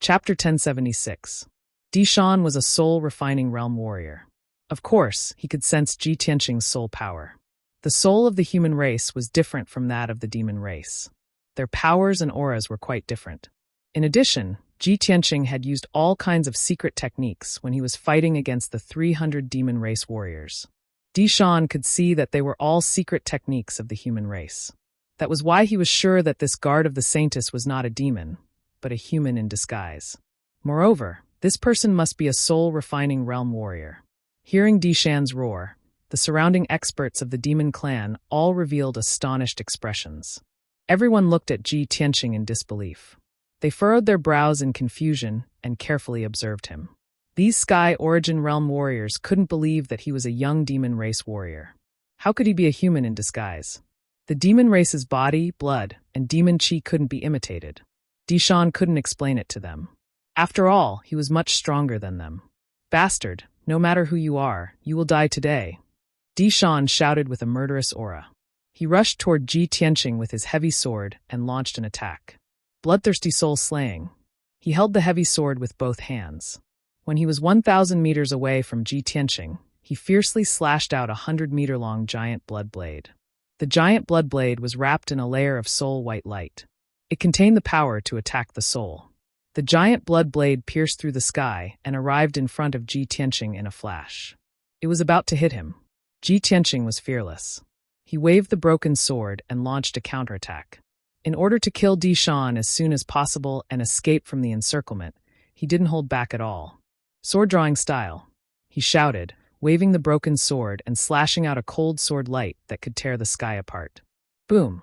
Chapter 1076. Dishan was a soul-refining realm warrior. Of course, he could sense Ji Tianqing's soul power. The soul of the human race was different from that of the demon race. Their powers and auras were quite different. In addition, Ji Tianqing had used all kinds of secret techniques when he was fighting against the 300 demon race warriors. Dishan could see that they were all secret techniques of the human race. That was why he was sure that this guard of the Saintess was not a demon, but a human in disguise. Moreover, this person must be a soul-refining realm warrior. Hearing Dishan's roar, the surrounding experts of the demon clan all revealed astonished expressions. Everyone looked at Ji Tianqing in disbelief. They furrowed their brows in confusion and carefully observed him. These Sky Origin Realm warriors couldn't believe that he was a young demon race warrior. How could he be a human in disguise? The demon race's body, blood, and demon chi couldn't be imitated. Dishan couldn't explain it to them. After all, he was much stronger than them. "Bastard, no matter who you are, you will die today," Dishan shouted with a murderous aura. He rushed toward Ji Tianqing with his heavy sword and launched an attack. Bloodthirsty soul slaying. He held the heavy sword with both hands. When he was 1,000 meters away from Ji Tianqing, he fiercely slashed out a 100-meter-long giant blood blade. The giant blood blade was wrapped in a layer of soul white light. It contained the power to attack the soul. The giant blood blade pierced through the sky and arrived in front of Ji Tianqing in a flash. It was about to hit him. Ji Tianqing was fearless. He waved the broken sword and launched a counterattack. In order to kill Dishan as soon as possible and escape from the encirclement, he didn't hold back at all. Sword-drawing style, he shouted, waving the broken sword and slashing out a cold sword light that could tear the sky apart. Boom!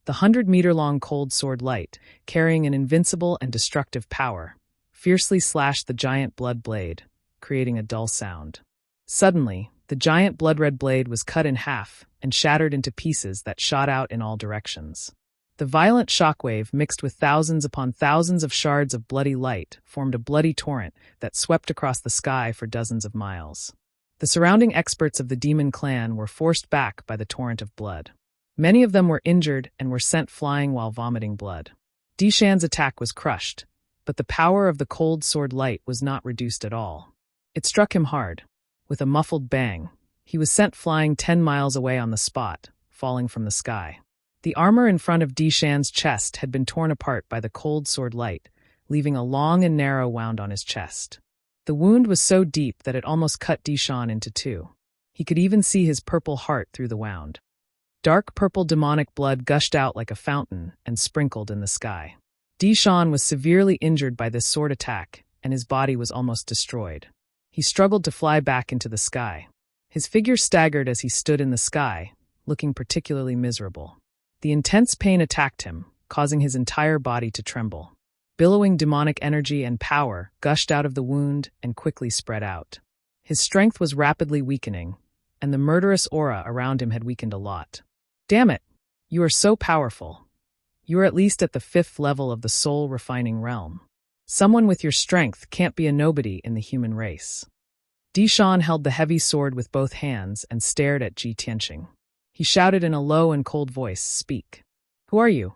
The 100-meter-long cold sword light, carrying an invincible and destructive power, fiercely slashed the giant blood blade, creating a dull sound. Suddenly, the giant blood-red blade was cut in half and shattered into pieces that shot out in all directions. The violent shockwave, mixed with thousands upon thousands of shards of bloody light, formed a bloody torrent that swept across the sky for dozens of miles. The surrounding experts of the demon clan were forced back by the torrent of blood. Many of them were injured and were sent flying while vomiting blood. Dishan's attack was crushed, but the power of the cold sword light was not reduced at all. It struck him hard. With a muffled bang, he was sent flying 10 miles away on the spot, falling from the sky. The armor in front of Dishan's chest had been torn apart by the cold sword light, leaving a long and narrow wound on his chest. The wound was so deep that it almost cut Dishan into two. He could even see his purple heart through the wound. Dark purple demonic blood gushed out like a fountain and sprinkled in the sky. Dishan was severely injured by this sword attack, and his body was almost destroyed. He struggled to fly back into the sky. His figure staggered as he stood in the sky, looking particularly miserable. The intense pain attacked him, causing his entire body to tremble. Billowing demonic energy and power gushed out of the wound and quickly spread out. His strength was rapidly weakening, and the murderous aura around him had weakened a lot. "Damn it! You are so powerful. You are at least at the 5th level of the soul-refining realm. Someone with your strength can't be a nobody in the human race." Dishan held the heavy sword with both hands and stared at Ji Tianqing. He shouted in a low and cold voice, "Speak. Who are you?"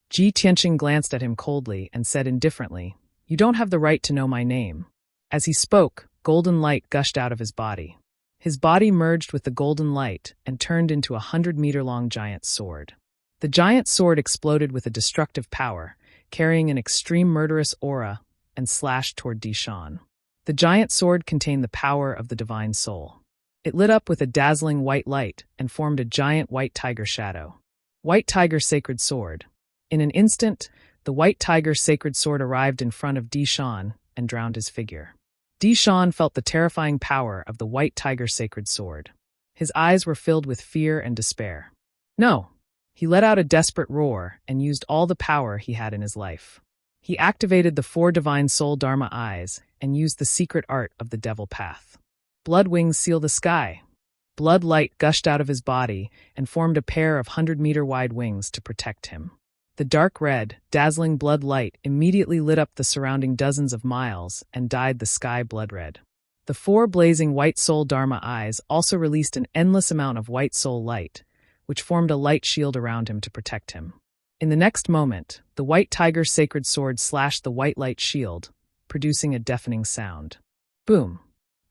Ji Tianqing glanced at him coldly and said indifferently, "You don't have the right to know my name." As he spoke, golden light gushed out of his body. His body merged with the golden light and turned into a 100-meter-long giant sword. The giant sword exploded with a destructive power, carrying an extreme murderous aura, and slashed toward Dishan. The giant sword contained the power of the divine soul. It lit up with a dazzling white light and formed a giant white tiger shadow. White Tiger Sacred Sword. In an instant, the White Tiger Sacred Sword arrived in front of Dishan and drowned his figure. Dishan felt the terrifying power of the White Tiger Sacred Sword. His eyes were filled with fear and despair. No! He let out a desperate roar and used all the power he had in his life. He activated the 4 divine soul Dharma eyes and used the secret art of the devil path. Blood wings seal the sky. Blood light gushed out of his body and formed a pair of 100-meter-wide wings to protect him. The dark red, dazzling blood light immediately lit up the surrounding dozens of miles and dyed the sky blood red. The 4 blazing white soul Dharma eyes also released an endless amount of white soul light, which formed a light shield around him to protect him. In the next moment, the White Tiger Sacred Sword slashed the white light shield, producing a deafening sound. Boom!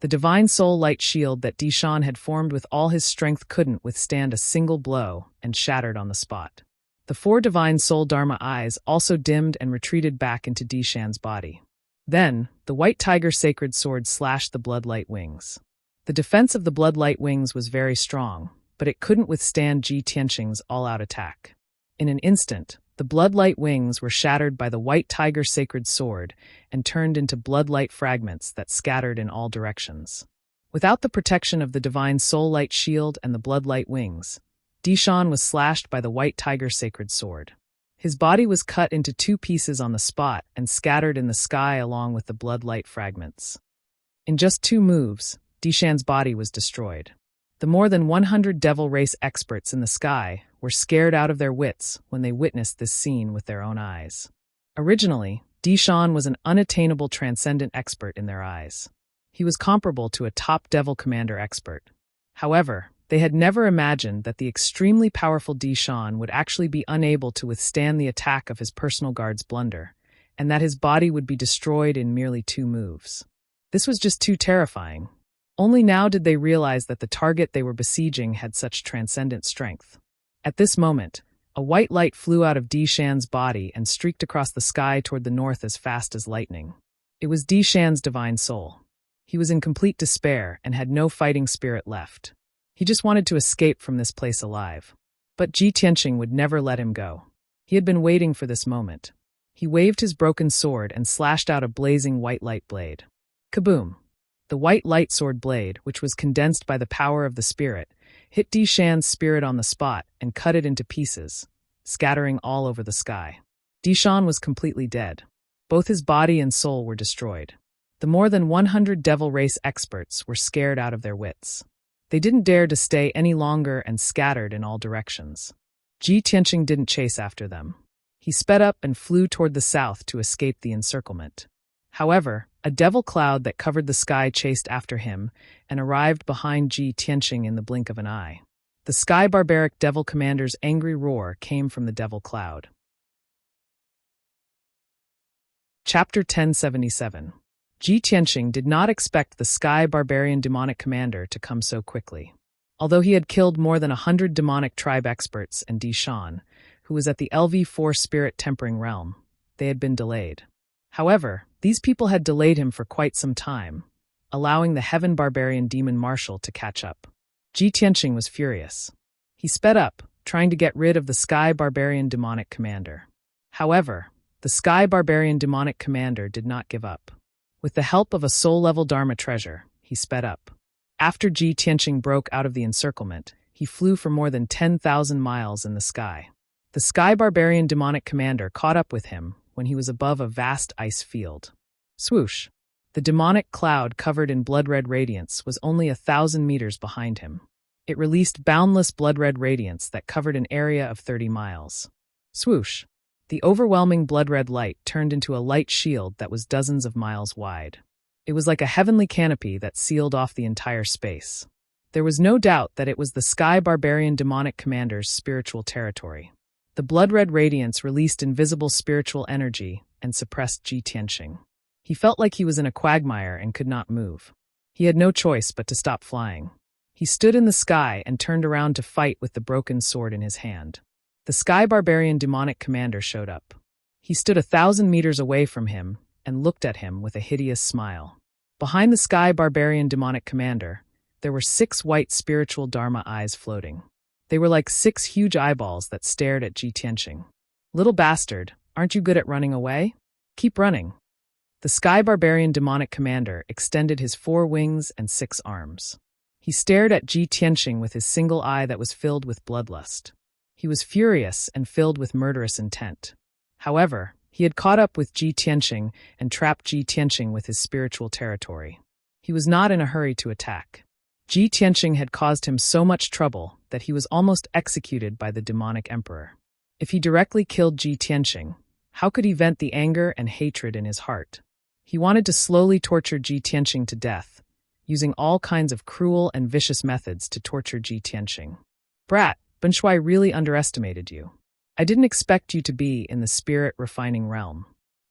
The divine soul light shield that Dishan had formed with all his strength couldn't withstand a single blow and shattered on the spot. The 4 divine soul Dharma eyes also dimmed and retreated back into Dishan's body. Then, the white tiger sacred sword slashed the bloodlight wings. The defense of the bloodlight wings was very strong, but it couldn't withstand Ji Tianqing's all-out attack. In an instant, the bloodlight wings were shattered by the white tiger sacred sword and turned into bloodlight fragments that scattered in all directions. Without the protection of the divine soul light shield and the bloodlight wings, Dishan was slashed by the white tiger sacred sword. His body was cut into 2 pieces on the spot and scattered in the sky along with the bloodlight fragments. In just 2 moves, Dishan's body was destroyed. The more than 100 devil race experts in the sky were scared out of their wits when they witnessed this scene with their own eyes. Originally, Dishan was an unattainable transcendent expert in their eyes. He was comparable to a top devil commander expert. However, they had never imagined that the extremely powerful Dishan would actually be unable to withstand the attack of his personal guard's blunder, and that his body would be destroyed in merely 2 moves. This was just too terrifying. Only now did they realize that the target they were besieging had such transcendent strength. At this moment, a white light flew out of Dishan's body and streaked across the sky toward the north as fast as lightning. It was Dishan's divine soul. He was in complete despair and had no fighting spirit left. He just wanted to escape from this place alive. But Ji Tianqing would never let him go. He had been waiting for this moment. He waved his broken sword and slashed out a blazing white light blade. Kaboom! The white light sword blade, which was condensed by the power of the spirit, hit Dishan's spirit on the spot and cut it into pieces, scattering all over the sky. Dishan was completely dead. Both his body and soul were destroyed. The more than 100 devil race experts were scared out of their wits. They didn't dare to stay any longer and scattered in all directions. Ji Tianqing didn't chase after them. He sped up and flew toward the south to escape the encirclement. However, a devil cloud that covered the sky chased after him and arrived behind Ji Tianqing in the blink of an eye. The sky barbaric devil commander's angry roar came from the devil cloud. Chapter 1077. Ji Tianqing did not expect the sky barbarian demonic commander to come so quickly. Although he had killed more than 100 demonic tribe experts and Dishan, who was at the LV4 spirit tempering realm, they had been delayed. However, these people had delayed him for quite some time, allowing the heaven barbarian demon marshal to catch up. Ji Tianqing was furious. He sped up, trying to get rid of the sky barbarian demonic commander. However, the sky barbarian demonic commander did not give up. With the help of a soul-level Dharma treasure, he sped up. After Ji Tianqing broke out of the encirclement, he flew for more than 10,000 miles in the sky. The sky barbarian demonic commander caught up with him when he was above a vast ice field. Swoosh! The demonic cloud covered in blood-red radiance was only 1,000 meters behind him. It released boundless blood-red radiance that covered an area of 30 miles. Swoosh! The overwhelming blood-red light turned into a light shield that was dozens of miles wide. It was like a heavenly canopy that sealed off the entire space. There was no doubt that it was the sky barbarian demonic commander's spiritual territory. The blood-red radiance released invisible spiritual energy and suppressed Ji Tianqing. He felt like he was in a quagmire and could not move. He had no choice but to stop flying. He stood in the sky and turned around to fight with the broken sword in his hand. The sky barbarian demonic commander showed up. He stood 1,000 meters away from him and looked at him with a hideous smile. Behind the sky barbarian demonic commander, there were 6 white spiritual Dharma eyes floating. They were like 6 huge eyeballs that stared at Ji Tianqing. Little bastard, aren't you good at running away? Keep running. The sky barbarian demonic commander extended his 4 wings and 6 arms. He stared at Ji Tianqing with his single eye that was filled with bloodlust. He was furious and filled with murderous intent. However, he had caught up with Ji Tianqing and trapped Ji Tianqing with his spiritual territory. He was not in a hurry to attack. Ji Tianqing had caused him so much trouble that he was almost executed by the demonic emperor. If he directly killed Ji Tianqing, how could he vent the anger and hatred in his heart? He wanted to slowly torture Ji Tianqing to death, using all kinds of cruel and vicious methods to torture Ji Tianqing. Brat, Ben Shui really underestimated you. I didn't expect you to be in the spirit refining realm.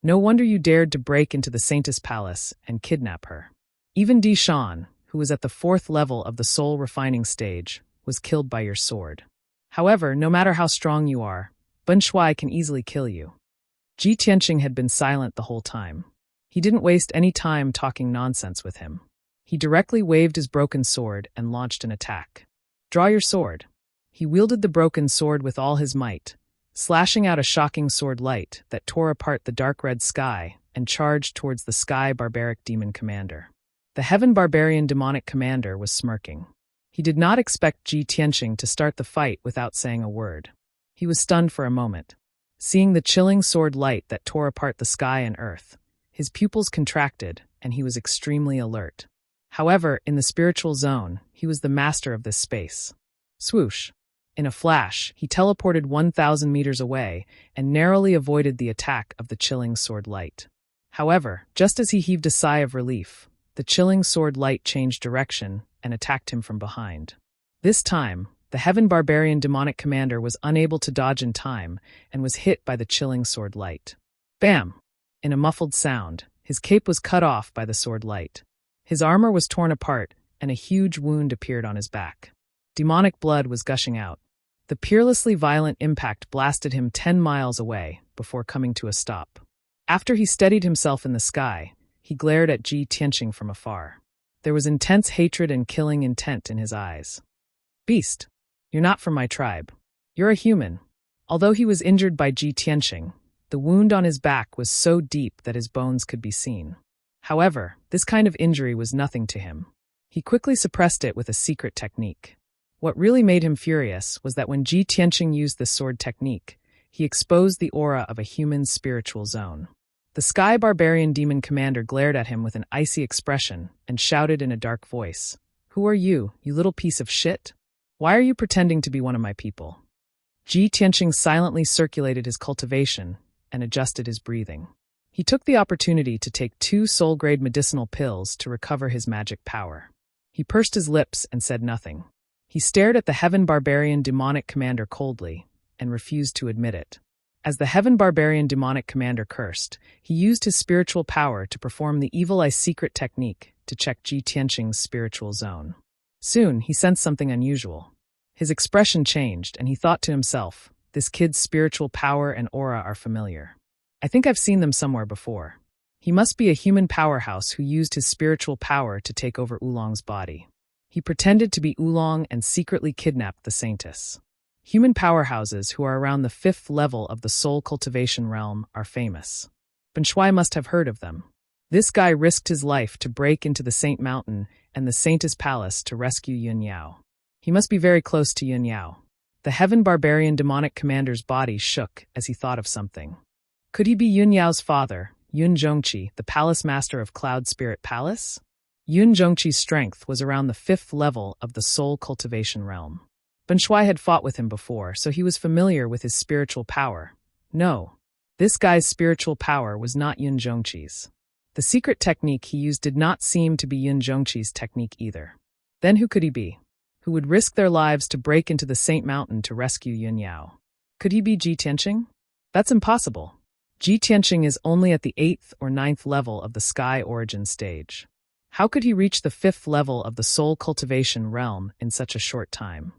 No wonder you dared to break into the Saintess Palace and kidnap her. Even Dishan, who was at the 4th level of the soul refining stage, was killed by your sword. However, no matter how strong you are, Ben Shuai can easily kill you. Ji Tianqing had been silent the whole time. He didn't waste any time talking nonsense with him. He directly waved his broken sword and launched an attack. Draw your sword. He wielded the broken sword with all his might, slashing out a shocking sword light that tore apart the dark red sky and charged towards the sky barbaric demon commander. The heaven barbarian demonic commander was smirking. He did not expect Ji Tianqing to start the fight without saying a word. He was stunned for a moment. Seeing the chilling sword light that tore apart the sky and earth, his pupils contracted and he was extremely alert. However, in the spiritual zone, he was the master of this space. Swoosh! In a flash, he teleported 1,000 meters away and narrowly avoided the attack of the chilling sword light. However, just as he heaved a sigh of relief, the chilling sword light changed direction and attacked him from behind. This time, the heaven barbarian demonic commander was unable to dodge in time and was hit by the chilling sword light. Bam! In a muffled sound, his cape was cut off by the sword light. His armor was torn apart and a huge wound appeared on his back. Demonic blood was gushing out. The peerlessly violent impact blasted him 10 miles away before coming to a stop. After he steadied himself in the sky, he glared at Ji Tianqing from afar. There was intense hatred and killing intent in his eyes. Beast, you're not from my tribe. You're a human. Although he was injured by Ji Tianqing, the wound on his back was so deep that his bones could be seen. However, this kind of injury was nothing to him. He quickly suppressed it with a secret technique. What really made him furious was that when Ji Tianqing used this sword technique, he exposed the aura of a human's spiritual zone. The Sky Barbarian Demon Commander glared at him with an icy expression and shouted in a dark voice, "Who are you little piece of shit? Why are you pretending to be one of my people?" Ji Tianqing silently circulated his cultivation and adjusted his breathing. He took the opportunity to take 2 soul-grade medicinal pills to recover his magic power. He pursed his lips and said nothing. He stared at the Heaven Barbarian Demonic Commander coldly and refused to admit it. As the Heaven Barbarian Demonic Commander cursed, he used his spiritual power to perform the Evil Eye secret technique to check Ji Tianqing's spiritual zone. Soon, he sensed something unusual. His expression changed, and he thought to himself, this kid's spiritual power and aura are familiar. I think I've seen them somewhere before. He must be a human powerhouse who used his spiritual power to take over Oolong's body. He pretended to be Oolong and secretly kidnapped the Saintess. Human powerhouses who are around the 5th level of the soul cultivation realm are famous. Ben Shuai must have heard of them. This guy risked his life to break into the Saint Mountain and the Saintess Palace to rescue Yun Yao. He must be very close to Yun Yao. The Heaven Barbarian Demonic Commander's body shook as he thought of something. Could he be Yun Yao's father, Yun Zhongqi, the Palace Master of Cloud Spirit Palace? Yun Zhongqi's strength was around the 5th level of the soul cultivation realm. Ben Shuai had fought with him before, so he was familiar with his spiritual power. No, this guy's spiritual power was not Yun Zhongqi's. The secret technique he used did not seem to be Yun Zhongqi's technique either. Then who could he be? Who would risk their lives to break into the Saint Mountain to rescue Yun Yao? Could he be Ji Tianqing? That's impossible. Ji Tianqing is only at the 8th or 9th level of the Sky Origin stage. How could he reach the 5th level of the soul cultivation realm in such a short time?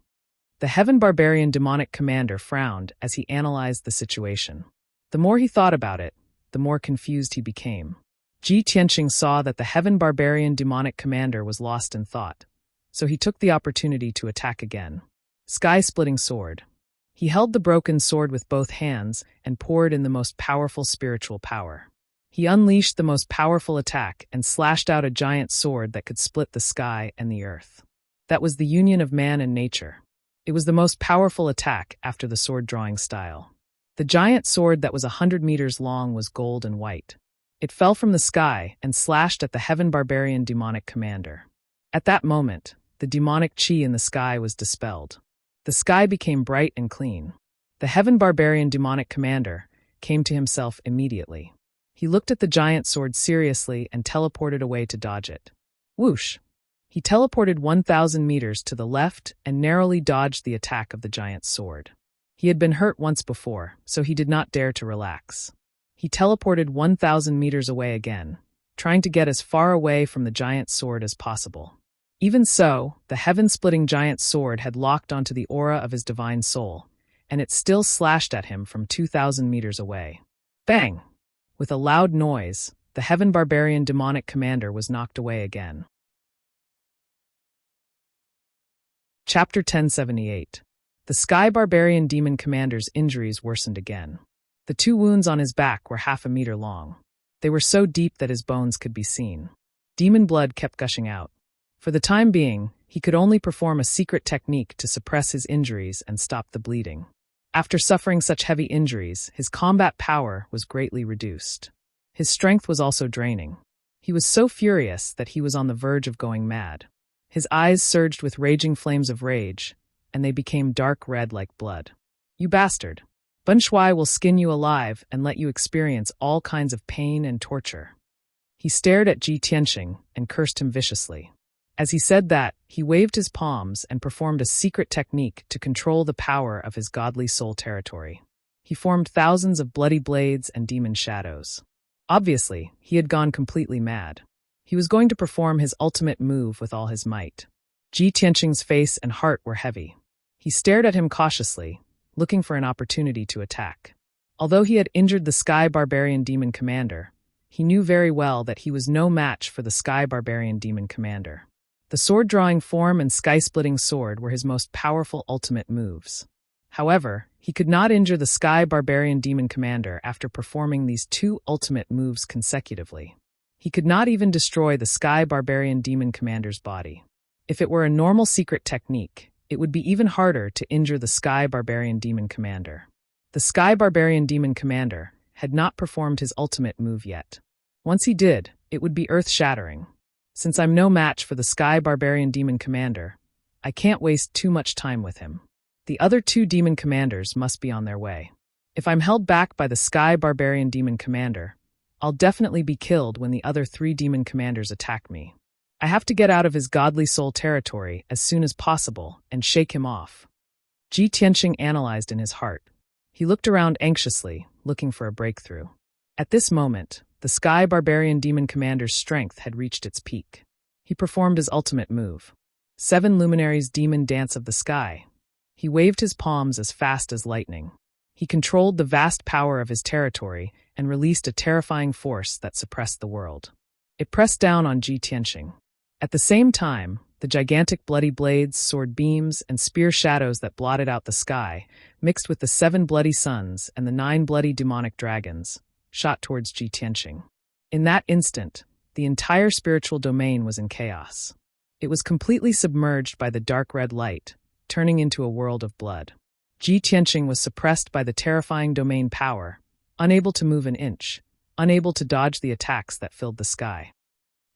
The Heaven Barbarian Demonic Commander frowned as he analyzed the situation. The more he thought about it, the more confused he became. Ji Tianqing saw that the Heaven Barbarian Demonic Commander was lost in thought, so he took the opportunity to attack again. Sky-splitting sword. He held the broken sword with both hands and poured in the most powerful spiritual power. He unleashed the most powerful attack and slashed out a giant sword that could split the sky and the earth. That was the union of man and nature. It was the most powerful attack after the sword-drawing style. The giant sword that was 100 meters long was gold and white. It fell from the sky and slashed at the Heaven Barbarian Demonic Commander. At that moment, the demonic chi in the sky was dispelled. The sky became bright and clean. The Heaven Barbarian Demonic Commander came to himself immediately. He looked at the giant sword seriously and teleported away to dodge it. Whoosh! He teleported 1,000 meters to the left and narrowly dodged the attack of the giant sword. He had been hurt once before, so he did not dare to relax. He teleported 1,000 meters away again, trying to get as far away from the giant sword as possible. Even so, the heaven-splitting giant sword had locked onto the aura of his divine soul, and it still slashed at him from 2,000 meters away. Bang! With a loud noise, the Heaven Barbarian demonic commander was knocked away again. Chapter 1078. The Sky Barbarian Demon Commander's injuries worsened again. The 2 wounds on his back were half a meter long. They were so deep that his bones could be seen. Demon blood kept gushing out. For the time being, he could only perform a secret technique to suppress his injuries and stop the bleeding. After suffering such heavy injuries, his combat power was greatly reduced. His strength was also draining. He was so furious that he was on the verge of going mad. His eyes surged with raging flames of rage, and they became dark red like blood. "You bastard! Bun Shui will skin you alive and let you experience all kinds of pain and torture." He stared at Ji Tianxing and cursed him viciously. As he said that, he waved his palms and performed a secret technique to control the power of his godly soul territory. He formed thousands of bloody blades and demon shadows. Obviously, he had gone completely mad. He was going to perform his ultimate move with all his might. Ji Tianxing's face and heart were heavy. He stared at him cautiously, looking for an opportunity to attack. Although he had injured the Sky Barbarian Demon Commander, he knew very well that he was no match for the Sky Barbarian Demon Commander. The sword-drawing form and sky-splitting sword were his most powerful ultimate moves. However, he could not injure the Sky Barbarian Demon Commander after performing these 2 ultimate moves consecutively. He could not even destroy the Sky Barbarian Demon Commander's body. If it were a normal secret technique, it would be even harder to injure the Sky Barbarian Demon Commander. The Sky Barbarian Demon Commander had not performed his ultimate move yet. Once he did, it would be earth-shattering. Since I'm no match for the Sky Barbarian Demon Commander, I can't waste too much time with him. The other 2 demon commanders must be on their way. If I'm held back by the Sky Barbarian Demon Commander, I'll definitely be killed when the other 3 demon commanders attack me. I have to get out of his godly soul territory as soon as possible and shake him off. Ji Tianxing analyzed in his heart. He looked around anxiously, looking for a breakthrough. At this moment, the Sky Barbarian Demon Commander's strength had reached its peak. He performed his ultimate move. 7 Luminaries Demon Dance of the Sky. He waved his palms as fast as lightning. He controlled the vast power of his territory and released a terrifying force that suppressed the world. It pressed down on Ji Tianxing. At the same time, the gigantic bloody blades, sword beams, and spear shadows that blotted out the sky, mixed with the 7 bloody suns and the 9 bloody demonic dragons, shot towards Ji Tianxing. In that instant, the entire spiritual domain was in chaos. It was completely submerged by the dark red light, turning into a world of blood. Ji Tianxing was suppressed by the terrifying domain power, unable to move an inch, unable to dodge the attacks that filled the sky.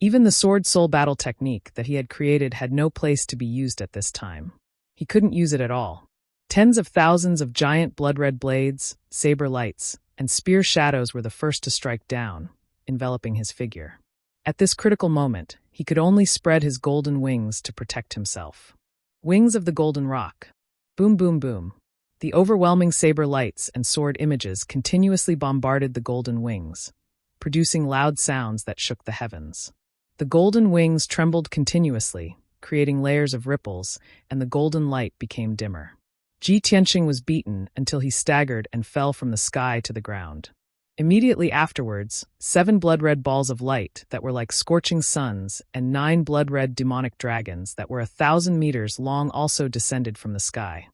Even the sword-soul battle technique that he had created had no place to be used at this time. He couldn't use it at all. Tens of thousands of giant blood-red blades, saber lights, and spear shadows were the first to strike down, enveloping his figure. At this critical moment, he could only spread his golden wings to protect himself. Wings of the Golden Rock. Boom, boom, boom. The overwhelming saber lights and sword images continuously bombarded the golden wings, producing loud sounds that shook the heavens. The golden wings trembled continuously, creating layers of ripples, and the golden light became dimmer. Ji Tianxing was beaten until he staggered and fell from the sky to the ground. Immediately afterwards, 7 blood-red balls of light that were like scorching suns and 9 blood-red demonic dragons that were 1,000 meters long also descended from the sky.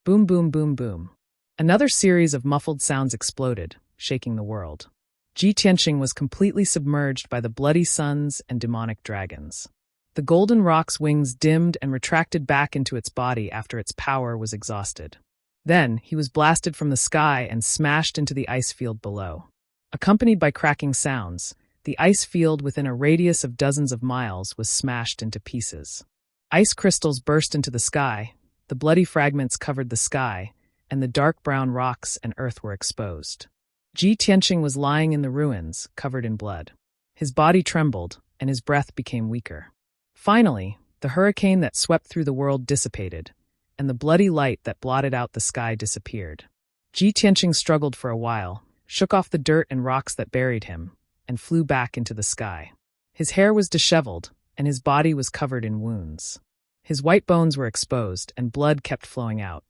Boom, boom, boom, boom. Another series of muffled sounds exploded, shaking the world. Ji Tianxing was completely submerged by the bloody suns and demonic dragons. The golden rock's wings dimmed and retracted back into its body after its power was exhausted. Then, he was blasted from the sky and smashed into the ice field below. Accompanied by cracking sounds, the ice field within a radius of dozens of miles was smashed into pieces. Ice crystals burst into the sky, the bloody fragments covered the sky, and the dark brown rocks and earth were exposed. Ji Tianxing was lying in the ruins, covered in blood. His body trembled, and his breath became weaker. Finally, the hurricane that swept through the world dissipated, and the bloody light that blotted out the sky disappeared. Ji Tianxing struggled for a while, shook off the dirt and rocks that buried him, and flew back into the sky. His hair was disheveled, and his body was covered in wounds. His white bones were exposed, and blood kept flowing out.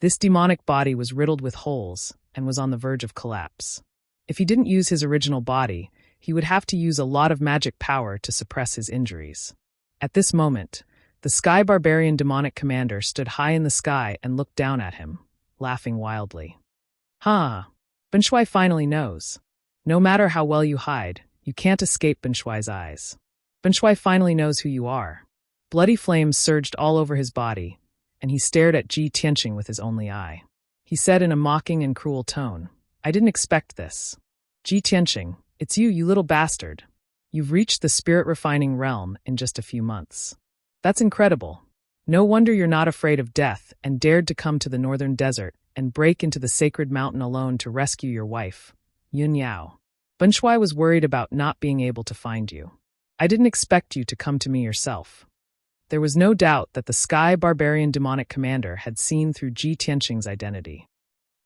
This demonic body was riddled with holes and was on the verge of collapse. If he didn't use his original body, he would have to use a lot of magic power to suppress his injuries. At this moment, the Sky Barbarian demonic commander stood high in the sky and looked down at him, laughing wildly. Ben Shui finally knows. No matter how well you hide, you can't escape Ben Shui's eyes. Ben Shui finally knows who you are. Bloody flames surged all over his body, and he stared at Ji Tianqing with his only eye. He said in a mocking and cruel tone, "I didn't expect this. Ji Tianqing, it's you little bastard. You've reached the spirit-refining realm in just a few months. That's incredible. No wonder you're not afraid of death and dared to come to the northern desert and break into the sacred mountain alone to rescue your wife, Yun Yao. Ben Shui was worried about not being able to find you. I didn't expect you to come to me yourself." There was no doubt that the Sky Barbarian demonic commander had seen through Ji Tianqing's identity.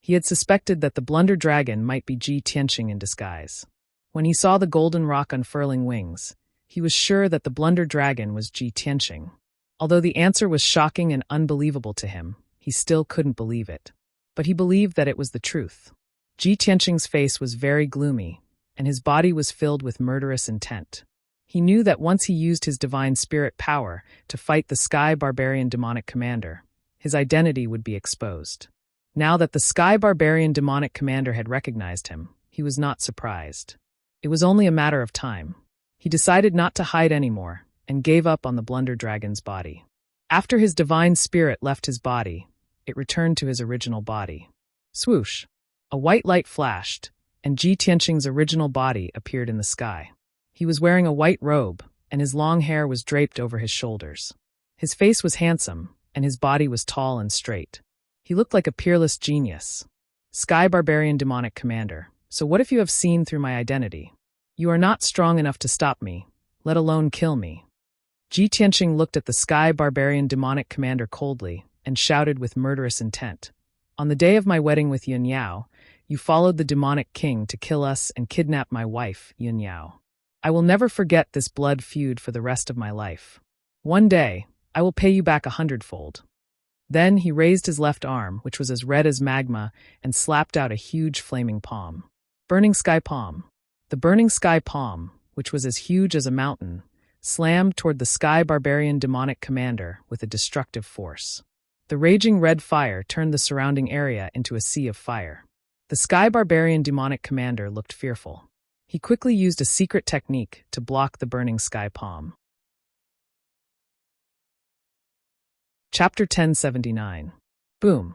He had suspected that the Blunder Dragon might be Ji Tianqing in disguise. When he saw the golden rock unfurling wings, he was sure that the Blunder Dragon was Ji Tianqing. Although the answer was shocking and unbelievable to him, he still couldn't believe it. But he believed that it was the truth. Ji Tianqing's face was very gloomy, and his body was filled with murderous intent. He knew that once he used his divine spirit power to fight the Sky Barbarian demonic commander, his identity would be exposed. Now that the Sky Barbarian demonic commander had recognized him, he was not surprised. It was only a matter of time. He decided not to hide anymore and gave up on the Blunder Dragon's body. After his divine spirit left his body, it returned to his original body. Swoosh! A white light flashed, and Ji Tianqing's original body appeared in the sky. He was wearing a white robe, and his long hair was draped over his shoulders. His face was handsome, and his body was tall and straight. He looked like a peerless genius. Sky Barbarian demonic commander, so what if you have seen through my identity? You are not strong enough to stop me, let alone kill me. Ji Tianqing looked at the Sky Barbarian demonic commander coldly and shouted with murderous intent. On the day of my wedding with Yun Yao, you followed the demonic king to kill us and kidnap my wife, Yun Yao. I will never forget this blood feud for the rest of my life. One day, I will pay you back 100-fold. Then he raised his left arm, which was as red as magma, and slapped out a huge flaming palm. Burning Sky Palm. The Burning Sky Palm, which was as huge as a mountain, slammed toward the Sky Barbarian demonic commander with a destructive force. The raging red fire turned the surrounding area into a sea of fire. The Sky Barbarian demonic commander looked fearful. He quickly used a secret technique to block the Burning Sky Palm. Chapter 1079. Boom.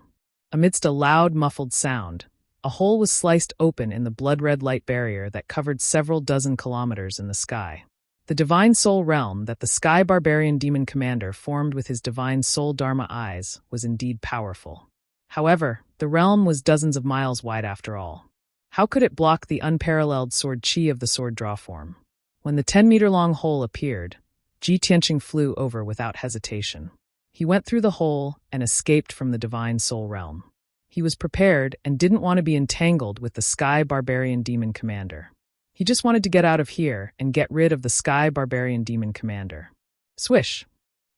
Amidst a loud, muffled sound, a hole was sliced open in the blood-red light barrier that covered several dozen kilometers in the sky. The Divine Soul realm that the Sky Barbarian demon commander formed with his Divine Soul Dharma eyes was indeed powerful. However, the realm was dozens of miles wide after all. How could it block the unparalleled sword chi of the sword draw form? When the 10-meter-long hole appeared, Ji Tianqing flew over without hesitation. He went through the hole and escaped from the Divine Soul realm. He was prepared and didn't want to be entangled with the Sky Barbarian demon commander. He just wanted to get out of here and get rid of the Sky Barbarian demon commander. Swish!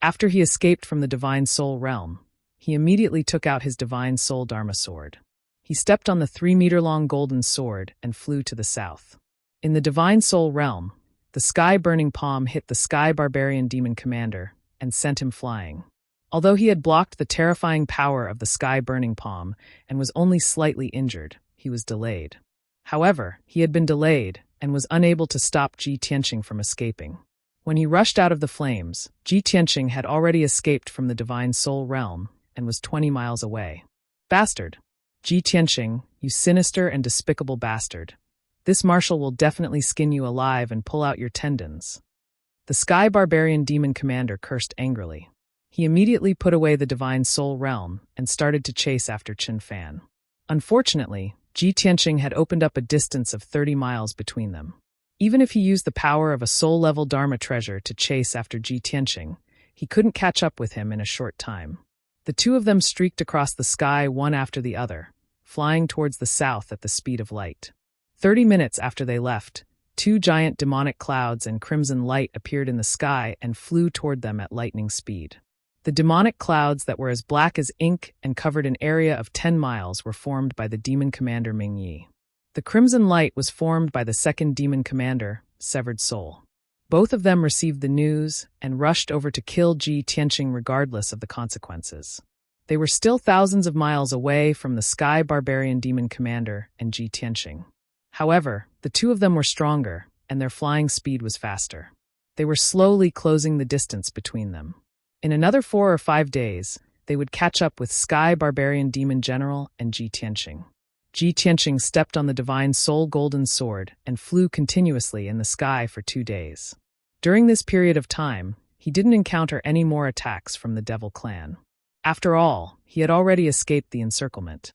After he escaped from the Divine Soul realm, he immediately took out his Divine Soul Dharma sword. He stepped on the 3-meter-long golden sword and flew to the south. In the Divine Soul realm, the Sky Burning Palm hit the Sky Barbarian demon commander and sent him flying. Although he had blocked the terrifying power of the Sky Burning Palm and was only slightly injured, he was delayed. However, he had been delayed and was unable to stop Ji Tianqing from escaping. When he rushed out of the flames, Ji Tianqing had already escaped from the Divine Soul realm and was 20 miles away. Bastard! Ji Tianqing, you sinister and despicable bastard. This marshal will definitely skin you alive and pull out your tendons. The Sky Barbarian demon commander cursed angrily. He immediately put away the Divine Soul realm and started to chase after Qin Fan. Unfortunately, Ji Tianqing had opened up a distance of 30 miles between them. Even if he used the power of a soul-level Dharma treasure to chase after Ji Tianqing, he couldn't catch up with him in a short time. The two of them streaked across the sky one after the other, flying towards the south at the speed of light. 30 minutes after they left, two giant demonic clouds and crimson light appeared in the sky and flew toward them at lightning speed. The demonic clouds that were as black as ink and covered an area of 10 miles were formed by the demon commander Ming Yi. The crimson light was formed by the second demon commander, Severed Soul. Both of them received the news and rushed over to kill Ji Tianqing regardless of the consequences. They were still thousands of miles away from the Sky Barbarian Demon Commander and Ji Tianqing. However, the two of them were stronger, and their flying speed was faster. They were slowly closing the distance between them. In another 4 or 5 days, they would catch up with Sky Barbarian Demon General and Ji Tianqing. Ji Tianqing stepped on the Divine Soul Golden Sword and flew continuously in the sky for 2 days. During this period of time, he didn't encounter any more attacks from the Devil Clan. After all, he had already escaped the encirclement.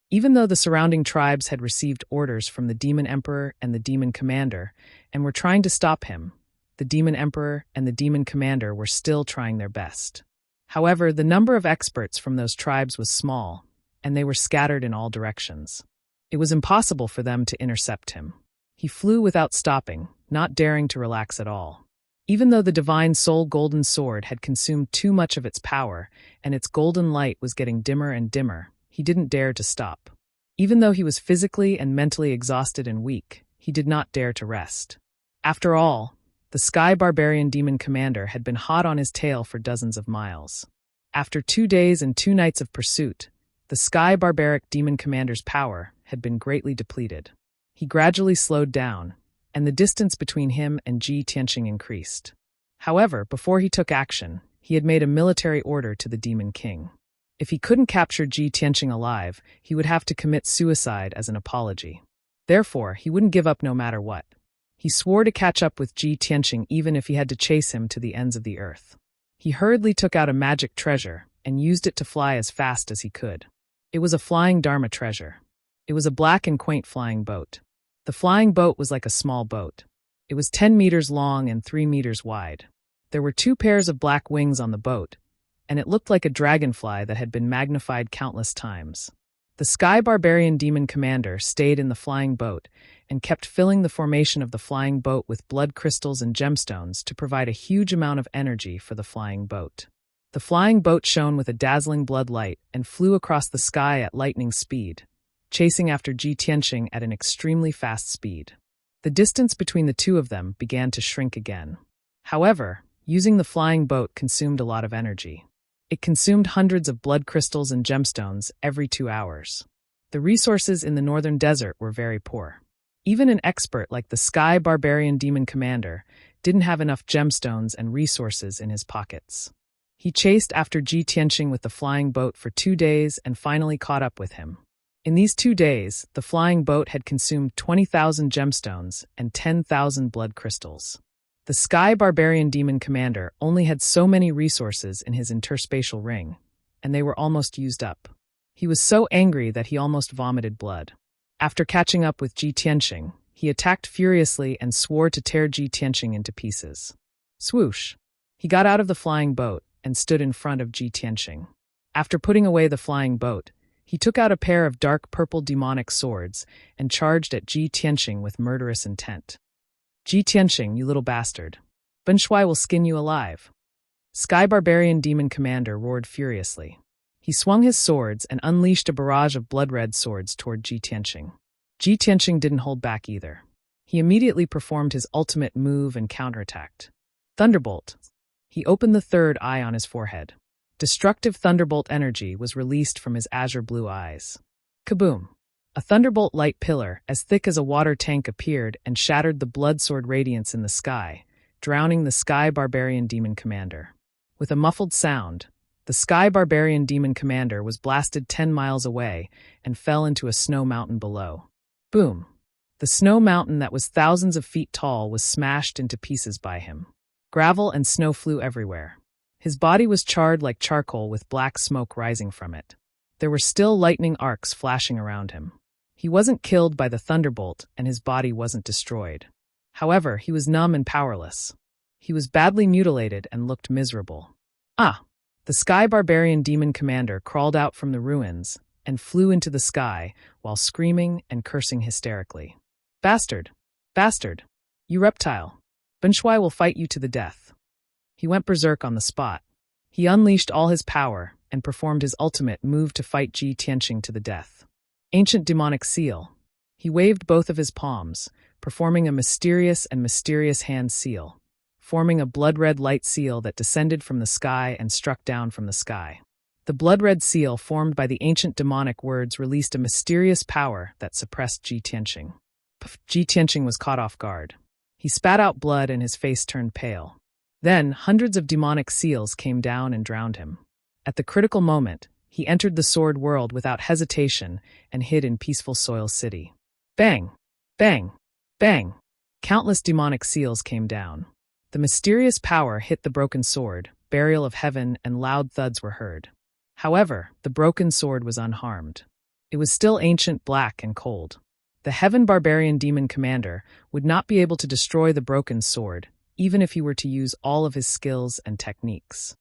Even though the surrounding tribes had received orders from the Demon Emperor and the Demon Commander and were trying to stop him, the Demon Emperor and the Demon Commander were still trying their best. However, the number of experts from those tribes was small, and they were scattered in all directions. It was impossible for them to intercept him. He flew without stopping, not daring to relax at all. Even though the Divine Soul Golden Sword had consumed too much of its power and its golden light was getting dimmer and dimmer, he didn't dare to stop. Even though he was physically and mentally exhausted and weak, he did not dare to rest. After all, the Sky Barbarian Demon Commander had been hot on his tail for dozens of miles. After 2 days and 2 nights of pursuit, the Sky Barbaric Demon Commander's power had been greatly depleted. He gradually slowed down, and the distance between him and Ji Tianqing increased. However, before he took action, he had made a military order to the Demon King. If he couldn't capture Ji Tianqing alive, he would have to commit suicide as an apology. Therefore, he wouldn't give up no matter what. He swore to catch up with Ji Tianqing even if he had to chase him to the ends of the earth. He hurriedly took out a magic treasure and used it to fly as fast as he could. It was a flying Dharma treasure. It was a black and quaint flying boat. The flying boat was like a small boat. It was 10 meters long and 3 meters wide. There were 2 pairs of black wings on the boat, and it looked like a dragonfly that had been magnified countless times. The Sky Barbarian Demon Commander stayed in the flying boat and kept filling the formation of the flying boat with blood crystals and gemstones to provide a huge amount of energy for the flying boat. The flying boat shone with a dazzling blood light and flew across the sky at lightning speed, chasing after Ji Tianqing at an extremely fast speed. The distance between the two of them began to shrink again. However, using the flying boat consumed a lot of energy. It consumed hundreds of blood crystals and gemstones every 2 hours. The resources in the northern desert were very poor. Even an expert like the Sky Barbarian Demon Commander didn't have enough gemstones and resources in his pockets. He chased after Ji Tianqing with the flying boat for 2 days and finally caught up with him. In these 2 days, the flying boat had consumed 20,000 gemstones and 10,000 blood crystals. The Sky Barbarian Demon Commander only had so many resources in his interspatial ring, and they were almost used up. He was so angry that he almost vomited blood. After catching up with Ji Tianqing, he attacked furiously and swore to tear Ji Tianqing into pieces. Swoosh! He got out of the flying boat and stood in front of Ji Tianqing. After putting away the flying boat, he took out a pair of dark purple demonic swords and charged at Ji Tianqing with murderous intent. Ji Tianqing, you little bastard. Ben Shui will skin you alive. Sky Barbarian Demon Commander roared furiously. He swung his swords and unleashed a barrage of blood-red swords toward Ji Tianqing. Ji Tianqing didn't hold back either. He immediately performed his ultimate move and counterattacked. Thunderbolt. He opened the third eye on his forehead. Destructive thunderbolt energy was released from his azure blue eyes. Kaboom! A thunderbolt light pillar, as thick as a water tank, appeared and shattered the blood sword radiance in the sky, drowning the Sky Barbarian Demon Commander. With a muffled sound, the Sky Barbarian Demon Commander was blasted 10 miles away and fell into a snow mountain below. Boom! The snow mountain that was thousands of feet tall was smashed into pieces by him. Gravel and snow flew everywhere. His body was charred like charcoal with black smoke rising from it. There were still lightning arcs flashing around him. He wasn't killed by the thunderbolt and his body wasn't destroyed. However, he was numb and powerless. He was badly mutilated and looked miserable. The Sky Barbarian Demon Commander crawled out from the ruins and flew into the sky while screaming and cursing hysterically. Bastard! Bastard! You reptile! Benshwai will fight you to the death. He went berserk on the spot. He unleashed all his power and performed his ultimate move to fight Ji Tianqing to the death. Ancient demonic seal. He waved both of his palms, performing a mysterious hand seal, forming a blood-red light seal that descended from the sky and struck down from the sky. The blood-red seal formed by the ancient demonic words released a mysterious power that suppressed Ji Tianqing. Ji Tianqing was caught off guard. He spat out blood and his face turned pale. Then, hundreds of demonic seals came down and drowned him. At the critical moment, he entered the sword world without hesitation and hid in peaceful Soil City. Bang! Bang! Bang! Countless demonic seals came down. The mysterious power hit the broken sword, burial of heaven, and loud thuds were heard. However, the broken sword was unharmed. It was still ancient, black, and cold. The Heaven Barbarian Demon Commander would not be able to destroy the broken sword, even if he were to use all of his skills and techniques.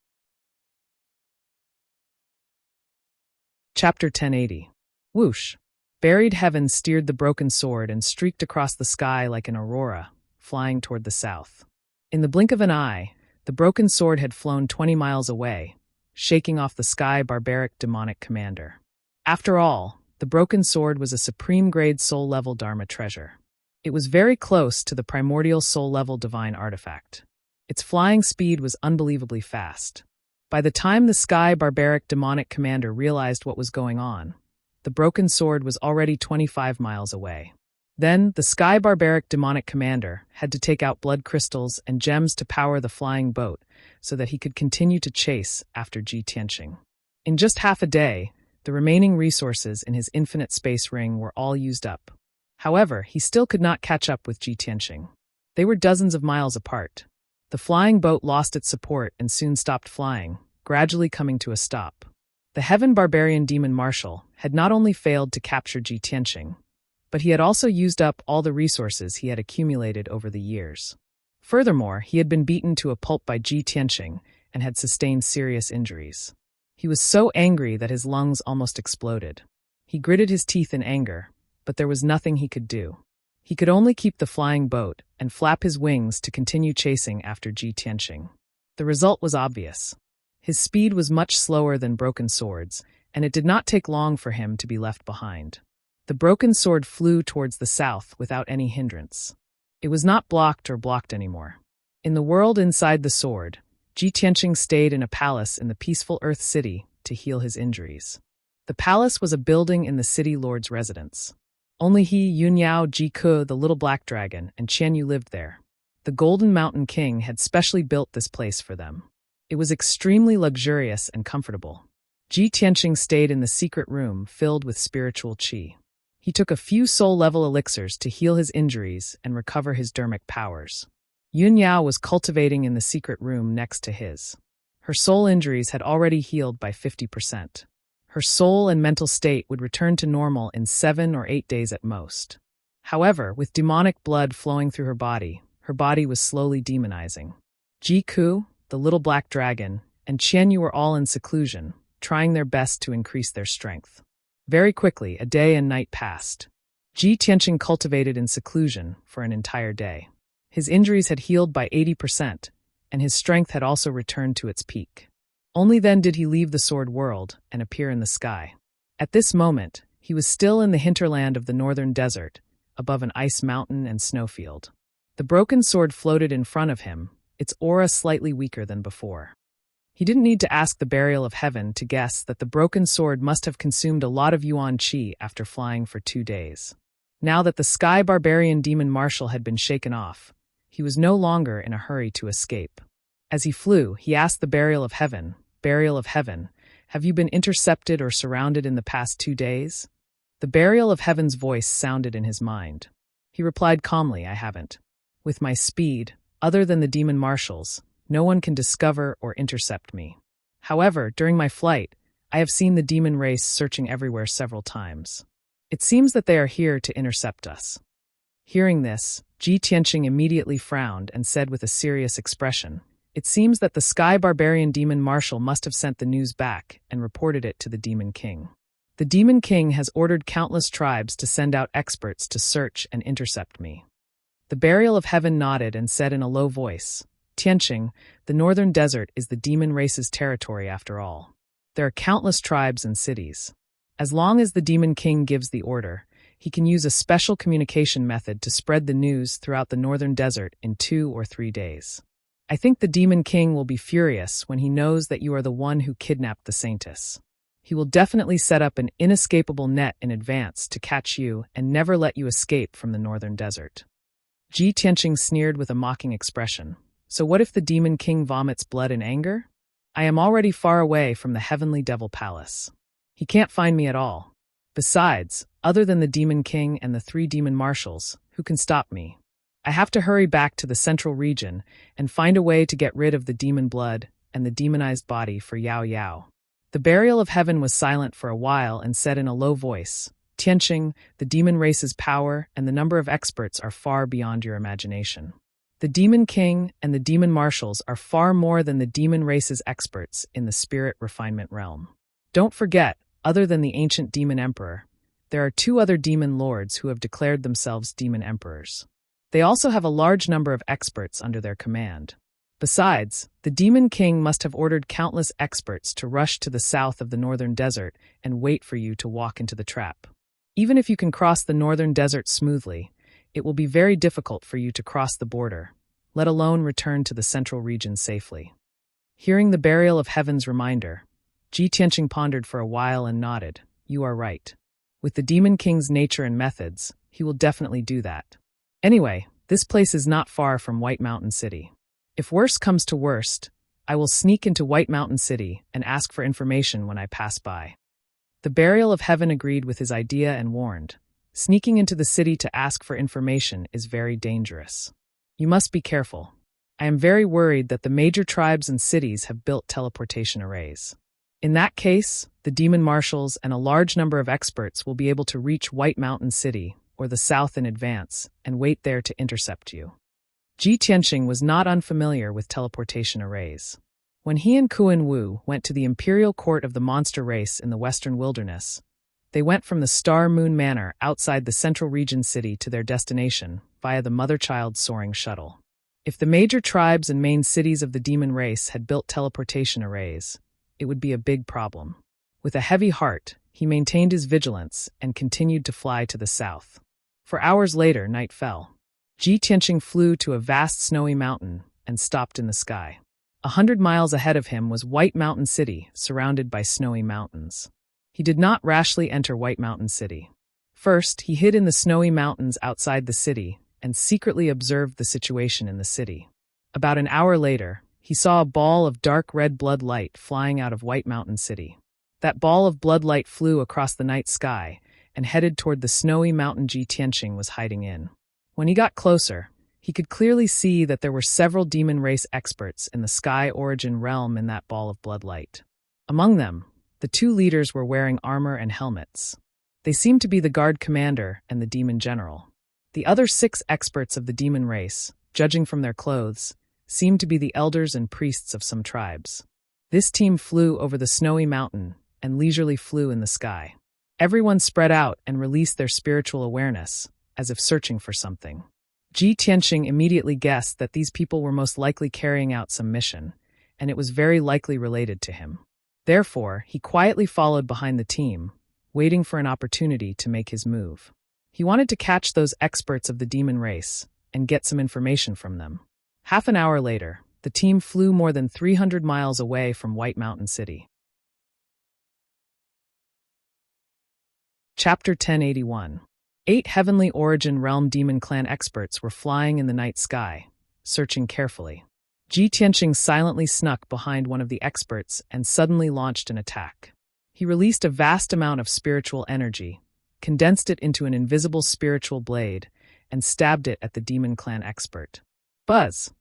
Chapter 1080. Whoosh! Buried heaven steered the broken sword and streaked across the sky like an aurora, flying toward the south. In the blink of an eye, the broken sword had flown 20 miles away, shaking off the sky barbaric demonic commander. After all, the broken sword was a supreme-grade soul-level Dharma treasure. It was very close to the primordial soul-level divine artifact. Its flying speed was unbelievably fast. By the time the sky barbaric demonic commander realized what was going on, the broken sword was already 25 miles away. Then, the sky barbaric demonic commander had to take out blood crystals and gems to power the flying boat so that he could continue to chase after Ji Tianqing. In just half a day, the remaining resources in his infinite space ring were all used up. However, he still could not catch up with Ji Tianqing. They were dozens of miles apart. The flying boat lost its support and soon stopped flying, gradually coming to a stop. The Heaven Barbarian Demon Marshal had not only failed to capture Ji Tianqing, but he had also used up all the resources he had accumulated over the years. Furthermore, he had been beaten to a pulp by Ji Tianqing and had sustained serious injuries. He was so angry that his lungs almost exploded. He gritted his teeth in anger, but there was nothing he could do. He could only keep the flying boat and flap his wings to continue chasing after Ji Tianqing. The result was obvious. His speed was much slower than broken swords, and it did not take long for him to be left behind. The broken sword flew towards the south without any hindrance. It was not blocked anymore. In the world inside the sword, Ji Tianqing stayed in a palace in the peaceful Earth City to heal his injuries. The palace was a building in the city lord's residence. Only he, Yunyao, Jiku, the little black dragon, and Qianyu lived there. The Golden Mountain King had specially built this place for them. It was extremely luxurious and comfortable. Ji Tianqing stayed in the secret room filled with spiritual qi. He took a few soul-level elixirs to heal his injuries and recover his dermic powers. Yunyao was cultivating in the secret room next to his. Her soul injuries had already healed by 50%. Her soul and mental state would return to normal in 7 or 8 days at most. However, with demonic blood flowing through her body was slowly demonizing. Jiku, the little black dragon, and Qianyu were all in seclusion, trying their best to increase their strength. Very quickly, a day and night passed. Ji Tianqing cultivated in seclusion for an entire day. His injuries had healed by 80%, and his strength had also returned to its peak. Only then did he leave the sword world and appear in the sky. At this moment, he was still in the hinterland of the northern desert, above an ice mountain and snowfield. The broken sword floated in front of him, its aura slightly weaker than before. He didn't need to ask the burial of heaven to guess that the broken sword must have consumed a lot of yuan qi after flying for 2 days. Now that the sky barbarian demon marshal had been shaken off, he was no longer in a hurry to escape. As he flew, he asked the burial of heaven, have you been intercepted or surrounded in the past 2 days? The burial of heaven's voice sounded in his mind. He replied calmly, I haven't. With my speed, other than the demon marshals, no one can discover or intercept me. However, during my flight, I have seen the demon race searching everywhere several times. It seems that they are here to intercept us. Hearing this, Ji Tianqing immediately frowned and said with a serious expression, it seems that the sky barbarian demon marshal must have sent the news back and reported it to the demon king. The Demon King has ordered countless tribes to send out experts to search and intercept me. The Burial of Heaven nodded and said in a low voice, Tianqing, the northern desert is the demon race's territory after all. There are countless tribes and cities. As long as the Demon King gives the order, he can use a special communication method to spread the news throughout the northern desert in 2 or 3 days. I think the Demon King will be furious when he knows that you are the one who kidnapped the Saintess. He will definitely set up an inescapable net in advance to catch you and never let you escape from the northern desert. Ji Tianqing sneered with a mocking expression. So what if the Demon King vomits blood in anger? I am already far away from the heavenly devil palace. He can't find me at all. Besides, other than the Demon King and the 3 demon marshals, who can stop me? I have to hurry back to the central region and find a way to get rid of the demon blood and the demonized body for Yao Yao. The Burial of Heaven was silent for a while and said in a low voice, Tianqing, the demon race's power and the number of experts are far beyond your imagination. The Demon King and the demon marshals are far more than the demon race's experts in the spirit refinement realm. Don't forget, other than the ancient demon emperor, there are 2 other demon lords who have declared themselves demon emperors. They also have a large number of experts under their command. Besides, the Demon King must have ordered countless experts to rush to the south of the northern desert and wait for you to walk into the trap. Even if you can cross the northern desert smoothly, it will be very difficult for you to cross the border, let alone return to the central region safely. Hearing the Burial of Heaven's reminder, Ji Tianqing pondered for a while and nodded. You are right. With the Demon King's nature and methods, he will definitely do that. Anyway, this place is not far from White Mountain City. If worst comes to worst, I will sneak into White Mountain City and ask for information when I pass by. The Burial of Heaven agreed with his idea and warned, sneaking into the city to ask for information is very dangerous. You must be careful. I am very worried that the major tribes and cities have built teleportation arrays. In that case, the demon marshals and a large number of experts will be able to reach White Mountain City or the south in advance and wait there to intercept you. Ji Tianqing was not unfamiliar with teleportation arrays. When he and Kuan Wu went to the imperial court of the monster race in the western wilderness, they went from the Star Moon Manor outside the central region city to their destination via the mother-child soaring shuttle. If the major tribes and main cities of the demon race had built teleportation arrays, it would be a big problem. With a heavy heart, he maintained his vigilance and continued to fly to the south. For hours later, night fell. Ji Tianqing flew to a vast snowy mountain and stopped in the sky. 100 miles ahead of him was White Mountain City, surrounded by snowy mountains. He did not rashly enter White Mountain City. First, he hid in the snowy mountains outside the city and secretly observed the situation in the city. About an hour later, he saw a ball of dark red blood light flying out of White Mountain City. That ball of blood light flew across the night sky and headed toward the snowy mountain Ji Tianqing was hiding in. When he got closer, he could clearly see that there were several demon race experts in the sky origin realm in that ball of blood light. Among them, the 2 leaders were wearing armor and helmets. They seemed to be the guard commander and the demon general. The other 6 experts of the demon race, judging from their clothes, seemed to be the elders and priests of some tribes. This team flew over the snowy mountain and leisurely flew in the sky. Everyone spread out and released their spiritual awareness, as if searching for something. Ji Tianqing immediately guessed that these people were most likely carrying out some mission, and it was very likely related to him. Therefore, he quietly followed behind the team, waiting for an opportunity to make his move. He wanted to catch those experts of the demon race and get some information from them. Half an hour later, the team flew more than 300 miles away from White Mountain City. Chapter 1081. 8 Heavenly Origin Realm Demon Clan experts were flying in the night sky, searching carefully. Ji Tianqing silently snuck behind one of the experts and suddenly launched an attack. He released a vast amount of spiritual energy, condensed it into an invisible spiritual blade, and stabbed it at the Demon Clan expert. Buzz!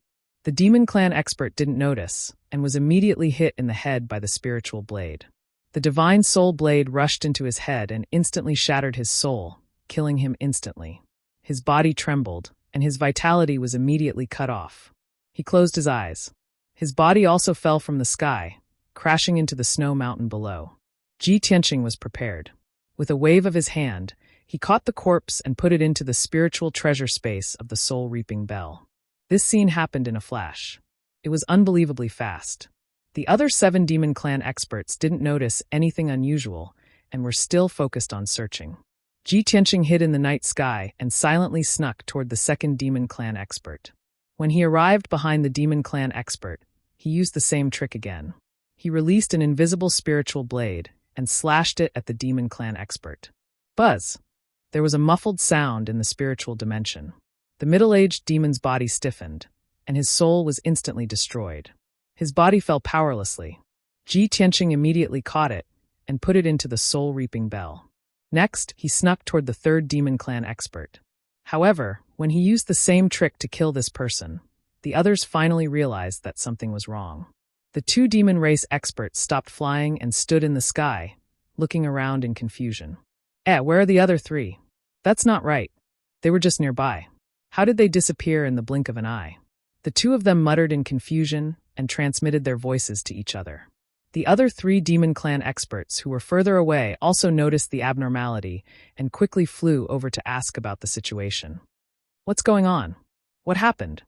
The Demon Clan expert didn't notice, and was immediately hit in the head by the spiritual blade. The Divine Soul Blade rushed into his head and instantly shattered his soul, killing him instantly. His body trembled, and his vitality was immediately cut off. He closed his eyes. His body also fell from the sky, crashing into the snow mountain below. Ji Tianqing was prepared. With a wave of his hand, he caught the corpse and put it into the spiritual treasure space of the soul-reaping bell. This scene happened in a flash. It was unbelievably fast. The other 7 Demon Clan experts didn't notice anything unusual and were still focused on searching. Ji Tianqing hid in the night sky and silently snuck toward the second Demon Clan expert. When he arrived behind the Demon Clan expert, he used the same trick again. He released an invisible spiritual blade and slashed it at the Demon Clan expert. Buzz! There was a muffled sound in the spiritual dimension. The middle-aged demon's body stiffened, and his soul was instantly destroyed. His body fell powerlessly. Ji Tianqing immediately caught it and put it into the soul-reaping bell. Next, he snuck toward the third Demon Clan expert. However, when he used the same trick to kill this person, the others finally realized that something was wrong. The 2 demon race experts stopped flying and stood in the sky, looking around in confusion. Where are the other 3? That's not right. They were just nearby. How did they disappear in the blink of an eye? The 2 of them muttered in confusion and transmitted their voices to each other. The other 3 Demon Clan experts who were further away also noticed the abnormality and quickly flew over to ask about the situation. What's going on? What happened?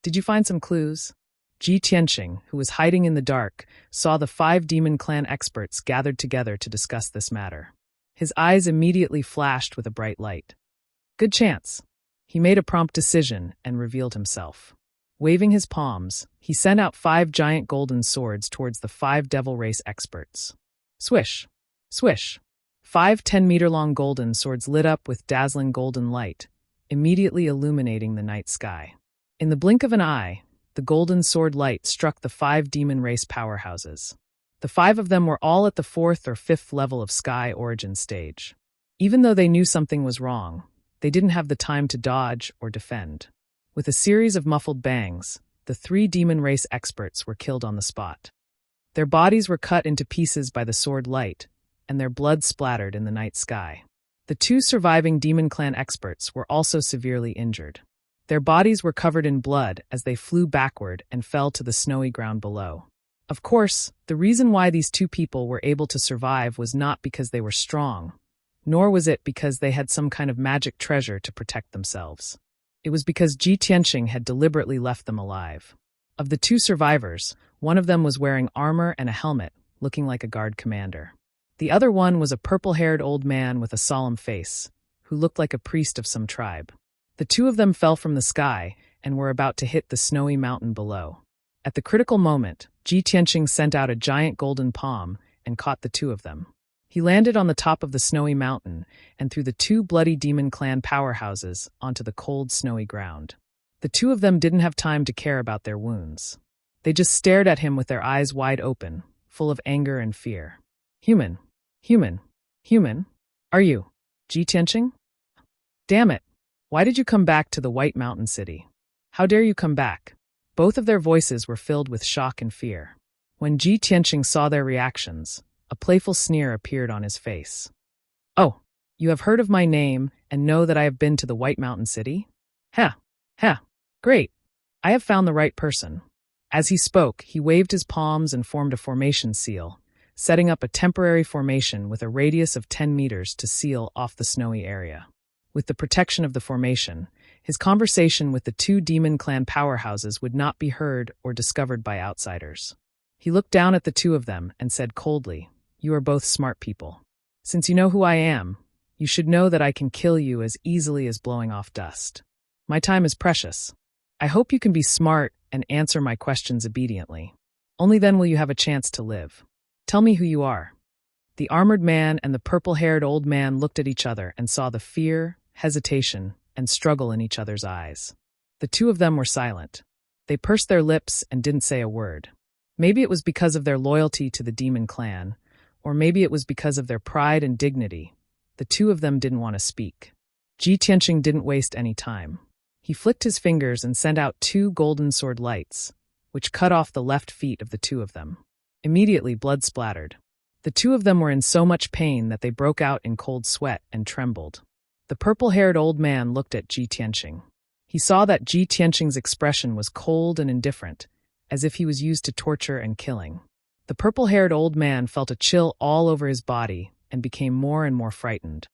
Did you find some clues? Ji Tianqing, who was hiding in the dark, saw the 5 Demon Clan experts gathered together to discuss this matter. His eyes immediately flashed with a bright light. Good chance. He made a prompt decision and revealed himself. Waving his palms, he sent out 5 giant golden swords towards the 5 devil race experts. Swish! Swish! 5 10-meter-long golden swords lit up with dazzling golden light, immediately illuminating the night sky. In the blink of an eye, the golden sword light struck the 5 demon race powerhouses. The 5 of them were all at the 4th or 5th level of Sky Origin stage. Even though they knew something was wrong, they didn't have the time to dodge or defend. With a series of muffled bangs, the 3 demon race experts were killed on the spot. Their bodies were cut into pieces by the sword light, and their blood splattered in the night sky. The 2 surviving Demon Clan experts were also severely injured. Their bodies were covered in blood as they flew backward and fell to the snowy ground below. Of course, the reason why these 2 people were able to survive was not because they were strong, nor was it because they had some kind of magic treasure to protect themselves. It was because Ji Tianqing had deliberately left them alive. Of the 2 survivors, one of them was wearing armor and a helmet, looking like a guard commander. The other one was a purple-haired old man with a solemn face, who looked like a priest of some tribe. The 2 of them fell from the sky and were about to hit the snowy mountain below. At the critical moment, Ji Tianqing sent out a giant golden palm and caught the 2 of them. He landed on the top of the snowy mountain and threw the 2 bloody Demon Clan powerhouses onto the cold, snowy ground. The 2 of them didn't have time to care about their wounds. They just stared at him with their eyes wide open, full of anger and fear. Human. Are you Ji Tianqing? Damn it. Why did you come back to the White Mountain City? How dare you come back? Both of their voices were filled with shock and fear. When Ji Tianqing saw their reactions, a playful sneer appeared on his face. Oh, you have heard of my name and know that I have been to the White Mountain City? Great. I have found the right person. As he spoke, he waved his palms and formed a formation seal, setting up a temporary formation with a radius of 10 meters to seal off the snowy area. With the protection of the formation, his conversation with the 2 Demon Clan powerhouses would not be heard or discovered by outsiders. He looked down at the 2 of them and said coldly, "You are both smart people. Since you know who I am, you should know that I can kill you as easily as blowing off dust. My time is precious. I hope you can be smart and answer my questions obediently. Only then will you have a chance to live. Tell me who you are." The armored man and the purple-haired old man looked at each other and saw the fear, hesitation, and struggle in each other's eyes. The 2 of them were silent. They pursed their lips and didn't say a word. Maybe it was because of their loyalty to the Demon Clan, or maybe it was because of their pride and dignity. The 2 of them didn't want to speak. Ji Tianqing didn't waste any time. He flicked his fingers and sent out 2 golden sword lights, which cut off the left feet of the 2 of them. Immediately, blood splattered. The 2 of them were in so much pain that they broke out in cold sweat and trembled. The purple-haired old man looked at Ji Tianqing. He saw that Ji Tianqing's expression was cold and indifferent, as if he was used to torture and killing. The purple-haired old man felt a chill all over his body and became more and more frightened.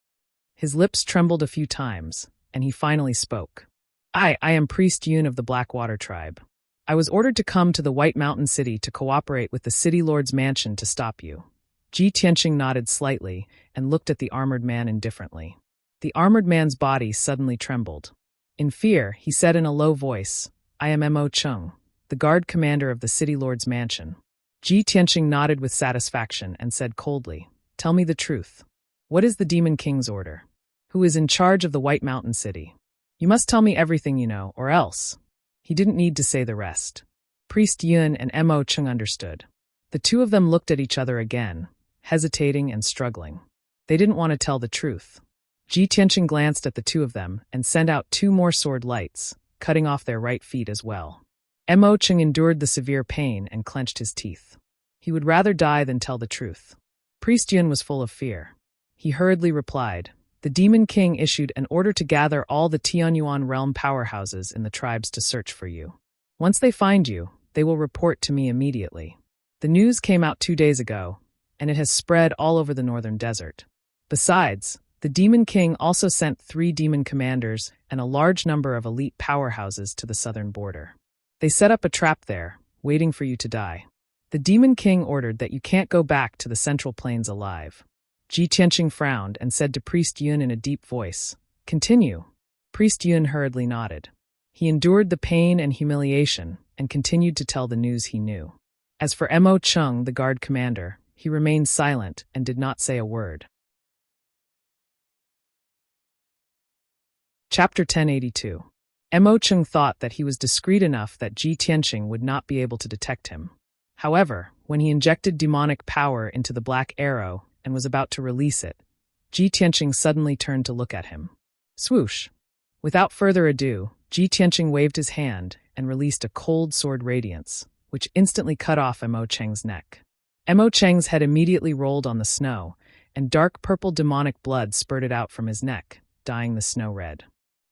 His lips trembled a few times, and he finally spoke. I am Priest Yun of the Blackwater tribe. I was ordered to come to the White Mountain City to cooperate with the City Lord's mansion to stop you. Ji Tianqing nodded slightly and looked at the armored man indifferently. The armored man's body suddenly trembled. In fear, he said in a low voice, I am Mo Chung, the guard commander of the City Lord's mansion. Ji Tianqing nodded with satisfaction and said coldly, Tell me the truth. What is the Demon King's order? Who is in charge of the White Mountain City? You must tell me everything you know, or else. He didn't need to say the rest. Priest Yun and Mo Chung understood. The two of them looked at each other again, hesitating and struggling. They didn't want to tell the truth. Ji Tianqing glanced at the two of them and sent out 2 more sword lights, cutting off their right feet as well. Mo Chung endured the severe pain and clenched his teeth. He would rather die than tell the truth. Priest Yun was full of fear. He hurriedly replied, The Demon King issued an order to gather all the Tianyuan realm powerhouses in the tribes to search for you. Once they find you, they will report to me immediately. The news came out 2 days ago, and it has spread all over the northern desert. Besides, the Demon King also sent 3 demon commanders and a large number of elite powerhouses to the southern border. They set up a trap there, waiting for you to die. The Demon King ordered that you can't go back to the Central Plains alive. Ji Tianqing frowned and said to Priest Yun in a deep voice, Continue. Priest Yun hurriedly nodded. He endured the pain and humiliation and continued to tell the news he knew. As for Mo Chung, the guard commander, he remained silent and did not say a word. Chapter 1082. Mo Chung thought that he was discreet enough that Ji Tianqing would not be able to detect him. However, when he injected demonic power into the black arrow and was about to release it, Ji Tianqing suddenly turned to look at him. Swoosh! Without further ado, Ji Tianqing waved his hand and released a cold sword radiance, which instantly cut off Mo Cheng's neck. Mo Cheng's head immediately rolled on the snow, and dark purple demonic blood spurted out from his neck, dyeing the snow red.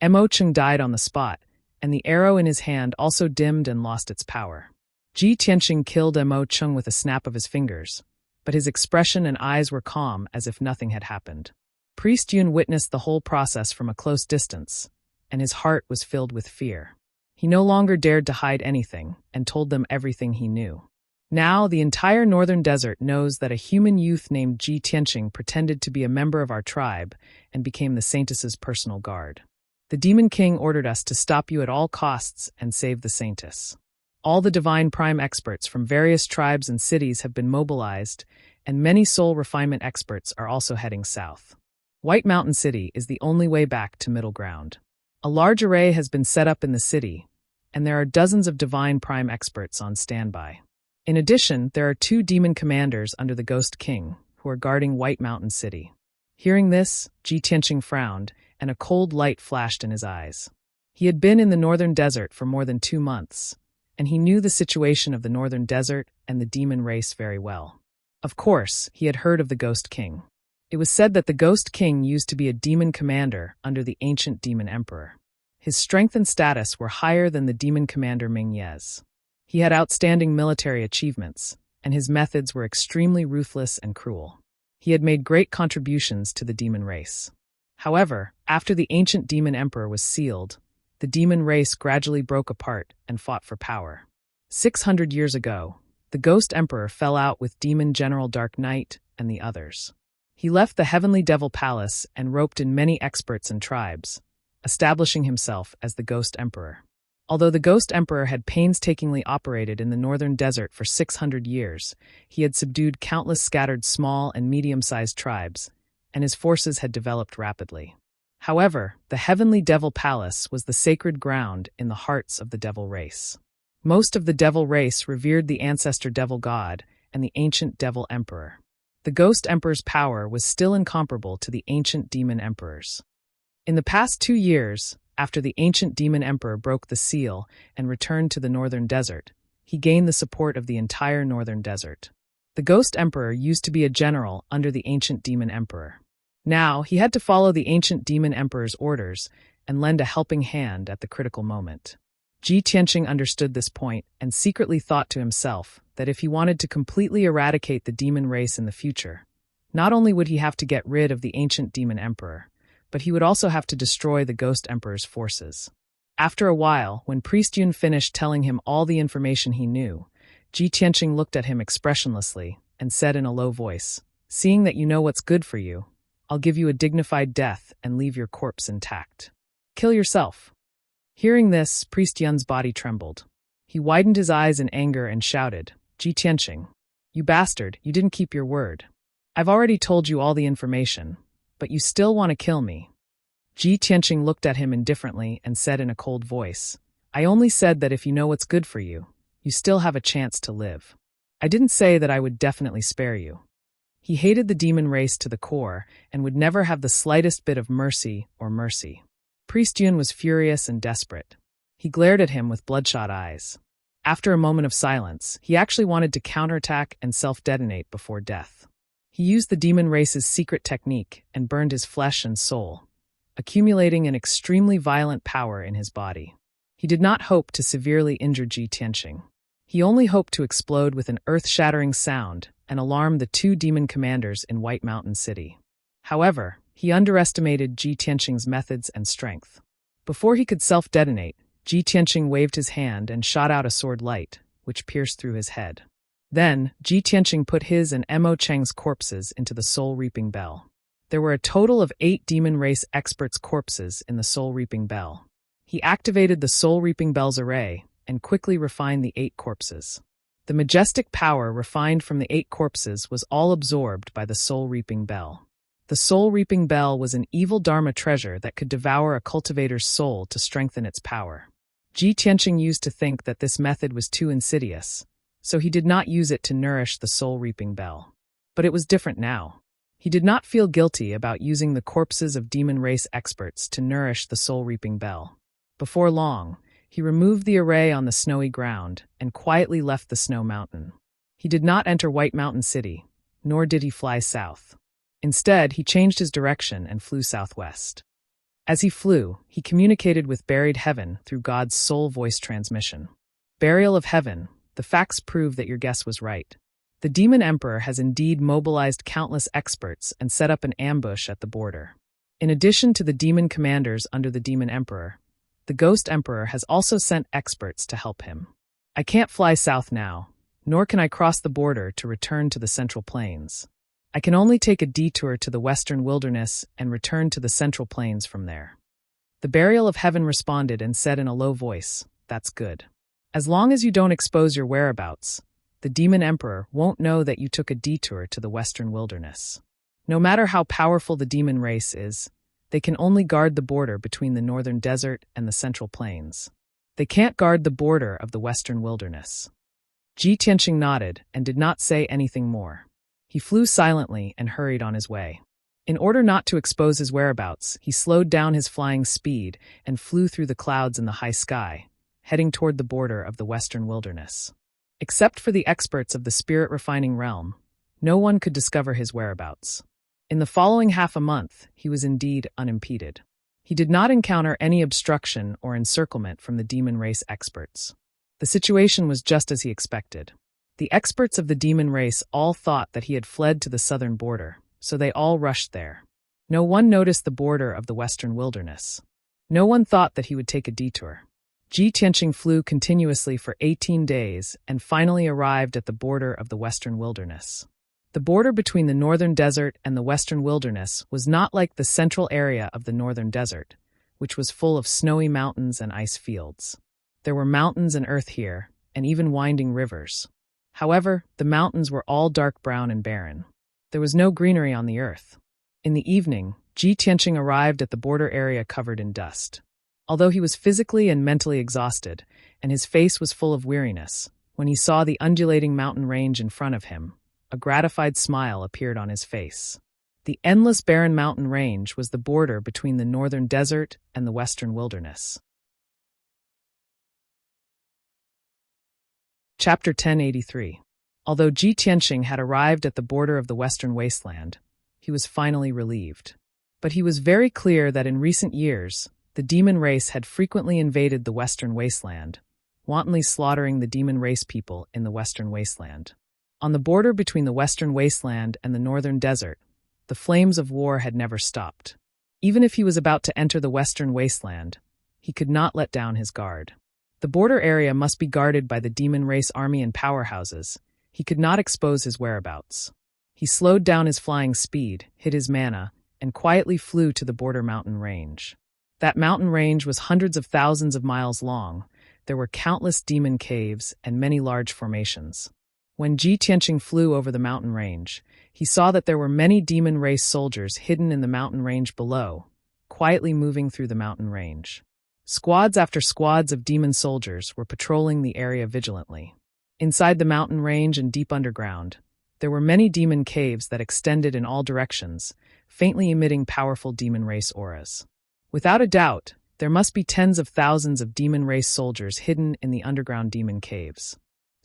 Mo Cheng died on the spot, and the arrow in his hand also dimmed and lost its power. Ji Tianqing killed Mo Chung with a snap of his fingers, but his expression and eyes were calm as if nothing had happened. Priest Yun witnessed the whole process from a close distance, and his heart was filled with fear. He no longer dared to hide anything, and told them everything he knew. Now, the entire northern desert knows that a human youth named Ji Tianqing pretended to be a member of our tribe and became the Saintess's personal guard. The Demon King ordered us to stop you at all costs and save the Saintess. All the Divine Prime experts from various tribes and cities have been mobilized, and many soul refinement experts are also heading south. White Mountain City is the only way back to middle ground. A large array has been set up in the city, and there are dozens of Divine Prime experts on standby. In addition, there are 2 demon commanders under the Ghost King, who are guarding White Mountain City. Hearing this, Ji Tianqing frowned, and a cold light flashed in his eyes. He had been in the northern desert for more than 2 months, and he knew the situation of the northern desert and the demon race very well. Of course, he had heard of the Ghost King. It was said that the Ghost King used to be a demon commander under the ancient demon emperor. His strength and status were higher than the demon commander Ming Ye's. He had outstanding military achievements, and his methods were extremely ruthless and cruel. He had made great contributions to the demon race. However, after the ancient demon emperor was sealed, the demon race gradually broke apart and fought for power. 600 years ago, the Ghost Emperor fell out with Demon General Dark Knight and the others. He left the Heavenly Devil Palace and roped in many experts and tribes, establishing himself as the Ghost Emperor. Although the Ghost Emperor had painstakingly operated in the northern desert for 600 years, he had subdued countless scattered small and medium-sized tribes, and his forces had developed rapidly. However, the Heavenly Devil Palace was the sacred ground in the hearts of the devil race. Most of the devil race revered the ancestor devil god and the ancient devil emperor. The Ghost Emperor's power was still incomparable to the ancient demon emperors. In the past 2 years, after the ancient demon emperor broke the seal and returned to the northern desert, he gained the support of the entire northern desert. The Ghost Emperor used to be a general under the ancient demon emperor. Now, he had to follow the ancient demon emperor's orders and lend a helping hand at the critical moment. Ji Tianqing understood this point and secretly thought to himself that if he wanted to completely eradicate the demon race in the future, Not only would he have to get rid of the ancient demon emperor, but he would also have to destroy the ghost emperor's forces. After a while, when Priest Yun finished telling him all the information he knew, Ji Tianqing looked at him expressionlessly and said in a low voice, "Seeing that you know what's good for you, I'll give you a dignified death and leave your corpse intact. Kill yourself." Hearing this, Priest Yun's body trembled. He widened his eyes in anger and shouted, "Ji Tianqing, you bastard, you didn't keep your word. I've already told you all the information, but you still want to kill me." Ji Tianqing looked at him indifferently and said in a cold voice, "I only said that if you know what's good for you, you still have a chance to live. I didn't say that I would definitely spare you." He hated the demon race to the core and would never have the slightest bit of mercy. Priest Yun was furious and desperate. He glared at him with bloodshot eyes. After a moment of silence, he actually wanted to counterattack and self-detonate before death. He used the demon race's secret technique and burned his flesh and soul, accumulating an extremely violent power in his body. He did not hope to severely injure Ji Tianqing. He only hoped to explode with an earth-shattering sound and alarm the two demon commanders in White Mountain City. However, he underestimated Ji Tianqing's methods and strength. Before he could self-detonate, Ji Tianqing waved his hand and shot out a sword light, which pierced through his head. Then, Ji Tianqing put his and Mo Cheng's corpses into the soul-reaping bell. There were a total of 8 demon race experts' corpses in the soul-reaping bell. He activated the soul-reaping bell's array and quickly refined the 8 corpses. The majestic power refined from the 8 corpses was all absorbed by the soul-reaping bell. The soul-reaping bell was an evil Dharma treasure that could devour a cultivator's soul to strengthen its power. Ji Tianqing used to think that this method was too insidious, so he did not use it to nourish the soul-reaping bell. But it was different now. He did not feel guilty about using the corpses of demon race experts to nourish the soul-reaping bell. Before long, he removed the array on the snowy ground and quietly left the snow mountain. He did not enter White Mountain City, nor did he fly south. Instead, he changed his direction and flew southwest. As he flew, he communicated with buried heaven through God's soul voice transmission. "Burial of heaven, the facts prove that your guess was right. The demon emperor has indeed mobilized countless experts and set up an ambush at the border. In addition to the demon commanders under the demon emperor, the ghost emperor has also sent experts to help him. I can't fly south now, nor can I cross the border to return to the Central Plains. I can only take a detour to the western wilderness and return to the Central Plains from there." The burial of heaven responded and said in a low voice, "That's good. As long as you don't expose your whereabouts, the demon emperor won't know that you took a detour to the western wilderness. No matter how powerful the demon race is, they can only guard the border between the northern desert and the Central Plains. They can't guard the border of the western wilderness." Ji Tianqing nodded and did not say anything more. He flew silently and hurried on his way. In order not to expose his whereabouts, he slowed down his flying speed and flew through the clouds in the high sky, heading toward the border of the western wilderness. Except for the experts of the spirit-refining realm, no one could discover his whereabouts. In the following half a month, he was indeed unimpeded. He did not encounter any obstruction or encirclement from the demon race experts. The situation was just as he expected. The experts of the demon race all thought that he had fled to the southern border, so they all rushed there. No one noticed the border of the western wilderness. No one thought that he would take a detour. Ji Tianqing flew continuously for 18 days and finally arrived at the border of the western wilderness. The border between the northern desert and the western wilderness was not like the central area of the northern desert, which was full of snowy mountains and ice fields. There were mountains and earth here, and even winding rivers. However, the mountains were all dark brown and barren. There was no greenery on the earth. In the evening, Ji Tianqing arrived at the border area covered in dust. Although he was physically and mentally exhausted, and his face was full of weariness, when he saw the undulating mountain range in front of him, a gratified smile appeared on his face. The endless barren mountain range was the border between the northern desert and the western wilderness. Chapter 1083. Although Ji Tianqing had arrived at the border of the western wasteland, he was finally relieved. But he was very clear that in recent years, the demon race had frequently invaded the western wasteland, wantonly slaughtering the demon race people in the western wasteland. On the border between the western wasteland and the northern desert, the flames of war had never stopped. Even if he was about to enter the western wasteland, he could not let down his guard. The border area must be guarded by the demon race army and powerhouses. He could not expose his whereabouts. He slowed down his flying speed, hid his mana, and quietly flew to the border mountain range. That mountain range was hundreds of thousands of miles long. There were countless demon caves and many large formations. When Ji Tianqing flew over the mountain range, he saw that there were many demon race soldiers hidden in the mountain range below, quietly moving through the mountain range. Squads after squads of demon soldiers were patrolling the area vigilantly. Inside the mountain range and deep underground, there were many demon caves that extended in all directions, faintly emitting powerful demon race auras. Without a doubt, there must be tens of thousands of demon race soldiers hidden in the underground demon caves.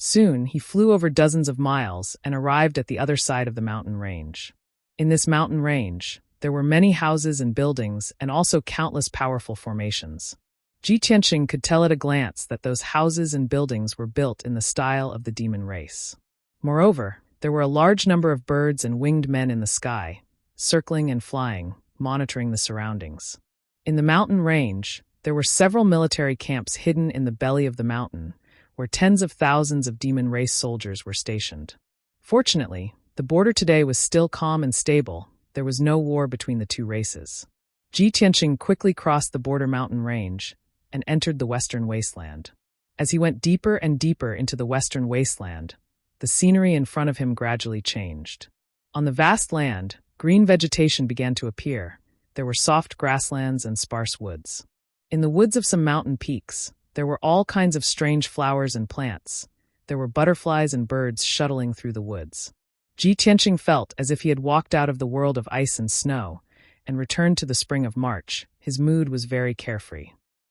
Soon, he flew over dozens of miles and arrived at the other side of the mountain range. In this mountain range, there were many houses and buildings and also countless powerful formations. Ji Tianqing could tell at a glance that those houses and buildings were built in the style of the demon race. Moreover, there were a large number of birds and winged men in the sky, circling and flying, monitoring the surroundings. In the mountain range, there were several military camps hidden in the belly of the mountain, where tens of thousands of demon race soldiers were stationed. Fortunately, the border today was still calm and stable. There was no war between the two races. Ji Tianqing quickly crossed the border mountain range and entered the western wasteland. As he went deeper and deeper into the western wasteland, the scenery in front of him gradually changed. On the vast land, green vegetation began to appear. There were soft grasslands and sparse woods. In the woods of some mountain peaks, there were all kinds of strange flowers and plants. There were butterflies and birds shuttling through the woods. Ji Tianqing felt as if he had walked out of the world of ice and snow and returned to the spring of March. His mood was very carefree.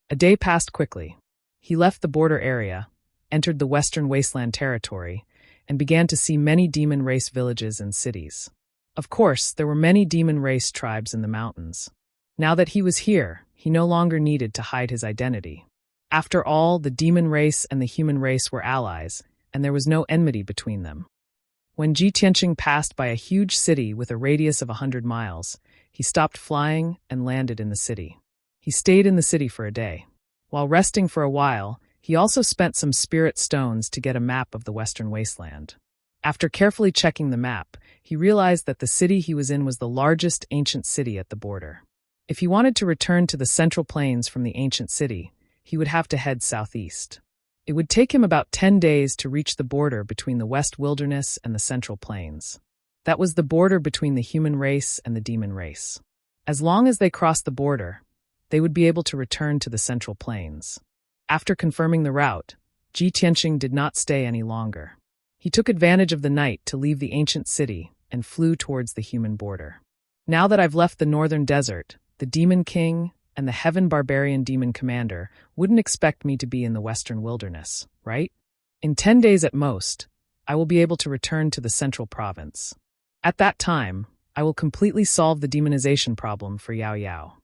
A day passed quickly. He left the border area, entered the western wasteland territory, and began to see many demon race villages and cities. Of course, there were many demon race tribes in the mountains. Now that he was here, he no longer needed to hide his identity. After all, the demon race and the human race were allies, and there was no enmity between them. When Ji Tianqing passed by a huge city with a radius of 100 miles, he stopped flying and landed in the city. He stayed in the city for a day. While resting for a while, he also spent some spirit stones to get a map of the western wasteland. After carefully checking the map, he realized that the city he was in was the largest ancient city at the border. If he wanted to return to the central plains from the ancient city, he would have to head southeast. It would take him about 10 days to reach the border between the West Wilderness and the Central Plains. That was the border between the human race and the demon race. As long as they crossed the border, they would be able to return to the Central Plains. After confirming the route, Ji Tianqing did not stay any longer. He took advantage of the night to leave the ancient city and flew towards the human border. Now that I've left the northern desert, the Demon King and the Heaven Barbarian Demon Commander wouldn't expect me to be in the Western Wilderness, right? In 10 days at most, I will be able to return to the Central Province. At that time, I will completely solve the demonization problem for Yao Yao.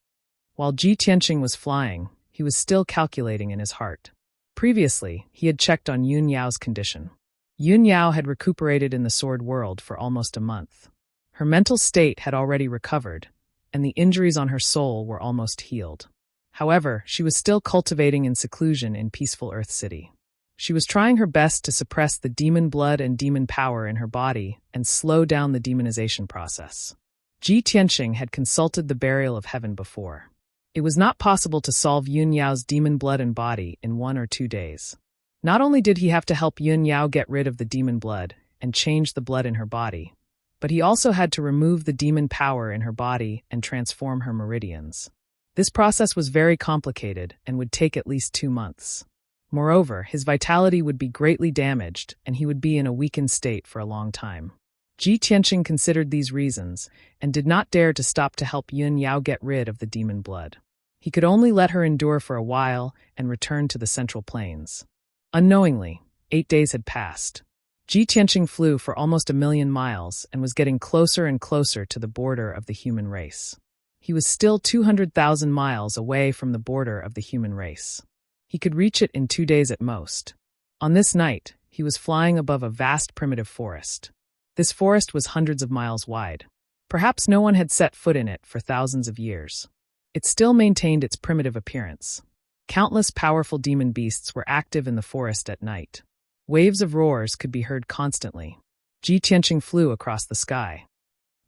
While Ji Tianqing was flying, he was still calculating in his heart. Previously, he had checked on Yun Yao's condition. Yun Yao had recuperated in the sword world for almost a month. Her mental state had already recovered, and the injuries on her soul were almost healed. However, she was still cultivating in seclusion in peaceful Earth City. She was trying her best to suppress the demon blood and demon power in her body and slow down the demonization process. Ji Tianqing had consulted the Burial of Heaven before. It was not possible to solve Yun Yao's demon blood and body in 1 or 2 days. Not only did he have to help Yun Yao get rid of the demon blood and change the blood in her body, but he also had to remove the demon power in her body and transform her meridians. This process was very complicated and would take at least 2 months. Moreover, his vitality would be greatly damaged and he would be in a weakened state for a long time. Ji Tianqing considered these reasons and did not dare to stop to help Yun Yao get rid of the demon blood. He could only let her endure for a while and return to the Central Plains. Unknowingly, 8 days had passed. Ji Tianqing flew for almost 1,000,000 miles and was getting closer and closer to the border of the human race. He was still 200,000 miles away from the border of the human race. He could reach it in 2 days at most. On this night, He was flying above a vast primitive forest. This forest was hundreds of miles wide. Perhaps no one had set foot in it for thousands of years. It still maintained its primitive appearance. Countless powerful demon beasts were active in the forest at night. Waves of roars could be heard constantly. Ji Tianqing flew across the sky.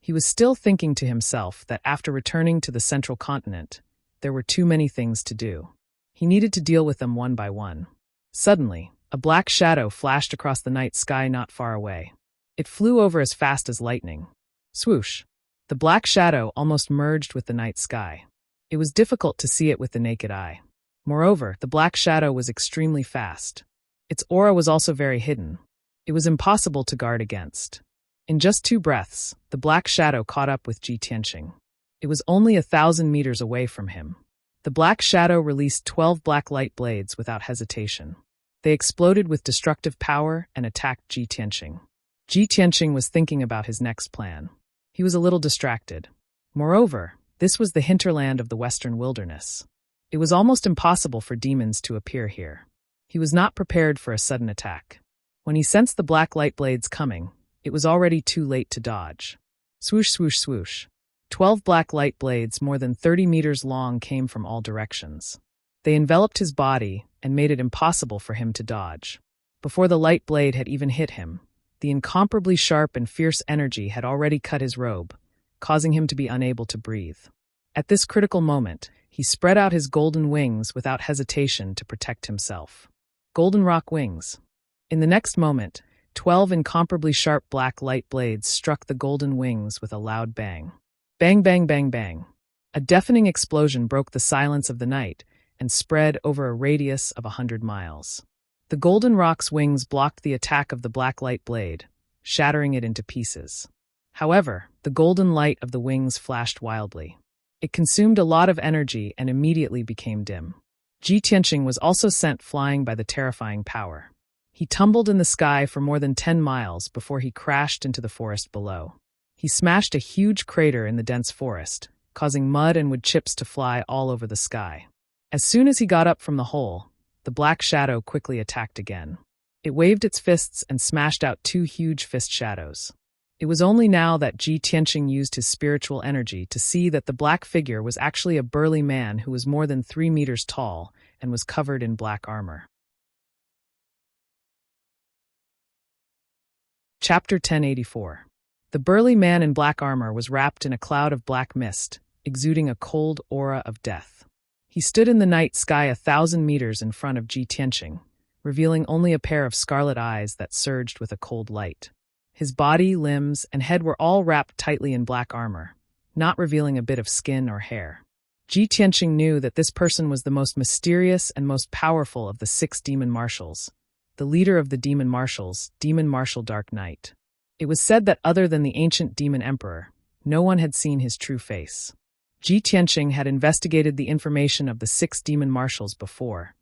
He was still thinking to himself that after returning to the central continent, there were too many things to do. He needed to deal with them one by one. Suddenly, a black shadow flashed across the night sky not far away. It flew over as fast as lightning. Swoosh! The black shadow almost merged with the night sky. It was difficult to see it with the naked eye. Moreover, the black shadow was extremely fast. Its aura was also very hidden. It was impossible to guard against. In just 2 breaths, the black shadow caught up with Ji Tianqing. It was only 1,000 meters away from him. The black shadow released 12 black light blades without hesitation. They exploded with destructive power and attacked Ji Tianqing. Ji Tianqing was thinking about his next plan. He was a little distracted. Moreover, this was the hinterland of the western wilderness. It was almost impossible for demons to appear here. He was not prepared for a sudden attack. When he sensed the black light blades coming, it was already too late to dodge. Swoosh, swoosh, swoosh. 12 black light blades more than 30 meters long came from all directions. They enveloped his body and made it impossible for him to dodge. Before the light blade had even hit him, the incomparably sharp and fierce energy had already cut his robe, causing him to be unable to breathe. At this critical moment, he spread out his golden wings without hesitation to protect himself. Golden rock wings. In the next moment, 12 incomparably sharp black light blades struck the golden wings with a loud bang. Bang, bang, bang, bang. A deafening explosion broke the silence of the night and spread over a radius of 100 miles. The golden rock's wings blocked the attack of the black light blade, shattering it into pieces. However, the golden light of the wings flashed wildly. It consumed a lot of energy and immediately became dim. Ji Tianqing was also sent flying by the terrifying power. He tumbled in the sky for more than 10 miles before he crashed into the forest below. He smashed a huge crater in the dense forest, causing mud and wood chips to fly all over the sky. As soon as he got up from the hole, the black shadow quickly attacked again. It waved its fists and smashed out 2 huge fist shadows. It was only now that Ji Tianqing used his spiritual energy to see that the black figure was actually a burly man who was more than 3 meters tall and was covered in black armor. Chapter 1084. The burly man in black armor was wrapped in a cloud of black mist, exuding a cold aura of death. He stood in the night sky 1,000 meters in front of Ji Tianqing, revealing only a pair of scarlet eyes that surged with a cold light. His body, limbs, and head were all wrapped tightly in black armor, not revealing a bit of skin or hair. Ji Tianqing knew that this person was the most mysterious and most powerful of the 6 demon marshals, the leader of the demon marshals, Demon Marshal Dark Knight. It was said that other than the ancient demon emperor, no one had seen his true face. Ji Tianqing had investigated the information of the 6 demon marshals before,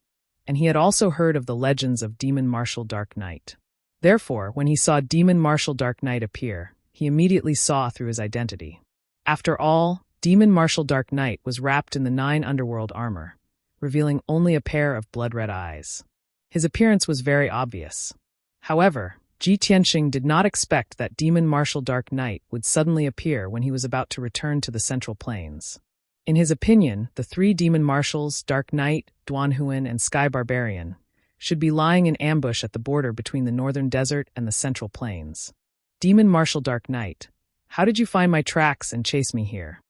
and he had also heard of the legends of Demon Marshal Dark Knight. Therefore, when he saw Demon Marshal Dark Knight appear, he immediately saw through his identity. After all, Demon Marshal Dark Knight was wrapped in the 9 underworld armor, revealing only a pair of blood-red eyes. His appearance was very obvious. However, Ji Tianqing did not expect that Demon Marshal Dark Knight would suddenly appear when he was about to return to the Central Plains. In his opinion, the 3 demon marshals, Dark Knight, Duanhuan, and Sky Barbarian, should be lying in ambush at the border between the Northern Desert and the Central Plains. Demon Marshal Dark Knight, how did you find my tracks and chase me here?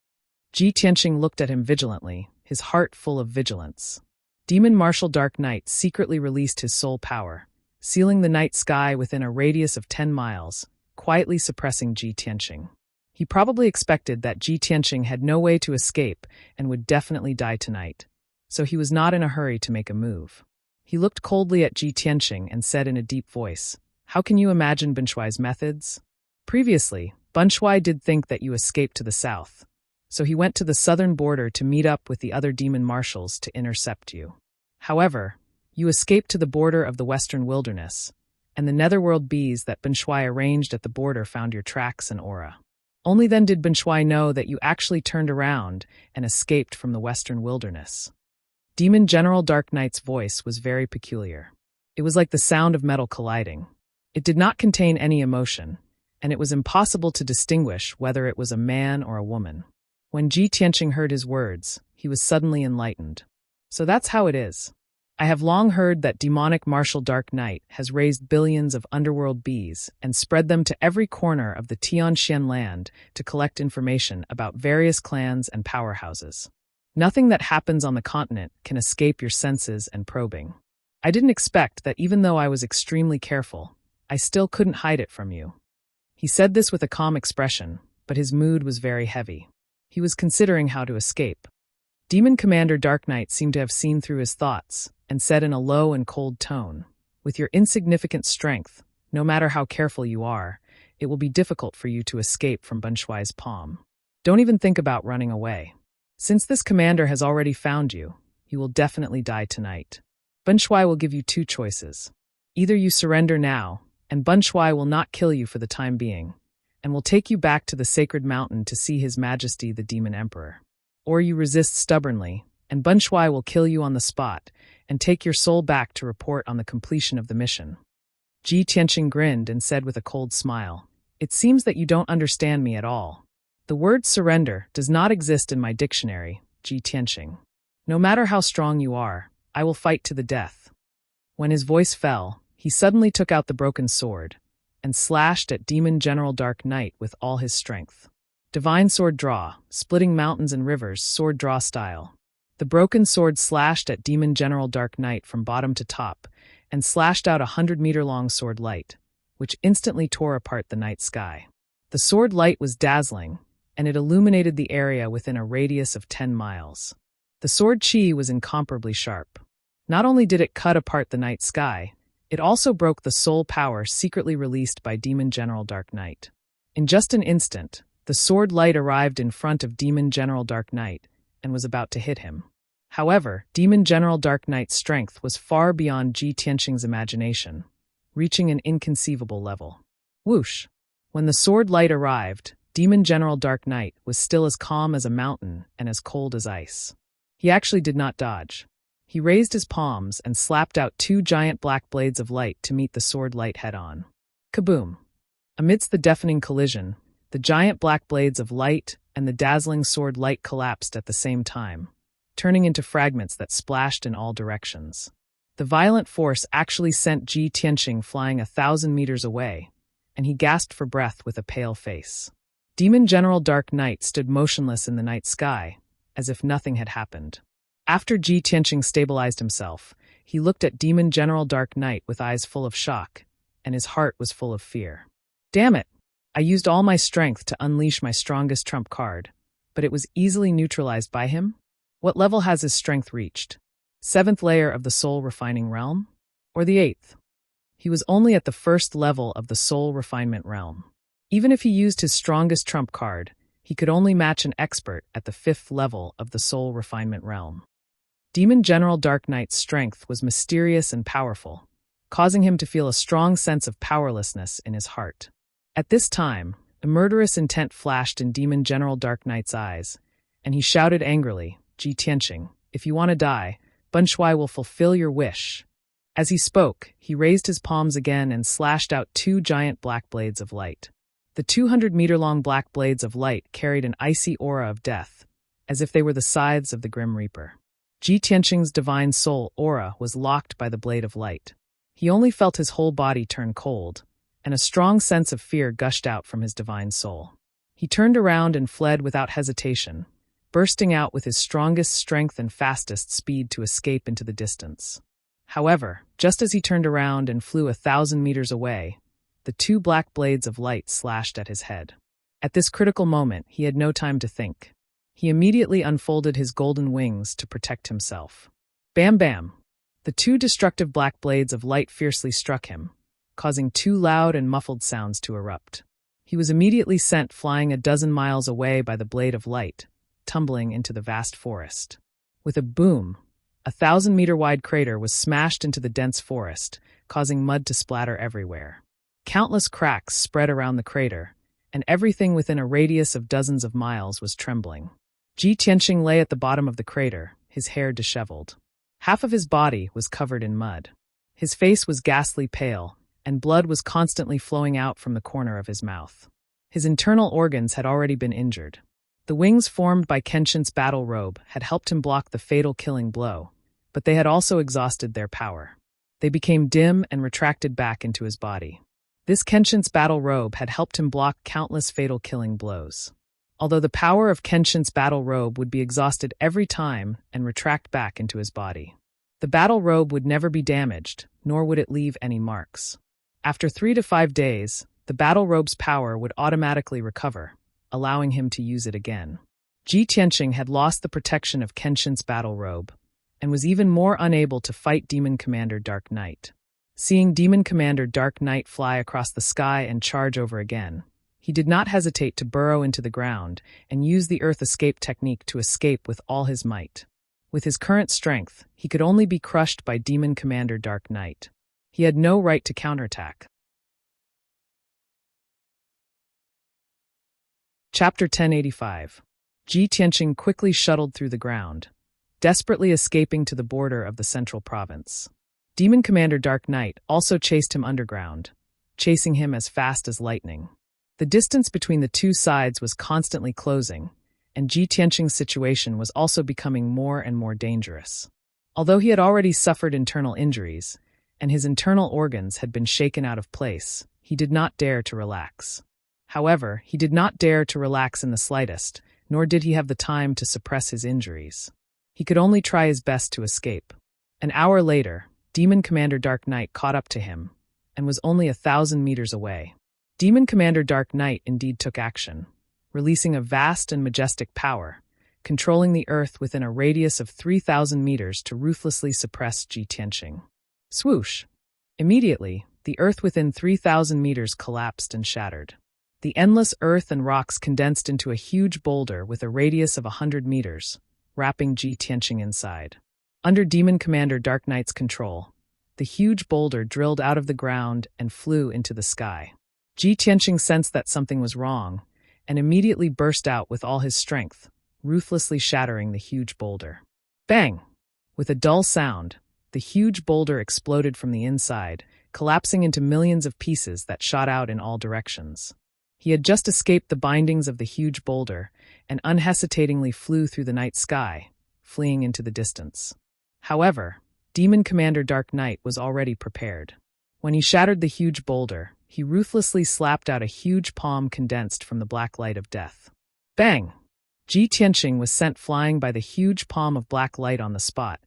Ji Tianqing looked at him vigilantly, his heart full of vigilance. Demon Marshal Dark Knight secretly released his soul power, sealing the night sky within a radius of 10 miles, quietly suppressing Ji Tianqing. He probably expected that Ji Tianqing had no way to escape and would definitely die tonight, so he was not in a hurry to make a move. He looked coldly at Ji Tianqing and said in a deep voice, "How can you imagine Benshuai's methods? Previously, Benshuai did think that you escaped to the south, so he went to the southern border to meet up with the other demon marshals to intercept you. However, you escaped to the border of the western wilderness, and the netherworld bees that Benshuai arranged at the border found your tracks and aura. Only then did Benshuai know that you actually turned around and escaped from the western wilderness." Demon General Dark Knight's voice was very peculiar. It was like the sound of metal colliding. It did not contain any emotion, and it was impossible to distinguish whether it was a man or a woman. When Ji Tianqing heard his words, he was suddenly enlightened. So that's how it is. I have long heard that demonic martial dark night has raised billions of underworld bees and spread them to every corner of the Tianxian land to collect information about various clans and powerhouses. Nothing that happens on the continent can escape your senses and probing. I didn't expect that even though I was extremely careful, I still couldn't hide it from you. He said this with a calm expression, but his mood was very heavy. He was considering how to escape. Demon Commander Dark Knight seemed to have seen through his thoughts and said in a low and cold tone, "With your insignificant strength, no matter how careful you are, it will be difficult for you to escape from Bunshui's palm. Don't even think about running away. Since this commander has already found you, you will definitely die tonight. Bunshui will give you two choices. Either you surrender now, and Bunshui will not kill you for the time being, and will take you back to the sacred mountain to see His Majesty the Demon Emperor. Or you resist stubbornly, and Bunshui will kill you on the spot and take your soul back to report on the completion of the mission." Ji Tianqing grinned and said with a cold smile, "It seems that you don't understand me at all. The word surrender does not exist in my dictionary, Ji Tianqing. No matter how strong you are, I will fight to the death." When his voice fell, he suddenly took out the broken sword and slashed at Demon General Dark Knight with all his strength. Divine sword draw, splitting mountains and rivers, sword draw style. The broken sword slashed at Demon General Dark Knight from bottom to top and slashed out 100-meter-long sword light, which instantly tore apart the night sky. The sword light was dazzling, and it illuminated the area within a radius of 10 miles. The sword chi was incomparably sharp. Not only did it cut apart the night sky, it also broke the soul power secretly released by Demon General Dark Knight. In just an instant, the sword light arrived in front of Demon General Dark Knight and was about to hit him. However, Demon General Dark Knight's strength was far beyond Ji Tianqing's imagination, reaching an inconceivable level. Whoosh! When the sword light arrived, Demon General Dark Knight was still as calm as a mountain and as cold as ice. He actually did not dodge. He raised his palms and slapped out two giant black blades of light to meet the sword light head-on. Kaboom! Amidst the deafening collision, the giant black blades of light and the dazzling sword light collapsed at the same time, turning into fragments that splashed in all directions. The violent force actually sent Ji Tianqing flying 1,000 meters away, and he gasped for breath with a pale face. Demon General Dark Knight stood motionless in the night sky, as if nothing had happened. After Ji Tianqing stabilized himself, he looked at Demon General Dark Knight with eyes full of shock, and his heart was full of fear. Damn it! I used all my strength to unleash my strongest trump card, but it was easily neutralized by him? What level has his strength reached? 7th layer of the soul refining realm? Or the 8th? He was only at the 1st level of the soul refinement realm. Even if he used his strongest trump card, he could only match an expert at the 5th level of the soul refinement realm. Demon General Dark Knight's strength was mysterious and powerful, causing him to feel a strong sense of powerlessness in his heart. At this time, a murderous intent flashed in Demon General Dark Knight's eyes, and he shouted angrily, "Ji Tianqing, if you want to die, Bunshui will fulfill your wish." As he spoke, he raised his palms again and slashed out two giant black blades of light. The 200-meter-long black blades of light carried an icy aura of death, as if they were the scythes of the Grim Reaper. Ji Tianqing's divine soul aura was locked by the blade of light. He only felt his whole body turn cold, and a strong sense of fear gushed out from his divine soul. He turned around and fled without hesitation, bursting out with his strongest strength and fastest speed to escape into the distance. However, just as he turned around and flew 1,000 meters away, the two black blades of light slashed at his head. At this critical moment, he had no time to think. He immediately unfolded his golden wings to protect himself. Bam bam! The two destructive black blades of light fiercely struck him, causing two loud and muffled sounds to erupt. He was immediately sent flying 12 miles away by the blade of light, tumbling into the vast forest. With a boom, a 1,000-meter-wide crater was smashed into the dense forest, causing mud to splatter everywhere. Countless cracks spread around the crater, and everything within a radius of dozens of miles was trembling. Ji Tianqing lay at the bottom of the crater, his hair disheveled. Half of his body was covered in mud. His face was ghastly pale, and blood was constantly flowing out from the corner of his mouth. His internal organs had already been injured. The wings formed by Kenshin's battle robe had helped him block the fatal killing blow, but they had also exhausted their power. They became dim and retracted back into his body. This Kenshin's battle robe had helped him block countless fatal killing blows. Although the power of Kenshin's battle robe would be exhausted every time and retract back into his body, the battle robe would never be damaged, nor would it leave any marks. After 3 to 5 days, the battle robe's power would automatically recover, allowing him to use it again. Ji Tianqing had lost the protection of Kenshin's battle robe, and was even more unable to fight Demon Commander Dark Knight. Seeing Demon Commander Dark Knight fly across the sky and charge over again, he did not hesitate to burrow into the ground and use the Earth Escape technique to escape with all his might. With his current strength, he could only be crushed by Demon Commander Dark Knight. He had no right to counterattack. Chapter 1085. Ji Tianqing quickly shuttled through the ground, desperately escaping to the border of the central province. Demon Commander Dark Knight also chased him underground, chasing him as fast as lightning. The distance between the two sides was constantly closing, and Ji Tianqing's situation was also becoming more and more dangerous. Although he had already suffered internal injuries, and his internal organs had been shaken out of place, he did not dare to relax. However, he did not dare to relax in the slightest, nor did he have the time to suppress his injuries. He could only try his best to escape. An hour later, Demon Commander Dark Knight caught up to him, and was only 1,000 meters away. Demon Commander Dark Knight indeed took action, releasing a vast and majestic power, controlling the earth within a radius of 3,000 meters to ruthlessly suppress Ji Tianqing. Swoosh! Immediately, the earth within 3,000 meters collapsed and shattered. The endless earth and rocks condensed into a huge boulder with a radius of 100 meters, wrapping Ji Tianqing inside. Under Demon Commander Dark Knight's control, the huge boulder drilled out of the ground and flew into the sky. Ji Tianqing sensed that something was wrong, and immediately burst out with all his strength, ruthlessly shattering the huge boulder. Bang! With a dull sound, the huge boulder exploded from the inside, collapsing into millions of pieces that shot out in all directions. He had just escaped the bindings of the huge boulder, and unhesitatingly flew through the night sky, fleeing into the distance. However, Demon Commander Dark Knight was already prepared. When he shattered the huge boulder, he ruthlessly slapped out a huge palm condensed from the black light of death. Bang! Ji Tianqing was sent flying by the huge palm of black light on the spot,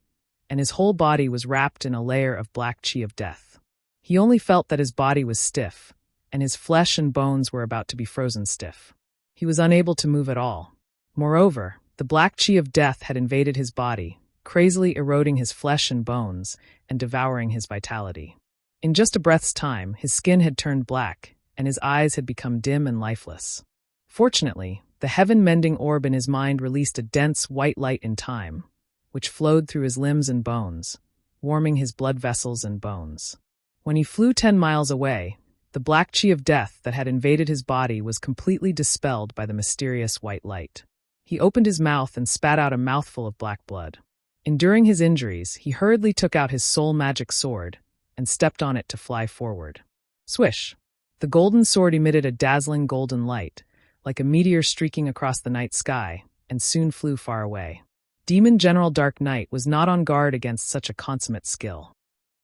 and his whole body was wrapped in a layer of black chi of death. He only felt that his body was stiff, and his flesh and bones were about to be frozen stiff. He was unable to move at all. Moreover, the black chi of death had invaded his body, crazily eroding his flesh and bones and devouring his vitality. In just a breath's time, his skin had turned black, and his eyes had become dim and lifeless. Fortunately, the heaven-mending orb in his mind released a dense white light in time, which flowed through his limbs and bones, warming his blood vessels and bones. When he flew 10 miles away, the black chi of death that had invaded his body was completely dispelled by the mysterious white light. He opened his mouth and spat out a mouthful of black blood. Enduring his injuries, he hurriedly took out his soul magic sword and stepped on it to fly forward. Swish! The golden sword emitted a dazzling golden light, like a meteor streaking across the night sky, and soon flew far away. Demon General Dark Knight was not on guard against such a consummate skill.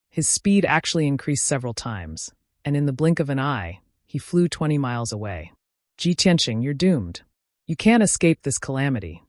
His speed actually increased several times, and in the blink of an eye, he flew 20 miles away. Ji Tianqing, you're doomed. You can't escape this calamity.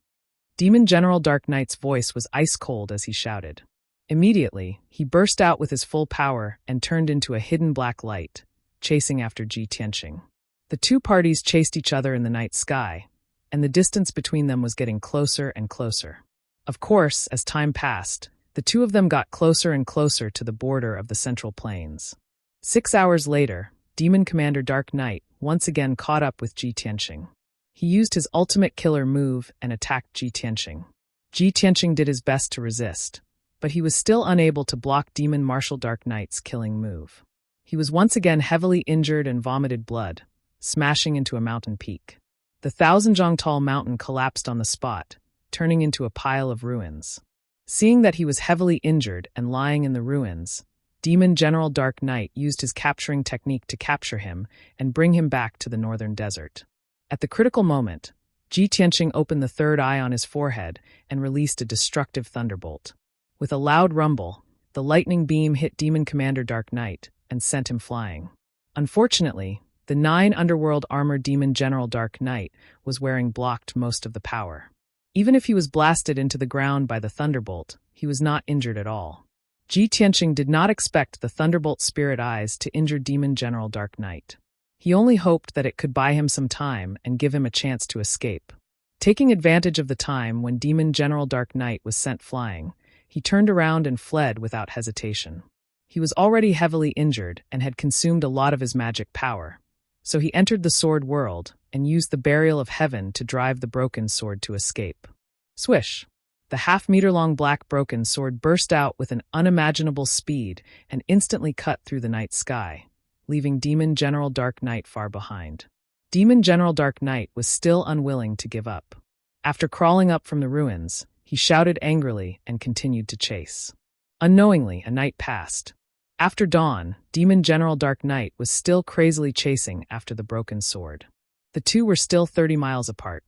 Demon General Dark Knight's voice was ice-cold as he shouted. Immediately, he burst out with his full power and turned into a hidden black light, chasing after Ji Tianqing. The two parties chased each other in the night sky, and the distance between them was getting closer and closer. Of course, as time passed, the two of them got closer and closer to the border of the Central Plains. 6 hours later, Demon Commander Dark Knight once again caught up with Ji Tianqing. He used his ultimate killer move and attacked Ji Tianqing. Ji Tianqing did his best to resist, but he was still unable to block Demon Marshal Dark Knight's killing move. He was once again heavily injured and vomited blood, smashing into a mountain peak. The 1,000-jong-tall mountain collapsed on the spot, turning into a pile of ruins. Seeing that he was heavily injured and lying in the ruins, Demon General Dark Knight used his capturing technique to capture him and bring him back to the northern desert. At the critical moment, Ji Tianqing opened the third eye on his forehead and released a destructive thunderbolt. With a loud rumble, the lightning beam hit Demon Commander Dark Knight and sent him flying. Unfortunately, the 9 underworld armored Demon General Dark Knight was wearing blocked most of the power. Even if he was blasted into the ground by the thunderbolt, he was not injured at all. Ji Tianqing did not expect the thunderbolt spirit eyes to injure Demon General Dark Knight. He only hoped that it could buy him some time and give him a chance to escape. Taking advantage of the time when Demon General Dark Knight was sent flying, he turned around and fled without hesitation. He was already heavily injured and had consumed a lot of his magic power, so he entered the sword world and used the Burial of Heaven to drive the broken sword to escape. Swish! The half-meter-long black broken sword burst out with an unimaginable speed and instantly cut through the night sky, leaving Demon General Dark Knight far behind. Demon General Dark Knight was still unwilling to give up. After crawling up from the ruins, he shouted angrily and continued to chase. Unknowingly, a night passed. After dawn, Demon General Dark Knight was still crazily chasing after the broken sword. The two were still 30 miles apart.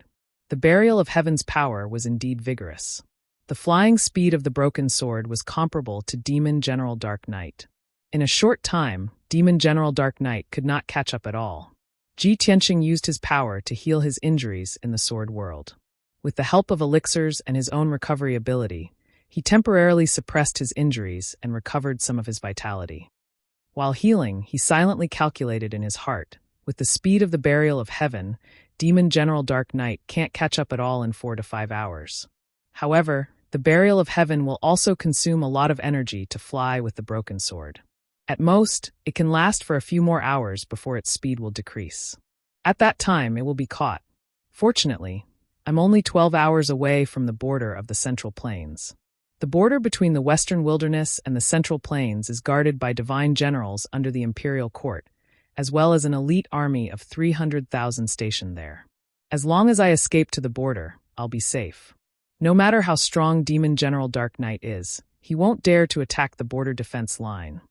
The Burial of Heaven's power was indeed vigorous. The flying speed of the broken sword was comparable to Demon General Dark Knight. In a short time, Demon General Dark Knight could not catch up at all. Ji Tianqing used his power to heal his injuries in the sword world. With the help of elixirs and his own recovery ability, he temporarily suppressed his injuries and recovered some of his vitality. While healing, he silently calculated in his heart, with the speed of the Burial of Heaven, Demon General Dark Knight can't catch up at all in 4 to 5 hours. However, the Burial of Heaven will also consume a lot of energy to fly with the broken sword. At most, it can last for a few more hours before its speed will decrease. At that time, it will be caught. Fortunately, I'm only 12 hours away from the border of the Central Plains. The border between the Western Wilderness and the Central Plains is guarded by divine generals under the imperial court, as well as an elite army of 300,000 stationed there. As long as I escape to the border, I'll be safe. No matter how strong Demon General Dark Knight is, he won't dare to attack the border defense line.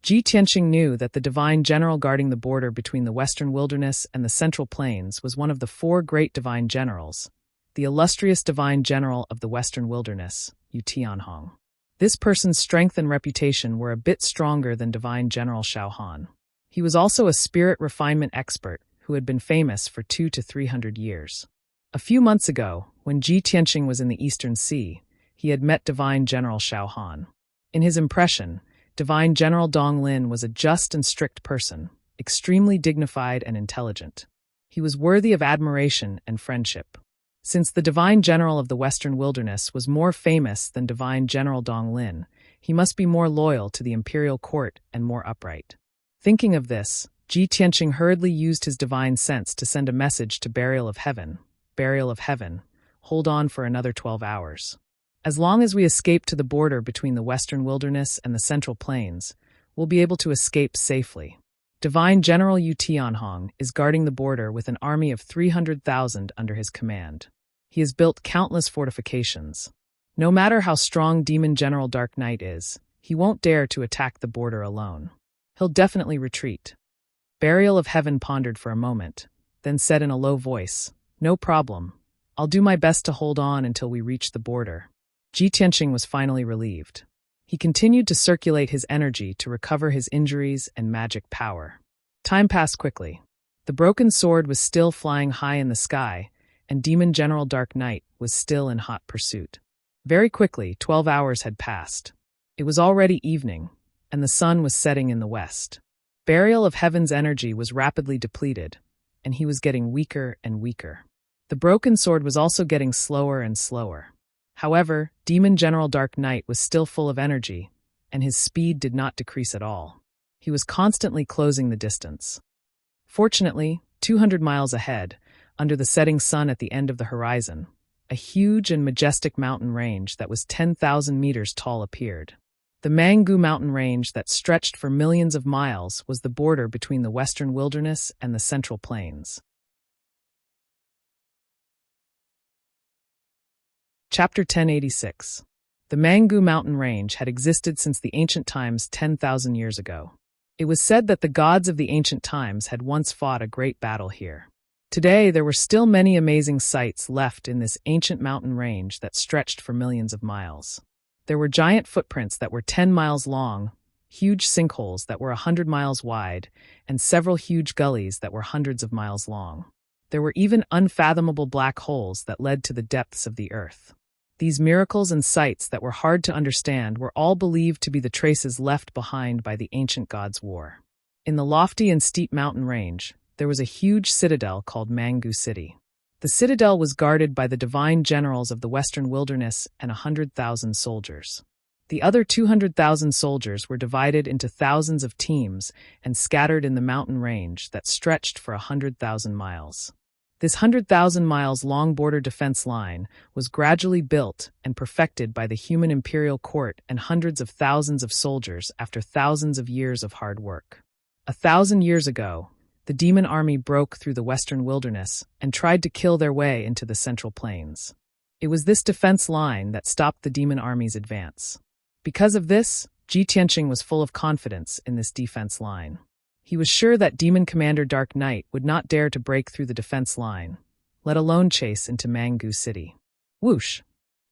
Ji Tianqing knew that the divine general guarding the border between the Western Wilderness and the Central Plains was one of the 4 great divine generals, the illustrious divine general of the Western Wilderness, Yu Tianhong. This person's strength and reputation were a bit stronger than divine general Shao Han. He was also a spirit refinement expert who had been famous for 200 to 300 years. A few months ago, when Ji Tianqing was in the Eastern Sea, he had met divine general Shao Han. In his impression, divine general Dong Lin was a just and strict person, extremely dignified and intelligent. He was worthy of admiration and friendship. Since the divine general of the Western Wilderness was more famous than divine general Dong Lin, he must be more loyal to the imperial court and more upright. Thinking of this, Ji Tianqing hurriedly used his divine sense to send a message to Burial of Heaven. Burial of Heaven, hold on for another 12 hours. As long as we escape to the border between the Western Wilderness and the Central Plains, we'll be able to escape safely. Divine General Yu Tianhong is guarding the border with an army of 300,000 under his command. He has built countless fortifications. No matter how strong Demon General Dark Knight is, he won't dare to attack the border alone. He'll definitely retreat. Burial of Heaven pondered for a moment, then said in a low voice, "No problem. I'll do my best to hold on until we reach the border." Ji Tianqing was finally relieved. He continued to circulate his energy to recover his injuries and magic power. Time passed quickly. The broken sword was still flying high in the sky, and Demon General Dark Knight was still in hot pursuit. Very quickly, 12 hours had passed. It was already evening, and the sun was setting in the west. Burial of Heaven's energy was rapidly depleted, and he was getting weaker and weaker. The broken sword was also getting slower and slower. However, Demon General Dark Knight was still full of energy, and his speed did not decrease at all. He was constantly closing the distance. Fortunately, 200 miles ahead, under the setting sun at the end of the horizon, a huge and majestic mountain range that was 10,000 meters tall appeared. The Mangu mountain range that stretched for millions of miles was the border between the Western Wilderness and the Central Plains. Chapter 1086. The Mangu mountain range had existed since the ancient times 10,000 years ago. It was said that the gods of the ancient times had once fought a great battle here. Today, there were still many amazing sights left in this ancient mountain range that stretched for millions of miles. There were giant footprints that were 10 miles long, huge sinkholes that were 100 miles wide, and several huge gullies that were hundreds of miles long. There were even unfathomable black holes that led to the depths of the earth. These miracles and sights that were hard to understand were all believed to be the traces left behind by the ancient gods' war. In the lofty and steep mountain range, there was a huge citadel called Mangu City. The citadel was guarded by the divine generals of the western wilderness and 100,000 soldiers. The other 200,000 soldiers were divided into thousands of teams and scattered in the mountain range that stretched for 100,000 miles. This 100,000 miles long border defense line was gradually built and perfected by the human imperial court and hundreds of thousands of soldiers after thousands of years of hard work. 1,000 years ago, the demon army broke through the western wilderness and tried to kill their way into the central plains. It was this defense line that stopped the demon army's advance. Because of this, Ji Tianqing was full of confidence in this defense line. He was sure that Demon Commander Dark Knight would not dare to break through the defense line, let alone chase into Mangu City. Whoosh!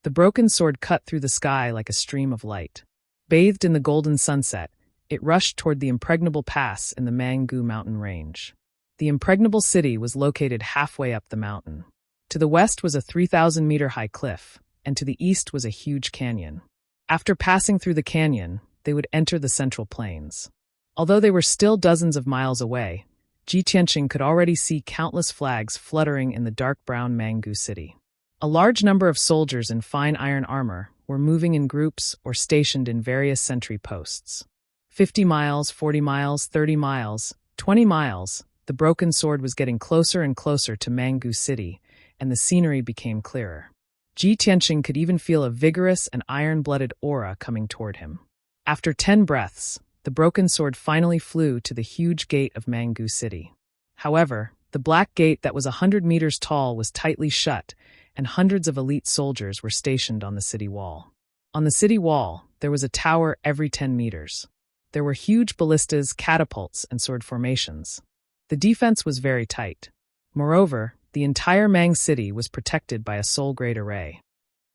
The broken sword cut through the sky like a stream of light. Bathed in the golden sunset, it rushed toward the impregnable pass in the Mangu mountain range. The impregnable city was located halfway up the mountain. To the west was a 3,000-meter-high cliff, and to the east was a huge canyon. After passing through the canyon, they would enter the central plains. Although they were still dozens of miles away, Ji Tianqing could already see countless flags fluttering in the dark brown Mangu City. A large number of soldiers in fine iron armor were moving in groups or stationed in various sentry posts. 50 miles, 40 miles, 30 miles, 20 miles, the broken sword was getting closer and closer to Mangu City, and the scenery became clearer. Ji Tianqing could even feel a vigorous and iron-blooded aura coming toward him. After 10 breaths, the broken sword finally flew to the huge gate of Mangu City. However, the black gate that was 100 meters tall was tightly shut, and hundreds of elite soldiers were stationed on the city wall. On the city wall, there was a tower every 10 meters. There were huge ballistas, catapults, and sword formations. The defense was very tight. Moreover, the entire Mang City was protected by a soul-grade array.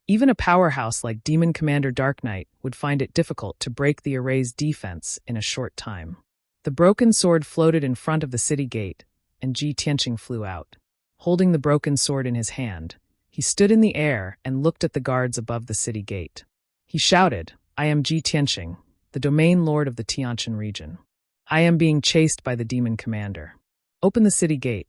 Even a powerhouse like Demon Commander Dark Knight would find it difficult to break the array's defense in a short time. The broken sword floated in front of the city gate, and Ji Tianqing flew out. Holding the broken sword in his hand, he stood in the air and looked at the guards above the city gate. He shouted, "I am Ji Tianqing, the domain lord of the Tianqian region. I am being chased by the demon commander. Open the city gate."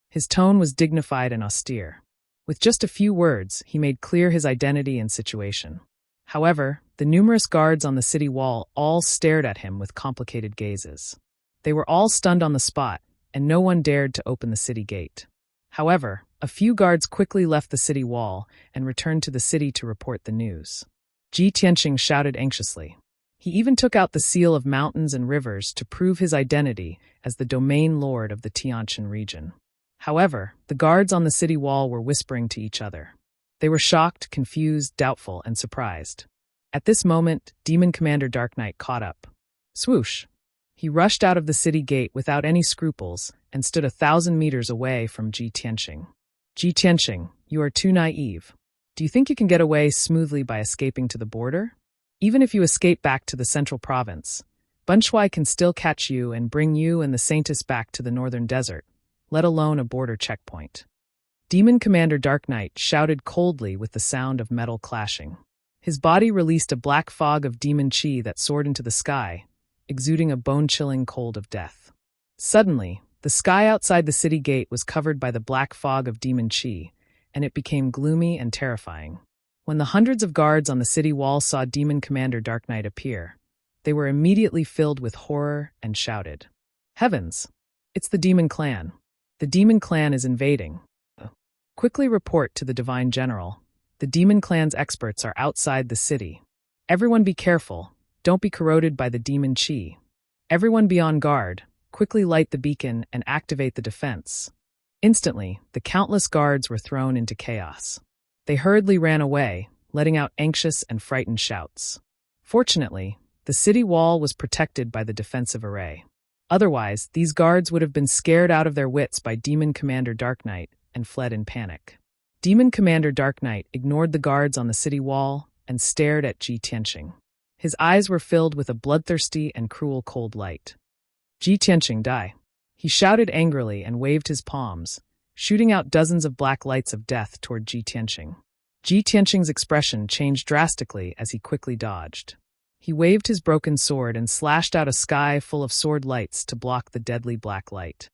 His tone was dignified and austere. With just a few words, he made clear his identity and situation. However, the numerous guards on the city wall all stared at him with complicated gazes. They were all stunned on the spot, and no one dared to open the city gate. However, a few guards quickly left the city wall and returned to the city to report the news. Ji Tianqing shouted anxiously. He even took out the seal of mountains and rivers to prove his identity as the domain lord of the Tianqian region. However, the guards on the city wall were whispering to each other. They were shocked, confused, doubtful, and surprised. At this moment, Demon Commander Dark Knight caught up. Swoosh! He rushed out of the city gate without any scruples and stood 1,000 meters away from Ji Tianqing. Ji Tianqing, you are too naive. Do you think you can get away smoothly by escaping to the border? Even if you escape back to the central province, Bunshui can still catch you and bring you and the Saintess back to the northern desert, let alone a border checkpoint. Demon Commander Dark Knight shouted coldly with the sound of metal clashing. His body released a black fog of demon chi that soared into the sky, exuding a bone-chilling cold of death. Suddenly, the sky outside the city gate was covered by the black fog of demon chi, and it became gloomy and terrifying. When the hundreds of guards on the city wall saw Demon Commander Dark Knight appear, they were immediately filled with horror and shouted, "Heavens! It's the Demon Clan. The Demon Clan is invading. Quickly report to the Divine General. The Demon Clan's experts are outside the city. Everyone be careful. Don't be corroded by the demon chi. Everyone be on guard. Quickly light the beacon and activate the defense." Instantly, the countless guards were thrown into chaos. They hurriedly ran away, letting out anxious and frightened shouts. Fortunately, the city wall was protected by the defensive array. Otherwise, these guards would have been scared out of their wits by Demon Commander Dark Knight and fled in panic. Demon Commander Dark Knight ignored the guards on the city wall and stared at Ji Tianqing. His eyes were filled with a bloodthirsty and cruel cold light. Ji Tianqing, die! He shouted angrily and waved his palms, shooting out dozens of black lights of death toward Ji Tianqing. Ji Tianqing's expression changed drastically as he quickly dodged. He waved his broken sword and slashed out a sky full of sword lights to block the deadly black light.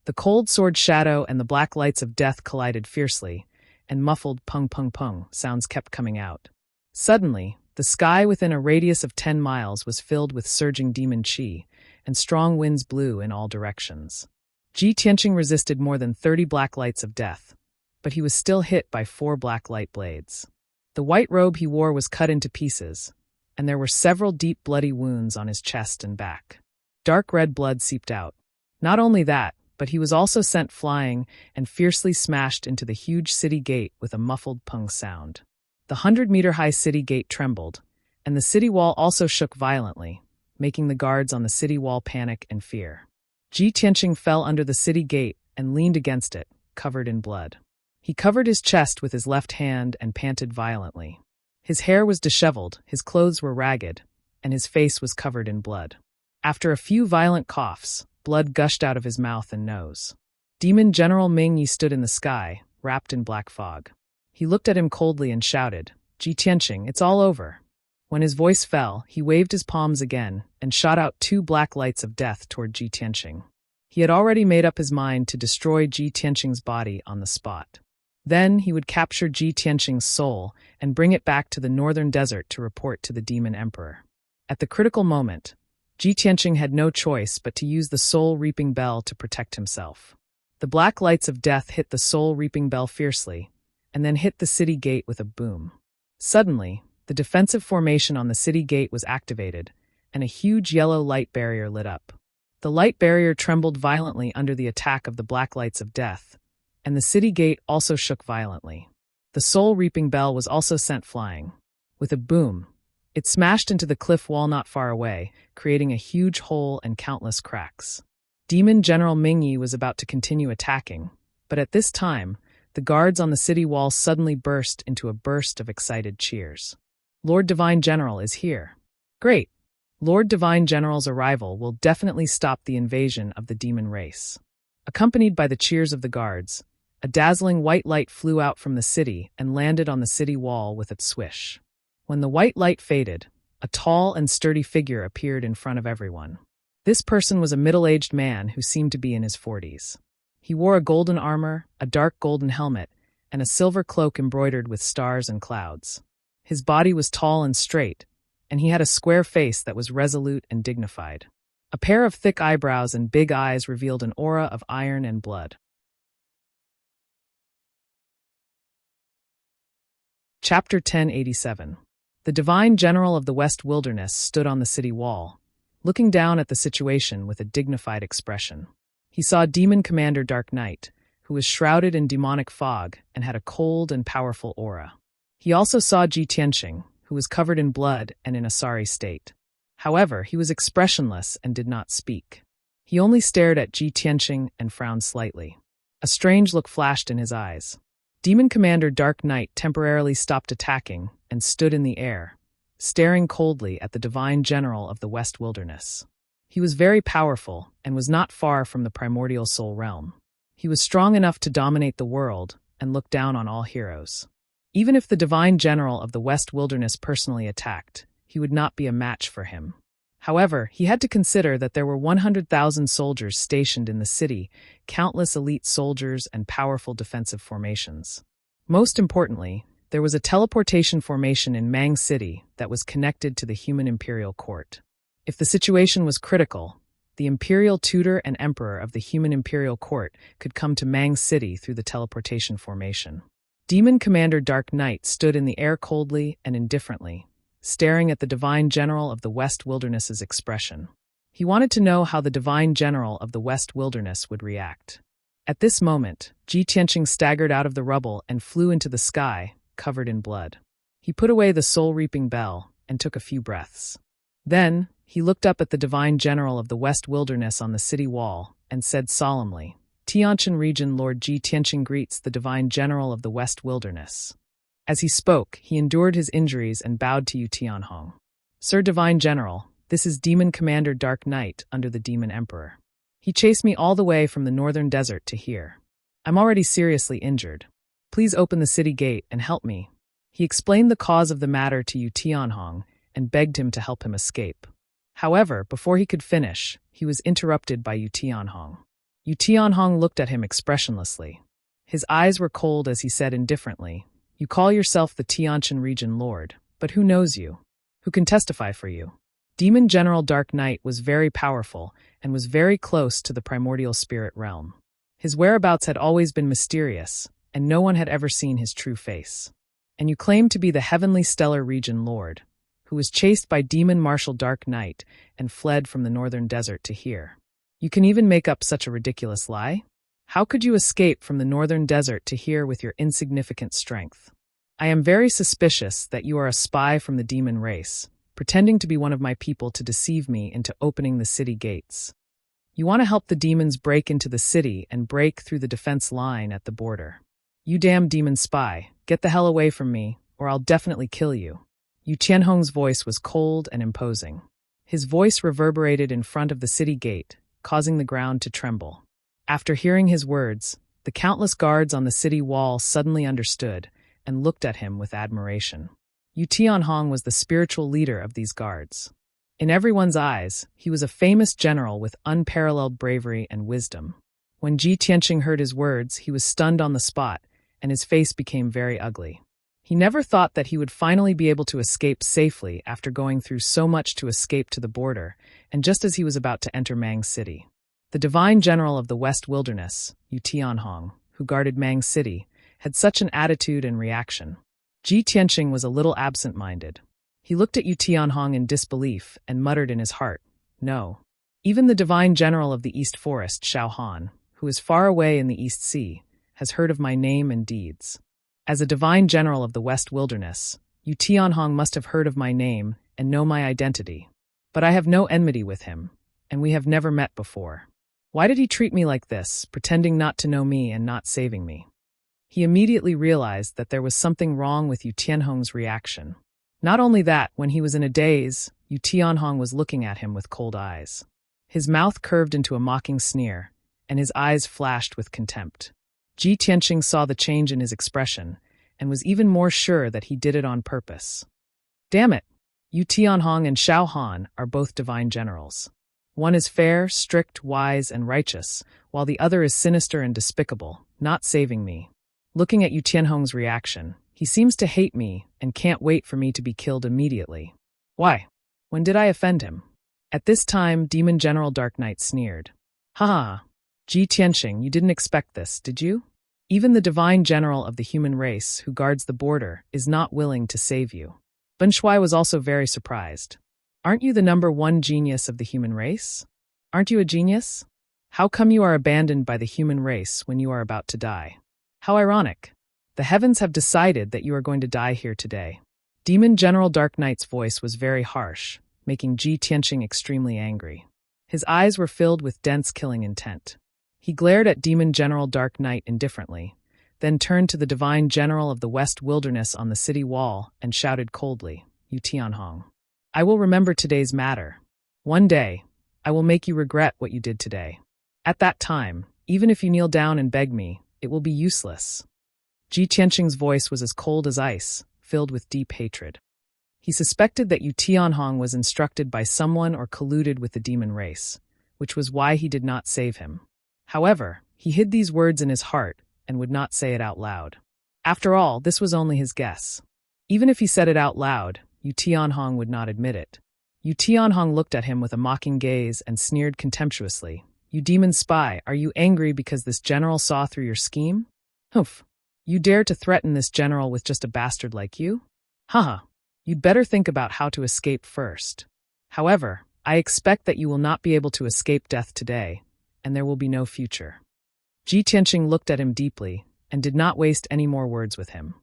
The cold sword shadow and the black lights of death collided fiercely, and muffled pung-pung-pung sounds kept coming out. Suddenly, the sky within a radius of 10 miles was filled with surging demon chi, and strong winds blew in all directions. Ji Tianqing resisted more than 30 black lights of death, but he was still hit by 4 black light blades. The white robe he wore was cut into pieces, and there were several deep bloody wounds on his chest and back. Dark red blood seeped out. Not only that, but he was also sent flying and fiercely smashed into the huge city gate with a muffled pung sound. The 100-meter-high city gate trembled, and the city wall also shook violently, making the guards on the city wall panic and fear. Ji Tianqing fell under the city gate and leaned against it, covered in blood. He covered his chest with his left hand and panted violently. His hair was disheveled, his clothes were ragged, and his face was covered in blood. After a few violent coughs, blood gushed out of his mouth and nose. Demon General Ming Yi stood in the sky, wrapped in black fog. He looked at him coldly and shouted, "Ji Tianqing, it's all over." When his voice fell, he waved his palms again and shot out 2 black lights of death toward Ji Tianqing. He had already made up his mind to destroy Ji Tianqing's body on the spot. Then he would capture Ji Tianqing's soul and bring it back to the northern desert to report to the Demon Emperor. At the critical moment, Ji Tianqing had no choice but to use the soul-reaping bell to protect himself. The black lights of death hit the soul-reaping bell fiercely, and then hit the city gate with a boom. Suddenly, the defensive formation on the city gate was activated, and a huge yellow light barrier lit up. The light barrier trembled violently under the attack of the black lights of death, and the city gate also shook violently. The soul-reaping bell was also sent flying. With a boom, it smashed into the cliff wall not far away, creating a huge hole and countless cracks. Demon General Ming Yi was about to continue attacking, but at this time, the guards on the city wall suddenly burst into a burst of excited cheers. "Lord Divine General is here." "Great! Lord Divine General's arrival will definitely stop the invasion of the demon race." Accompanied by the cheers of the guards, a dazzling white light flew out from the city and landed on the city wall with its swish. When the white light faded, a tall and sturdy figure appeared in front of everyone. This person was a middle-aged man who seemed to be in his 40s. He wore a golden armor, a dark golden helmet, and a silver cloak embroidered with stars and clouds. His body was tall and straight, and he had a square face that was resolute and dignified. A pair of thick eyebrows and big eyes revealed an aura of iron and blood. Chapter 1087. The Divine General of the West Wilderness stood on the city wall, looking down at the situation with a dignified expression. He saw Demon Commander Dark Knight, who was shrouded in demonic fog and had a cold and powerful aura. He also saw Ji Tianqing, who was covered in blood and in a sorry state. However, he was expressionless and did not speak. He only stared at Ji Tianqing and frowned slightly. A strange look flashed in his eyes. Demon Commander Dark Knight temporarily stopped attacking and stood in the air, staring coldly at the Divine General of the West Wilderness. He was very powerful and was not far from the primordial soul realm. He was strong enough to dominate the world and look down on all heroes. Even if the Divine General of the West Wilderness personally attacked, he would not be a match for him. However, he had to consider that there were 100,000 soldiers stationed in the city, countless elite soldiers, and powerful defensive formations. Most importantly, there was a teleportation formation in Mang City that was connected to the human imperial court. If the situation was critical, the imperial tutor and emperor of the human imperial court could come to Mang City through the teleportation formation. Demon Commander Dark Knight stood in the air coldly and indifferently, staring at the Divine General of the West Wilderness's expression. He wanted to know how the Divine General of the West Wilderness would react. At this moment, Ji Tianqing staggered out of the rubble and flew into the sky, covered in blood. He put away the soul-reaping bell and took a few breaths. Then, he looked up at the divine general of the West Wilderness on the city wall and said solemnly, Tianqian Region Lord Ji Tianqing greets the divine general of the West Wilderness. As he spoke, he endured his injuries and bowed to Yu Tianhong. Sir Divine General, this is Demon Commander Dark Knight under the Demon Emperor. He chased me all the way from the northern desert to here. I'm already seriously injured. Please open the city gate and help me. He explained the cause of the matter to Yu Tianhong and begged him to help him escape. However, before he could finish, he was interrupted by Yu Tianhong. Yu Tianhong looked at him expressionlessly. His eyes were cold as he said indifferently, You call yourself the Tianqian Region Lord, but who knows you? Who can testify for you? Demon General Dark Knight was very powerful and was very close to the primordial spirit realm. His whereabouts had always been mysterious, and no one had ever seen his true face. And you claim to be the Heavenly Stellar Region Lord, who was chased by Demon Marshal Dark Knight and fled from the northern desert to here. You can even make up such a ridiculous lie? How could you escape from the northern desert to here with your insignificant strength? I am very suspicious that you are a spy from the demon race, pretending to be one of my people to deceive me into opening the city gates. You want to help the demons break into the city and break through the defense line at the border. You damn demon spy, get the hell away from me, or I'll definitely kill you. Yu Tianhong's voice was cold and imposing. His voice reverberated in front of the city gate, causing the ground to tremble. After hearing his words, the countless guards on the city wall suddenly understood and looked at him with admiration. Yu Tianhong was the spiritual leader of these guards. In everyone's eyes, he was a famous general with unparalleled bravery and wisdom. When Ji Tianqing heard his words, he was stunned on the spot, and his face became very ugly. He never thought that he would finally be able to escape safely after going through so much to escape to the border, and just as he was about to enter Mang City. The divine general of the West Wilderness, Yu Tianhong, who guarded Mang City, had such an attitude and reaction. Ji Tianqing was a little absent-minded. He looked at Yu Tianhong in disbelief and muttered in his heart, No. Even the divine general of the East Forest, Xiao Han, who is far away in the East Sea, has heard of my name and deeds. As a divine general of the West Wilderness, Yu Tianhong must have heard of my name and know my identity. But I have no enmity with him, and we have never met before. Why did he treat me like this, pretending not to know me and not saving me? He immediately realized that there was something wrong with Yu Tianhong's reaction. Not only that, when he was in a daze, Yu Tianhong was looking at him with cold eyes. His mouth curved into a mocking sneer, and his eyes flashed with contempt. Ji Tianqing saw the change in his expression, and was even more sure that he did it on purpose. Damn it! Yu Tianhong and Xiao Han are both divine generals. One is fair, strict, wise, and righteous, while the other is sinister and despicable, not saving me. Looking at Yu Tianhong's reaction, he seems to hate me and can't wait for me to be killed immediately. Why? When did I offend him? At this time, Demon General Dark Knight sneered. Ha ha! Ji Tianqing, you didn't expect this, did you? Even the divine general of the human race who guards the border is not willing to save you. Ben Shuai was also very surprised. Aren't you the #1 genius of the human race? Aren't you a genius? How come you are abandoned by the human race when you are about to die? How ironic. The heavens have decided that you are going to die here today. Demon General Dark Knight's voice was very harsh, making Ji Tianqing extremely angry. His eyes were filled with dense killing intent. He glared at Demon General Dark Knight indifferently, then turned to the divine general of the West Wilderness on the city wall and shouted coldly, Yu Tianhong, I will remember today's matter. One day, I will make you regret what you did today. At that time, even if you kneel down and beg me, it will be useless. Ji Tianqing's voice was as cold as ice, filled with deep hatred. He suspected that Yu Tianhong was instructed by someone or colluded with the demon race, which was why he did not save him. However, he hid these words in his heart and would not say it out loud. After all, this was only his guess. Even if he said it out loud, Yu Tianhong would not admit it. Yu Tianhong looked at him with a mocking gaze and sneered contemptuously. You demon spy, are you angry because this general saw through your scheme? Humph. You dare to threaten this general with just a bastard like you? Haha. You'd better think about how to escape first. However, I expect that you will not be able to escape death today, and there will be no future. Ji Tianqing looked at him deeply and did not waste any more words with him.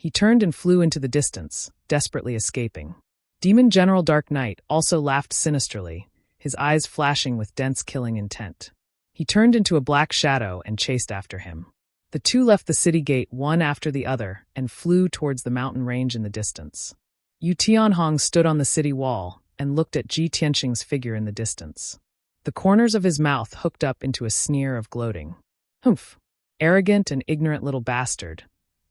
He turned and flew into the distance, desperately escaping. Demon General Dark Knight also laughed sinisterly, his eyes flashing with dense killing intent. He turned into a black shadow and chased after him. The two left the city gate one after the other and flew towards the mountain range in the distance. Yu Tianhong stood on the city wall and looked at Ji Tianqing's figure in the distance. The corners of his mouth hooked up into a sneer of gloating. Humph! Arrogant and ignorant little bastard.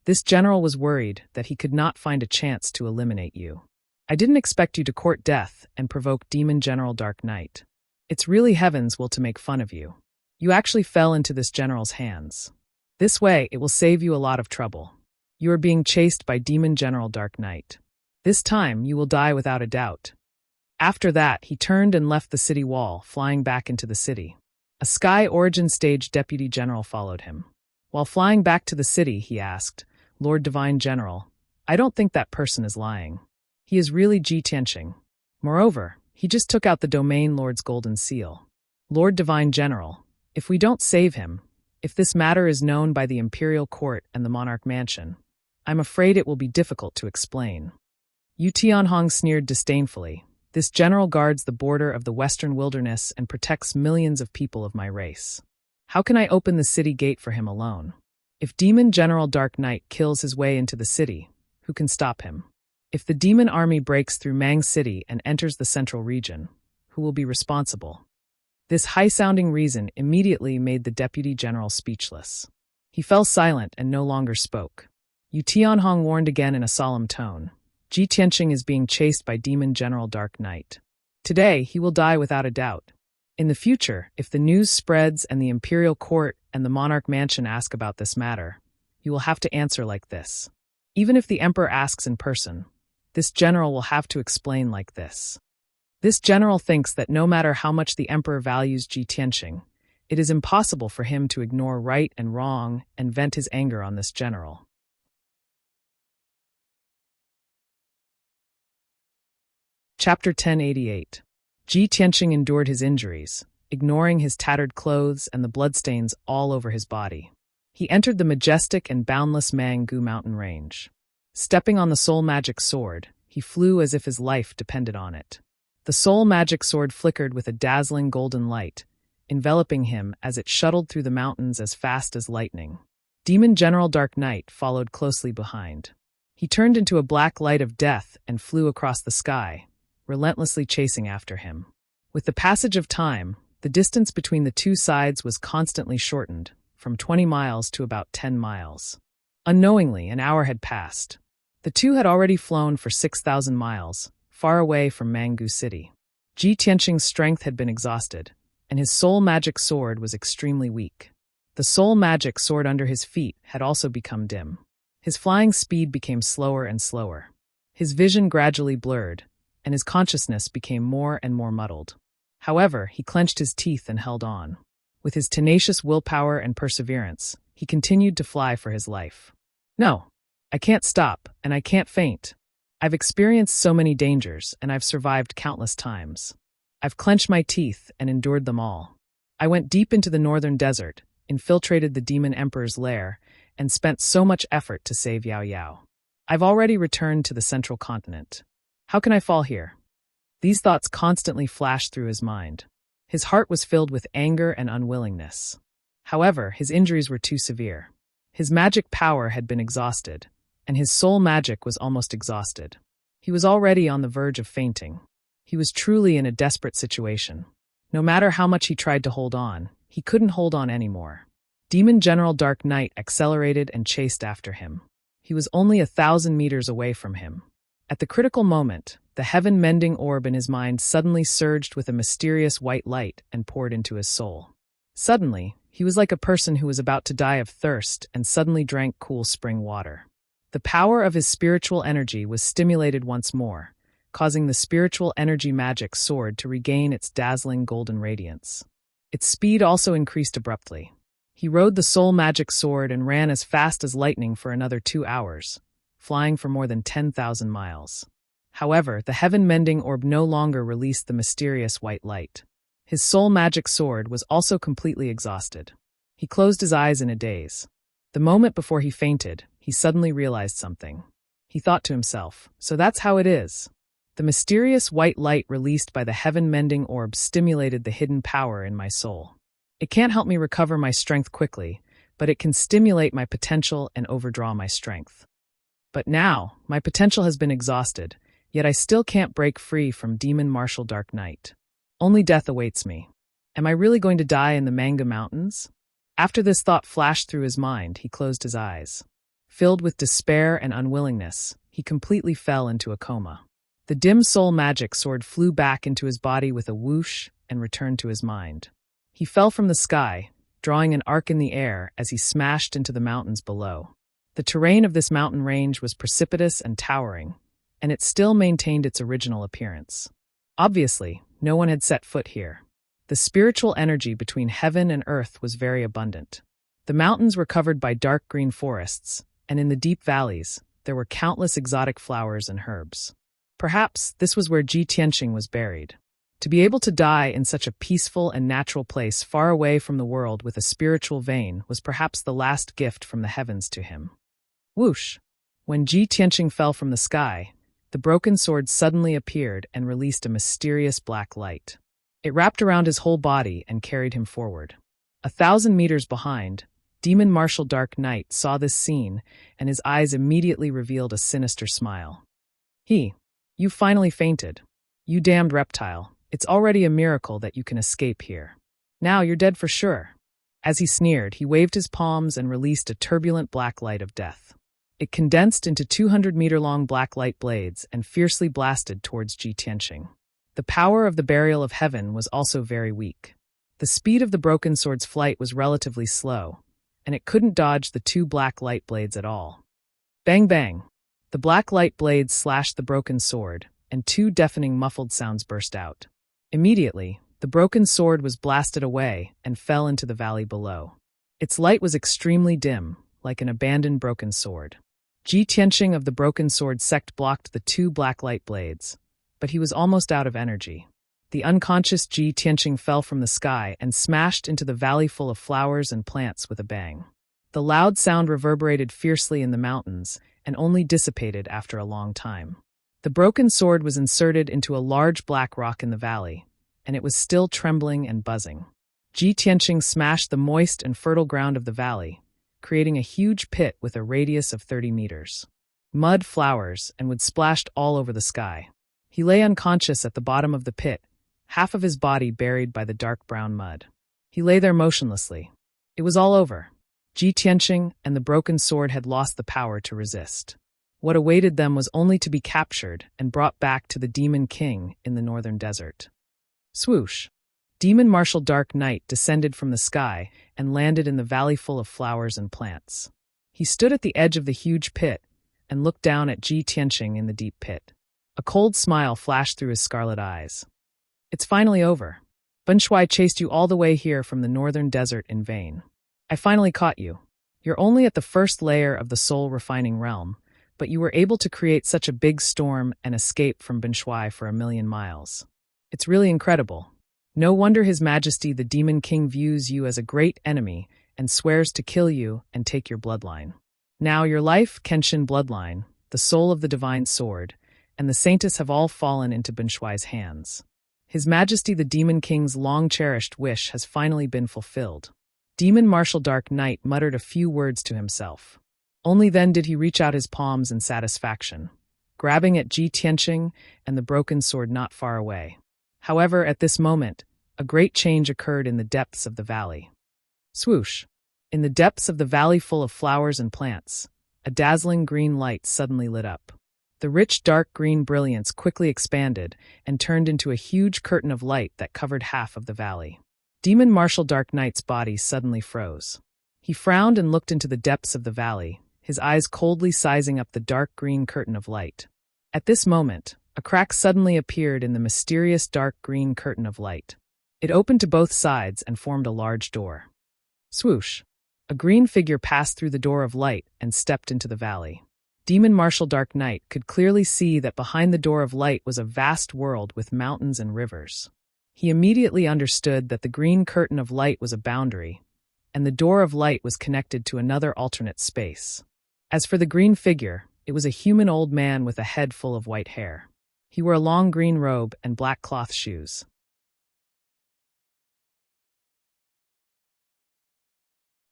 This general was worried that he could not find a chance to eliminate you. I didn't expect you to court death and provoke Demon General Dark Knight. It's really heaven's will to make fun of you. You actually fell into this general's hands. This way, it will save you a lot of trouble. You are being chased by Demon General Dark Knight. This time, you will die without a doubt. After that, he turned and left the city wall, flying back into the city. A Sky Origin Stage Deputy General followed him. While flying back to the city, he asked, Lord Divine General, I don't think that person is lying. He is really Ji Tianqing. Moreover, he just took out the Domain Lord's golden seal. Lord Divine General, if we don't save him, if this matter is known by the Imperial Court and the Monarch Mansion, I'm afraid it will be difficult to explain. Yu Tianhong sneered disdainfully. This general guards the border of the Western Wilderness and protects millions of people of my race. How can I open the city gate for him alone? If Demon General Dark Knight kills his way into the city, who can stop him? If the demon army breaks through Mang City and enters the central region, who will be responsible? This high-sounding reason immediately made the deputy general speechless. He fell silent and no longer spoke. Yu Tianhong warned again in a solemn tone. Ji Tianqing is being chased by Demon General Dark Knight. Today, he will die without a doubt. In the future, if the news spreads and the Imperial Court and the Monarch Mansion ask about this matter, you will have to answer like this. Even if the Emperor asks in person, this general will have to explain like this. This general thinks that no matter how much the Emperor values Ji Tianqing, it is impossible for him to ignore right and wrong and vent his anger on this general. Chapter 1088. Ji Tianqing endured his injuries, ignoring his tattered clothes and the bloodstains all over his body. He entered the majestic and boundless Mangu mountain range. Stepping on the soul magic sword, he flew as if his life depended on it. The soul magic sword flickered with a dazzling golden light, enveloping him as it shuttled through the mountains as fast as lightning. Demon General Dark Knight followed closely behind. He turned into a black light of death and flew across the sky, relentlessly chasing after him. With the passage of time, the distance between the two sides was constantly shortened, from 20 miles to about 10 miles. Unknowingly, an hour had passed. The two had already flown for 6,000 miles, far away from Mangu City. Ji Tianqing's strength had been exhausted, and his soul magic sword was extremely weak. The soul magic sword under his feet had also become dim. His flying speed became slower and slower. His vision gradually blurred, and his consciousness became more and more muddled. However, he clenched his teeth and held on. With his tenacious willpower and perseverance, he continued to fly for his life. No, I can't stop, and I can't faint. I've experienced so many dangers, and I've survived countless times. I've clenched my teeth and endured them all. I went deep into the northern desert, infiltrated the demon emperor's lair, and spent so much effort to save Yao Yao. I've already returned to the central continent. How can I fall here? These thoughts constantly flashed through his mind. His heart was filled with anger and unwillingness. However, his injuries were too severe. His magic power had been exhausted, and his soul magic was almost exhausted. He was already on the verge of fainting. He was truly in a desperate situation. No matter how much he tried to hold on, he couldn't hold on anymore. Demon General Dark Knight accelerated and chased after him. He was only 1,000 meters away from him. At the critical moment, the heaven-mending orb in his mind suddenly surged with a mysterious white light and poured into his soul. Suddenly, he was like a person who was about to die of thirst and suddenly drank cool spring water. The power of his spiritual energy was stimulated once more, causing the spiritual energy magic sword to regain its dazzling golden radiance. Its speed also increased abruptly. He rode the soul magic sword and ran as fast as lightning for another 2 hours, flying for more than 10,000 miles. However, the heaven-mending orb no longer released the mysterious white light. His soul magic sword was also completely exhausted. He closed his eyes in a daze. The moment before he fainted, he suddenly realized something. He thought to himself, so that's how it is. The mysterious white light released by the heaven-mending orb stimulated the hidden power in my soul. It can't help me recover my strength quickly, but it can stimulate my potential and overdraw my strength. But now, my potential has been exhausted, yet I still can't break free from Demon Martial Dark Knight. Only death awaits me. Am I really going to die in the Manga Mountains? After this thought flashed through his mind, he closed his eyes. Filled with despair and unwillingness, he completely fell into a coma. The dim soul magic sword flew back into his body with a whoosh and returned to his mind. He fell from the sky, drawing an arc in the air as he smashed into the mountains below. The terrain of this mountain range was precipitous and towering, and it still maintained its original appearance. Obviously, no one had set foot here. The spiritual energy between heaven and earth was very abundant. The mountains were covered by dark green forests, and in the deep valleys, there were countless exotic flowers and herbs. Perhaps this was where Ji Tianqing was buried. To be able to die in such a peaceful and natural place far away from the world with a spiritual vein was perhaps the last gift from the heavens to him. Whoosh! When Ji Tianqing fell from the sky, the broken sword suddenly appeared and released a mysterious black light. It wrapped around his whole body and carried him forward. 1,000 meters behind, Demon Martial Dark Knight saw this scene, and his eyes immediately revealed a sinister smile. You finally fainted. You damned reptile. It's already a miracle that you can escape here. Now you're dead for sure. As he sneered, he waved his palms and released a turbulent black light of death. It condensed into 200-meter-long black light blades and fiercely blasted towards Ji Tianqing. The power of the Burial of Heaven was also very weak. The speed of the broken sword's flight was relatively slow, and it couldn't dodge the two black light blades at all. Bang bang! The black light blades slashed the broken sword, and two deafening muffled sounds burst out. Immediately, the broken sword was blasted away and fell into the valley below. Its light was extremely dim, like an abandoned broken sword. Ji Tianqing of the broken sword sect blocked the two black light blades, but he was almost out of energy. The unconscious Ji Tianqing fell from the sky and smashed into the valley full of flowers and plants with a bang. The loud sound reverberated fiercely in the mountains and only dissipated after a long time. The broken sword was inserted into a large black rock in the valley, and it was still trembling and buzzing. Ji Tianqing smashed the moist and fertile ground of the valley, creating a huge pit with a radius of 30 meters. Mud, flowers, and wood splashed all over the sky. He lay unconscious at the bottom of the pit, half of his body buried by the dark brown mud. He lay there motionlessly. It was all over. Ji Tianqing and the broken sword had lost the power to resist. What awaited them was only to be captured and brought back to the Demon King in the northern desert. Swoosh! Demon Martial Dark Knight descended from the sky and landed in the valley full of flowers and plants. He stood at the edge of the huge pit and looked down at Ji Tianqing in the deep pit. A cold smile flashed through his scarlet eyes. It's finally over. Ben Shuai chased you all the way here from the northern desert in vain. I finally caught you. You're only at the first layer of the soul-refining realm, but you were able to create such a big storm and escape from Ben Shuai for 1,000,000 miles. It's really incredible. No wonder His Majesty the Demon King views you as a great enemy and swears to kill you and take your bloodline. Now your life, Kenshin bloodline, the soul of the divine sword, and the Saints have all fallen into Ben Shuai's hands. His Majesty the Demon King's long-cherished wish has finally been fulfilled. Demon Martial Dark Knight muttered a few words to himself. Only then did he reach out his palms in satisfaction, grabbing at Ji Tianqing and the broken sword not far away. However, at this moment, a great change occurred in the depths of the valley. Swoosh! In the depths of the valley full of flowers and plants, a dazzling green light suddenly lit up. The rich dark green brilliance quickly expanded and turned into a huge curtain of light that covered half of the valley. Demon Martial Dark Knight's body suddenly froze. He frowned and looked into the depths of the valley, his eyes coldly sizing up the dark green curtain of light. At this moment, a crack suddenly appeared in the mysterious dark green curtain of light. It opened to both sides and formed a large door. Swoosh! A green figure passed through the door of light and stepped into the valley. Demon Martial Dark Knight could clearly see that behind the door of light was a vast world with mountains and rivers. He immediately understood that the green curtain of light was a boundary, and the door of light was connected to another alternate space. As for the green figure, it was a human old man with a head full of white hair. He wore a long green robe and black cloth shoes.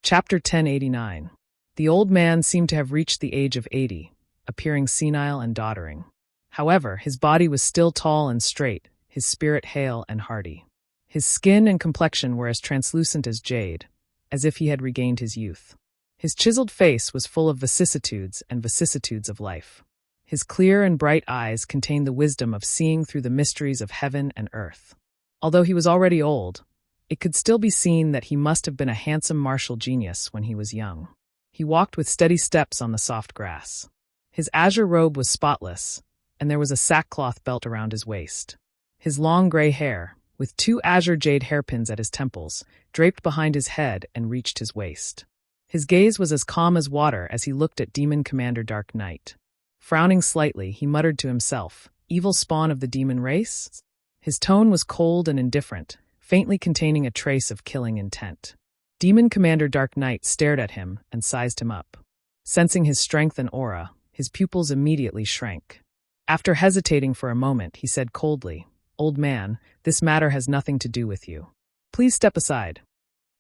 Chapter 1089. The old man seemed to have reached the age of 80, appearing senile and doddering. However, his body was still tall and straight, his spirit hale and hearty. His skin and complexion were as translucent as jade, as if he had regained his youth. His chiseled face was full of vicissitudes and vicissitudes of life. His clear and bright eyes contained the wisdom of seeing through the mysteries of heaven and earth. Although he was already old, it could still be seen that he must have been a handsome martial genius when he was young. He walked with steady steps on the soft grass. His azure robe was spotless, and there was a sackcloth belt around his waist. His long gray hair, with 2 azure jade hairpins at his temples, draped behind his head and reached his waist. His gaze was as calm as water as he looked at Demon Commander Dark Knight. Frowning slightly, he muttered to himself, "Evil spawn of the demon race?" His tone was cold and indifferent, faintly containing a trace of killing intent. Demon Commander Dark Knight stared at him and sized him up. Sensing his strength and aura, his pupils immediately shrank. After hesitating for a moment, he said coldly, "Old man, this matter has nothing to do with you. Please step aside."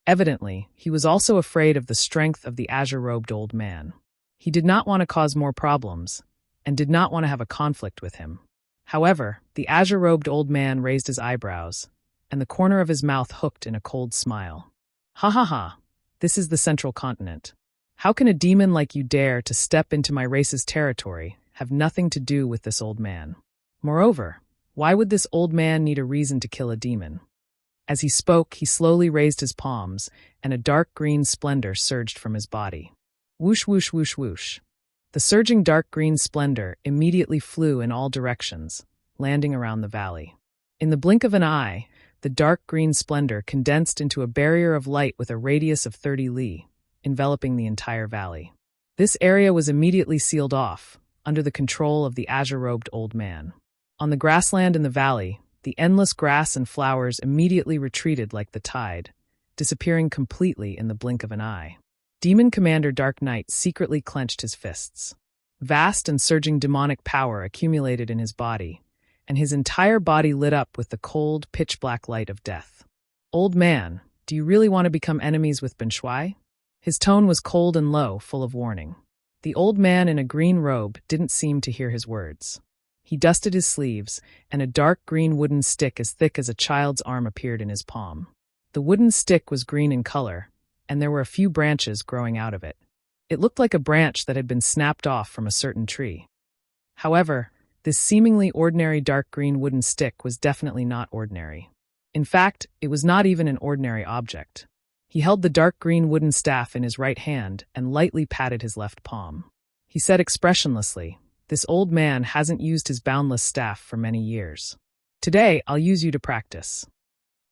Evidently, he was also afraid of the strength of the azure-robed old man. He did not want to cause more problems, and did not want to have a conflict with him. However, the azure-robed old man raised his eyebrows, and the corner of his mouth hooked in a cold smile. "Ha ha ha, this is the Central Continent. How can a demon like you dare to step into my race's territory, have nothing to do with this old man? Moreover, why would this old man need a reason to kill a demon?" As he spoke, he slowly raised his palms, and a dark green splendor surged from his body. Whoosh, whoosh, whoosh, whoosh. The surging dark green splendor immediately flew in all directions, landing around the valley. In the blink of an eye, the dark green splendor condensed into a barrier of light with a radius of 30 li, enveloping the entire valley. This area was immediately sealed off, under the control of the azure-robed old man. On the grassland in the valley, the endless grass and flowers immediately retreated like the tide, disappearing completely in the blink of an eye. Demon Commander Dark Knight secretly clenched his fists. Vast and surging demonic power accumulated in his body, and his entire body lit up with the cold, pitch-black light of death. "Old man, do you really want to become enemies with Ben Shui?" His tone was cold and low, full of warning. The old man in a green robe didn't seem to hear his words. He dusted his sleeves, and a dark green wooden stick as thick as a child's arm appeared in his palm. The wooden stick was green in color, and there were a few branches growing out of it. It looked like a branch that had been snapped off from a certain tree. However, this seemingly ordinary dark green wooden stick was definitely not ordinary. In fact, it was not even an ordinary object. He held the dark green wooden staff in his right hand and lightly patted his left palm. He said expressionlessly, "This old man hasn't used his boundless staff for many years. Today, I'll use you to practice."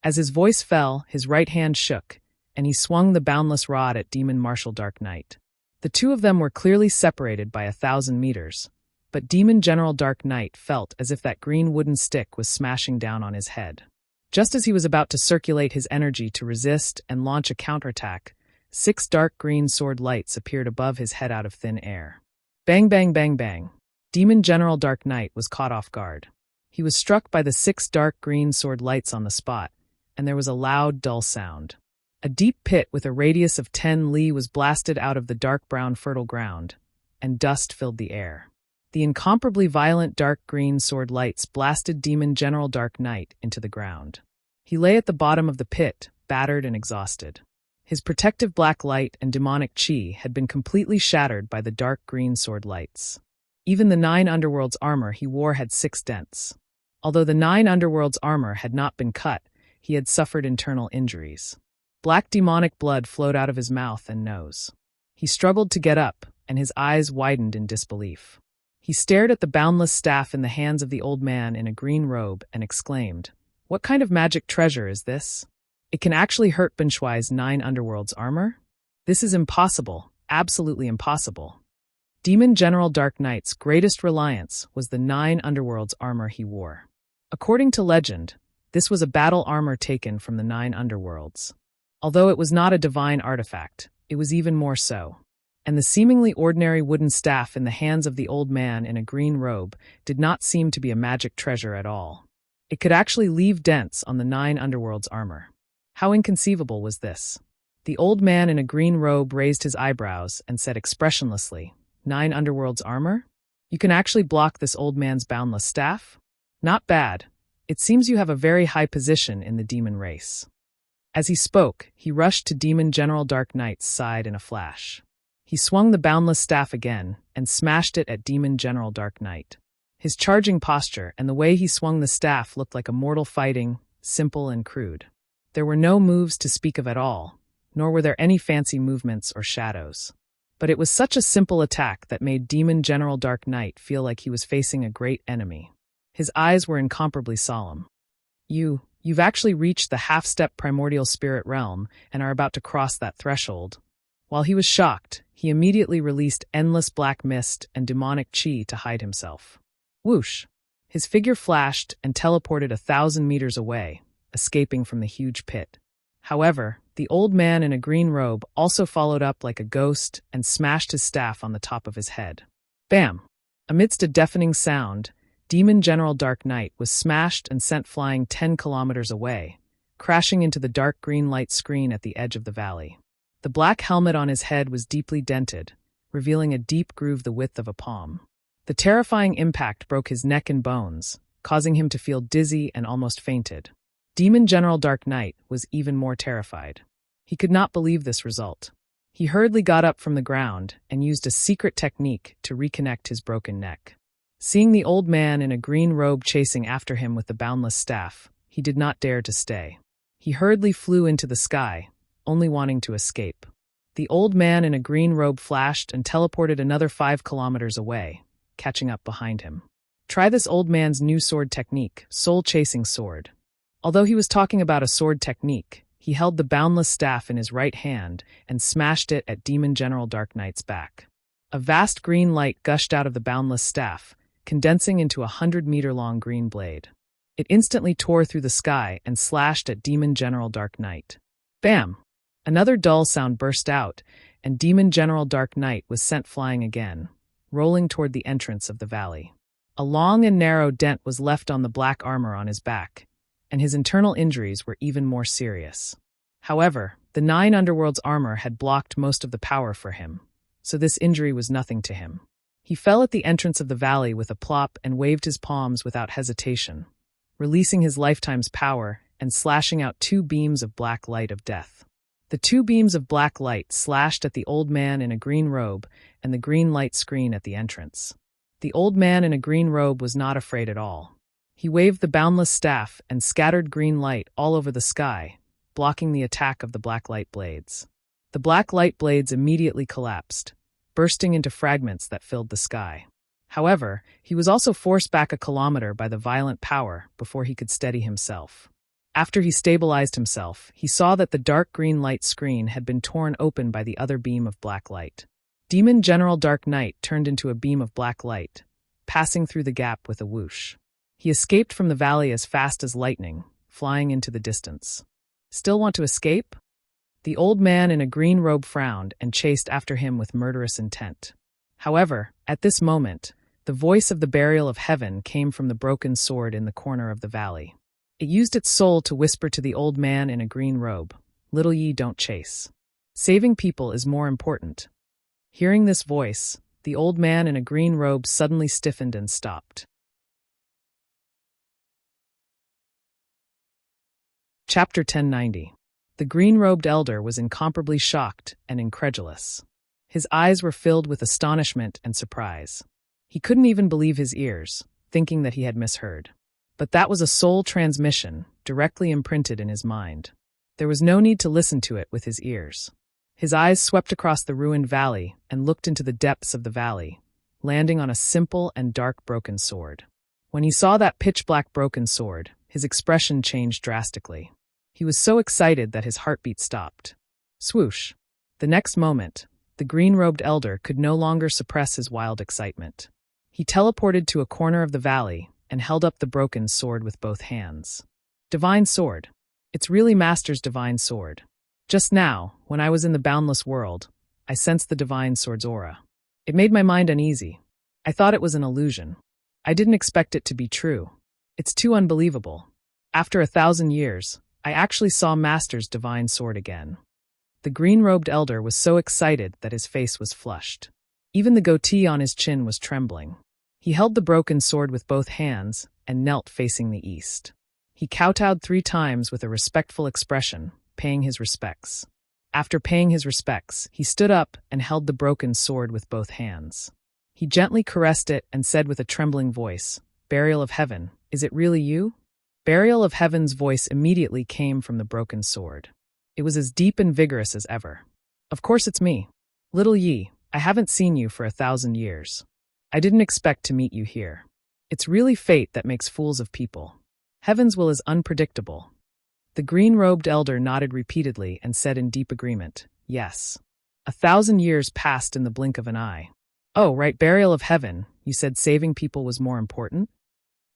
As his voice fell, his right hand shook, and he swung the boundless rod at Demon Marshal Dark Knight. The two of them were clearly separated by 1,000 meters, but Demon General Dark Knight felt as if that green wooden stick was smashing down on his head. Just as he was about to circulate his energy to resist and launch a counterattack, 6 dark green sword lights appeared above his head out of thin air. Bang, bang, bang, bang. Demon General Dark Knight was caught off guard. He was struck by the 6 dark green sword lights on the spot, and there was a loud, dull sound. A deep pit with a radius of 10 li was blasted out of the dark brown fertile ground, and dust filled the air. The incomparably violent dark green sword lights blasted Demon General Dark Knight into the ground. He lay at the bottom of the pit, battered and exhausted. His protective black light and demonic chi had been completely shattered by the dark green sword lights. Even the 9 Underworlds armor he wore had 6 dents. Although the 9 Underworlds armor had not been cut, he had suffered internal injuries. Black demonic blood flowed out of his mouth and nose. He struggled to get up, and his eyes widened in disbelief. He stared at the boundless staff in the hands of the old man in a green robe and exclaimed, "What kind of magic treasure is this? It can actually hurt Ben Shui's 9 Underworlds armor? This is impossible, absolutely impossible." Demon General Dark Knight's greatest reliance was the 9 Underworlds armor he wore. According to legend, this was a battle armor taken from the 9 Underworlds. Although it was not a divine artifact, it was even more so. and the seemingly ordinary wooden staff in the hands of the old man in a green robe did not seem to be a magic treasure at all. It could actually leave dents on the 9 underworld's armor. How inconceivable was this? The old man in a green robe raised his eyebrows and said expressionlessly, 9 underworld's armor? You can actually block this old man's boundless staff? Not bad. It seems you have a very high position in the demon race. As he spoke, he rushed to Demon General Dark Knight's side in a flash. He swung the boundless staff again and smashed it at Demon General Dark Knight. His charging posture and the way he swung the staff looked like a mortal fighting, simple and crude. There were no moves to speak of at all, nor were there any fancy movements or shadows. But it was such a simple attack that made Demon General Dark Knight feel like he was facing a great enemy. His eyes were incomparably solemn. You've actually reached the half-step primordial spirit realm and are about to cross that threshold. While he was shocked, he immediately released endless black mist and demonic chi to hide himself. Whoosh! His figure flashed and teleported 1,000 meters away, escaping from the huge pit. However, the old man in a green robe also followed up like a ghost and smashed his staff on the top of his head. Bam! Amidst a deafening sound, Demon General Dark Knight was smashed and sent flying 10 kilometers away, crashing into the dark green light screen at the edge of the valley. The black helmet on his head was deeply dented, revealing a deep groove the width of a palm. The terrifying impact broke his neck and bones, causing him to feel dizzy and almost fainted. Demon General Dark Knight was even more terrified. He could not believe this result. He hurriedly got up from the ground and used a secret technique to reconnect his broken neck. Seeing the old man in a green robe chasing after him with the boundless staff, he did not dare to stay. He hurriedly flew into the sky, only wanting to escape. The old man in a green robe flashed and teleported another 5 kilometers away, catching up behind him. Try this old man's new sword technique, soul-chasing sword. Although he was talking about a sword technique, he held the boundless staff in his right hand and smashed it at Demon General Dark Knight's back. A vast green light gushed out of the boundless staff, condensing into a 100-meter-long green blade. It instantly tore through the sky and slashed at Demon General Dark Knight. Bam! Another dull sound burst out, and Demon General Dark Knight was sent flying again, rolling toward the entrance of the valley. A long and narrow dent was left on the black armor on his back, and his internal injuries were even more serious. However, the 9 underworld's armor had blocked most of the power for him, so this injury was nothing to him. He fell at the entrance of the valley with a plop and waved his palms without hesitation, releasing his lifetime's power and slashing out 2 beams of black light of death. The 2 beams of black light slashed at the old man in a green robe and the green light screen at the entrance. The old man in a green robe was not afraid at all. He waved the boundless staff and scattered green light all over the sky, blocking the attack of the black light blades. The black light blades immediately collapsed, bursting into fragments that filled the sky. However, he was also forced back a kilometer by the violent power before he could steady himself. After he stabilized himself, he saw that the dark green light screen had been torn open by the other beam of black light. Demon General Dark Knight turned into a beam of black light, passing through the gap with a whoosh. He escaped from the valley as fast as lightning, flying into the distance. Still want to escape? The old man in a green robe frowned and chased after him with murderous intent. However, at this moment, the voice of the burial of heaven came from the broken sword in the corner of the valley. It used its soul to whisper to the old man in a green robe, "Little ye don't chase. Saving people is more important." Hearing this voice, the old man in a green robe suddenly stiffened and stopped. Chapter 1090. The green-robed elder was incomparably shocked and incredulous. His eyes were filled with astonishment and surprise. He couldn't even believe his ears, thinking that he had misheard. But that was a soul transmission, directly imprinted in his mind. There was no need to listen to it with his ears. His eyes swept across the ruined valley and looked into the depths of the valley, landing on a simple and dark broken sword. When he saw that pitch-black broken sword, his expression changed drastically. He was so excited that his heartbeat stopped. Swoosh! The next moment, the green-robed elder could no longer suppress his wild excitement. He teleported to a corner of the valley and held up the broken sword with both hands. Divine sword. It's really Master's divine sword. Just now, when I was in the boundless world, I sensed the divine sword's aura. It made my mind uneasy. I thought it was an illusion. I didn't expect it to be true. It's too unbelievable. After 1,000 years, I actually saw Master's divine sword again. The green-robed elder was so excited that his face was flushed. Even the goatee on his chin was trembling. He held the broken sword with both hands and knelt facing the east. He kowtowed 3 times with a respectful expression, paying his respects. After paying his respects, he stood up and held the broken sword with both hands. He gently caressed it and said with a trembling voice, "Burial of Heaven, is it really you?" Burial of Heaven's voice immediately came from the broken sword. It was as deep and vigorous as ever. "Of course it's me. Little Yi, I haven't seen you for 1,000 years. I didn't expect to meet you here. It's really fate that makes fools of people. Heaven's will is unpredictable." The green-robed elder nodded repeatedly and said in deep agreement, "Yes. 1,000 years passed in the blink of an eye." "Oh, right, Burial of Heaven, you said saving people was more important?"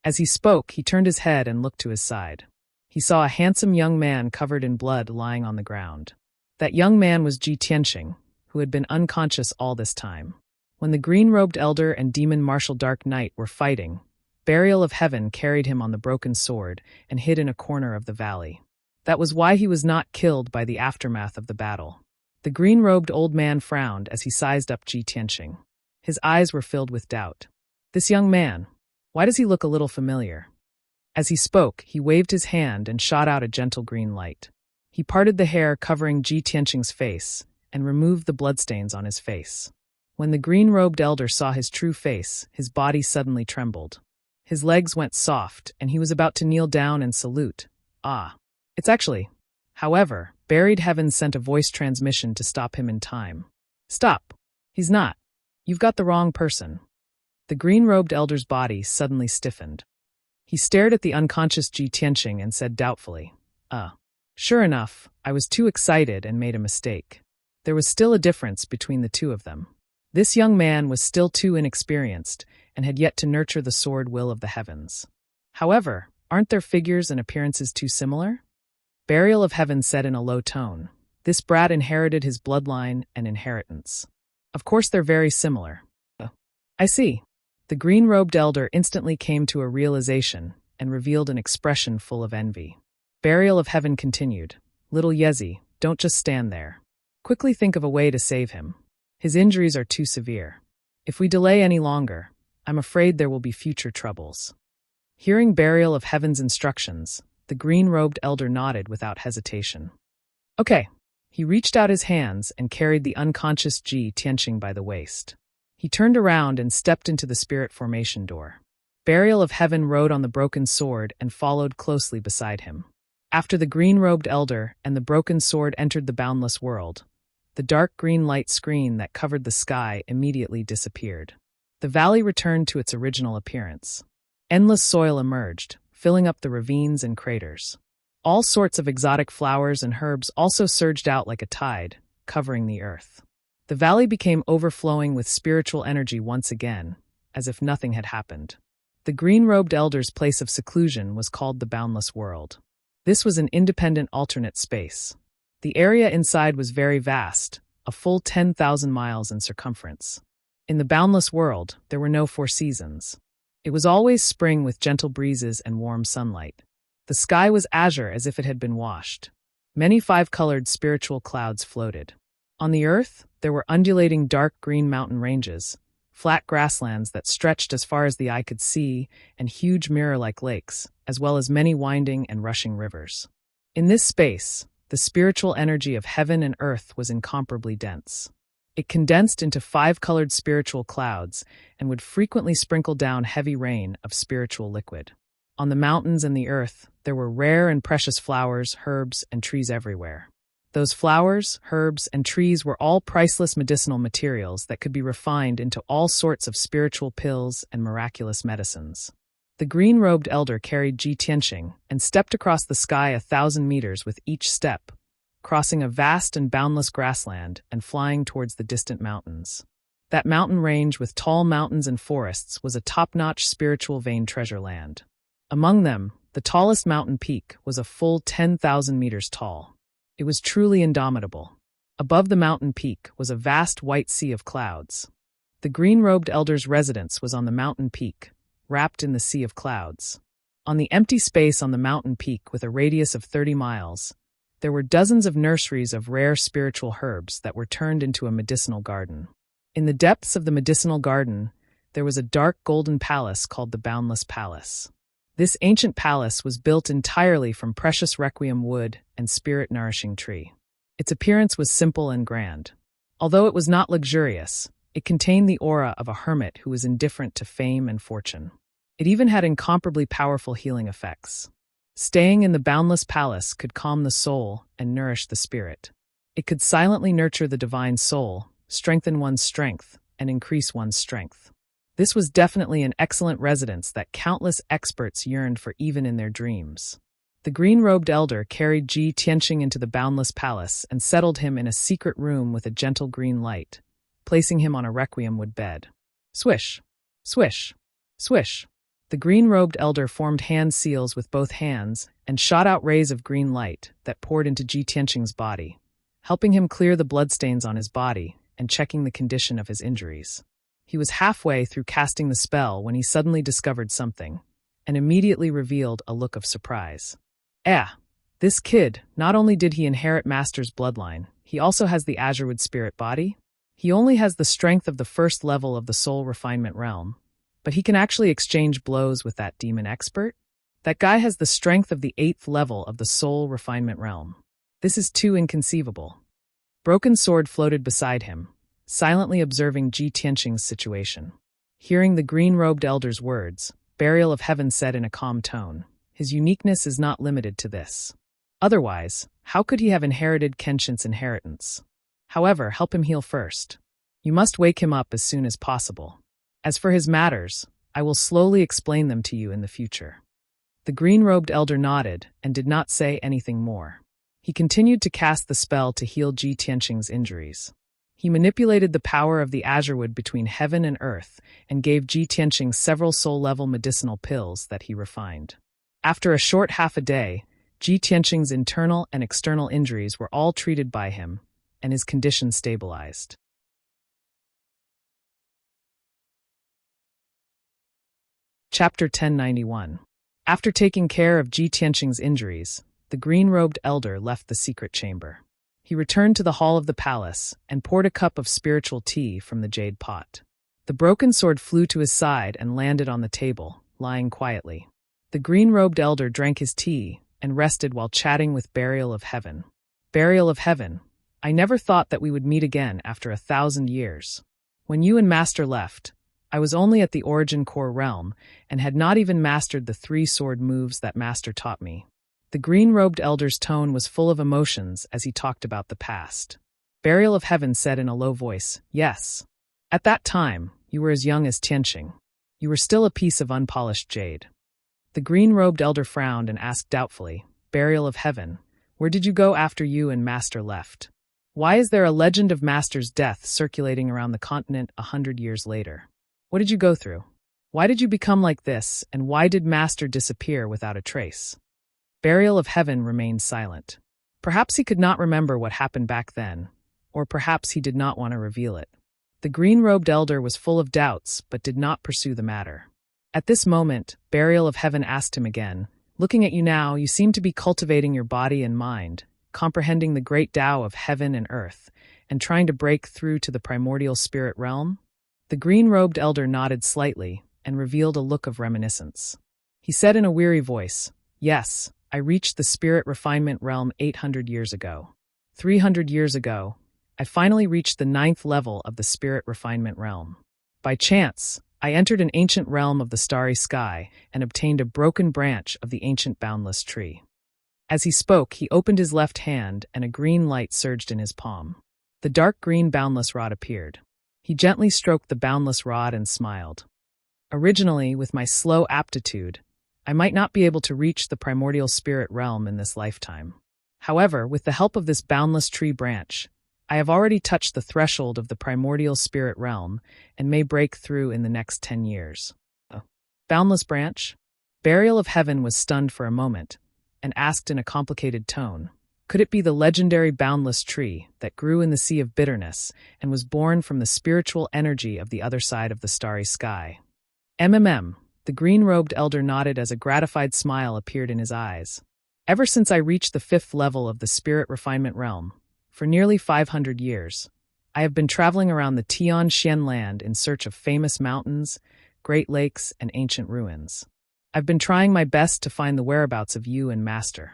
As he spoke, he turned his head and looked to his side. He saw a handsome young man covered in blood lying on the ground. That young man was Ji Tianqing, who had been unconscious all this time. When the green-robed elder and demon martial Dark Knight were fighting, Burial of Heaven carried him on the broken sword and hid in a corner of the valley. That was why he was not killed by the aftermath of the battle. The green-robed old man frowned as he sized up Ji Tianqing. His eyes were filled with doubt. "This young man, why does he look a little familiar?" As he spoke, he waved his hand and shot out a gentle green light. He parted the hair covering Ji Tianqing's face and removed the bloodstains on his face. When the green-robed elder saw his true face, his body suddenly trembled. His legs went soft, and he was about to kneel down and salute. "Ah. It's actually..." However, Buried Heaven sent a voice transmission to stop him in time. "Stop. He's not. You've got the wrong person." The green-robed elder's body suddenly stiffened. He stared at the unconscious Ji Tianqing and said doubtfully, Sure enough, I was too excited and made a mistake." There was still a difference between the two of them. This young man was still too inexperienced and had yet to nurture the sword will of the heavens. However, aren't their figures and appearances too similar? Burial of Heaven said in a low tone, "This brat inherited his bloodline and inheritance. Of course they're very similar." "I see." The green-robed elder instantly came to a realization and revealed an expression full of envy. Burial of Heaven continued, "Little Yezi, don't just stand there. Quickly think of a way to save him. His injuries are too severe. If we delay any longer, I'm afraid there will be future troubles." Hearing Burial of Heaven's instructions, the green-robed elder nodded without hesitation. "Okay." He reached out his hands and carried the unconscious Ji Tianqing by the waist. He turned around and stepped into the spirit formation door. Burial of Heaven rode on the broken sword and followed closely beside him. After the green-robed elder and the broken sword entered the boundless world, the dark green light screen that covered the sky immediately disappeared. The valley returned to its original appearance. Endless soil emerged, filling up the ravines and craters. All sorts of exotic flowers and herbs also surged out like a tide, covering the earth. The valley became overflowing with spiritual energy once again, as if nothing had happened. The green-robed elder's place of seclusion was called the Boundless World. This was an independent alternate space. The area inside was very vast, a full 10,000 miles in circumference. In the Boundless World, there were no 4 seasons. It was always spring with gentle breezes and warm sunlight. The sky was azure as if it had been washed. Many 5-colored spiritual clouds floated. On the earth, there were undulating dark green mountain ranges, flat grasslands that stretched as far as the eye could see, and huge mirror-like lakes, as well as many winding and rushing rivers. In this space, the spiritual energy of heaven and earth was incomparably dense. It condensed into 5-colored spiritual clouds and would frequently sprinkle down heavy rain of spiritual liquid. On the mountains and the earth, there were rare and precious flowers, herbs, and trees everywhere. Those flowers, herbs, and trees were all priceless medicinal materials that could be refined into all sorts of spiritual pills and miraculous medicines. The green-robed elder carried Ji Tianqing and stepped across the sky 1,000 meters with each step, crossing a vast and boundless grassland and flying towards the distant mountains. That mountain range with tall mountains and forests was a top-notch spiritual vein treasure land. Among them, the tallest mountain peak was a full 10,000 meters tall. It was truly indomitable. Above the mountain peak was a vast white sea of clouds. The green-robed elder's residence was on the mountain peak, wrapped in the sea of clouds. On the empty space on the mountain peak with a radius of 30 miles, there were dozens of nurseries of rare spiritual herbs that were turned into a medicinal garden. In the depths of the medicinal garden, there was a dark golden palace called the Boundless Palace. This ancient palace was built entirely from precious requiem wood and spirit-nourishing tree. Its appearance was simple and grand. Although it was not luxurious, it contained the aura of a hermit who was indifferent to fame and fortune. It even had incomparably powerful healing effects. Staying in the Boundless Palace could calm the soul and nourish the spirit. It could silently nurture the divine soul, strengthen one's strength, and increase one's strength. This was definitely an excellent residence that countless experts yearned for even in their dreams. The green-robed elder carried Ji Tianqing into the Boundless Palace and settled him in a secret room with a gentle green light, placing him on a requiem wood bed. Swish, swish, swish. The green-robed elder formed hand seals with both hands and shot out rays of green light that poured into Ji Tianqing's body, helping him clear the bloodstains on his body and checking the condition of his injuries. He was halfway through casting the spell when he suddenly discovered something, and immediately revealed a look of surprise. This kid, not only did he inherit Master's bloodline, he also has the Azurewood spirit body. He only has the strength of the first level of the soul refinement realm, but he can actually exchange blows with that demon expert. That guy has the strength of the 8th level of the soul refinement realm. This is too inconceivable. Broken Sword floated beside him, silently observing Ji Tianqing's situation. Hearing the green-robed elder's words, Burial of Heaven said in a calm tone, his uniqueness is not limited to this. Otherwise, how could he have inherited Kenshin's inheritance? However, help him heal first. You must wake him up as soon as possible. As for his matters, I will slowly explain them to you in the future. The green-robed elder nodded and did not say anything more. He continued to cast the spell to heal Ji Tianqing's injuries. He manipulated the power of the Azurewood between heaven and earth and gave Ji Tianqing several soul-level medicinal pills that he refined. After a short half a day, Ji Tianqing's internal and external injuries were all treated by him, and his condition stabilized. Chapter 1091. After taking care of Ji Tianqing's injuries, the green-robed elder left the secret chamber. He returned to the hall of the palace and poured a cup of spiritual tea from the jade pot. The broken sword flew to his side and landed on the table, lying quietly. The green-robed elder drank his tea and rested while chatting with Burial of Heaven. Burial of Heaven, I never thought that we would meet again after 1,000 years. When you and Master left, I was only at the Origin Core realm and had not even mastered the 3 sword moves that Master taught me. The green-robed elder's tone was full of emotions as he talked about the past. Burial of Heaven said in a low voice, yes. At that time, you were as young as Tianqing. You were still a piece of unpolished jade. The green-robed elder frowned and asked doubtfully, Burial of Heaven, where did you go after you and Master left? Why is there a legend of Master's death circulating around the continent 100 years later? What did you go through? Why did you become like this, and why did Master disappear without a trace? Burial of Heaven remained silent. Perhaps he could not remember what happened back then, or perhaps he did not want to reveal it. The green-robed elder was full of doubts, but did not pursue the matter. At this moment, Burial of Heaven asked him again, looking at you now, you seem to be cultivating your body and mind, comprehending the great Tao of heaven and earth, and trying to break through to the primordial spirit realm? The green-robed elder nodded slightly and revealed a look of reminiscence. He said in a weary voice, yes, I reached the spirit refinement realm 800 years ago. 300 years ago, I finally reached the 9th level of the spirit refinement realm. By chance, I entered an ancient realm of the starry sky and obtained a broken branch of the ancient boundless tree. As he spoke, he opened his left hand and a green light surged in his palm. The dark green boundless rod appeared. He gently stroked the boundless rod and smiled. Originally, with my slow aptitude, I might not be able to reach the primordial spirit realm in this lifetime. However, with the help of this boundless tree branch, I have already touched the threshold of the primordial spirit realm and may break through in the next 10 years. Boundless branch? Burial of Heaven was stunned for a moment and asked in a complicated tone, Could it be the legendary boundless tree that grew in the sea of bitterness and was born from the spiritual energy of the other side of the starry sky? The green-robed elder nodded as a gratified smile appeared in his eyes. Ever since I reached the 5th level of the spirit refinement realm, for nearly 500 years, I have been traveling around the Tian Xian land in search of famous mountains, great lakes, and ancient ruins. I've been trying my best to find the whereabouts of you and Master.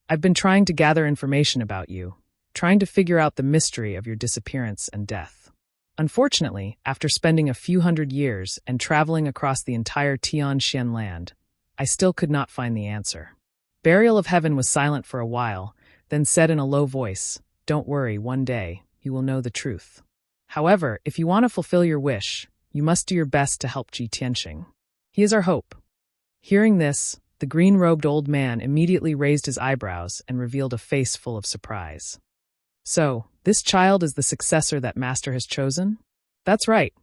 I've been trying to gather information about you, trying to figure out the mystery of your disappearance and death. Unfortunately, after spending a few hundred years and traveling across the entire Tian Xian land, I still could not find the answer. Burial of Heaven was silent for a while, then said in a low voice, "Don't worry, one day, you will know the truth. However, if you want to fulfill your wish, you must do your best to help Ji Tianqing. He is our hope." Hearing this, the green-robed old man immediately raised his eyebrows and revealed a face full of surprise. "So, this child is the successor that Master has chosen?" "That's right,"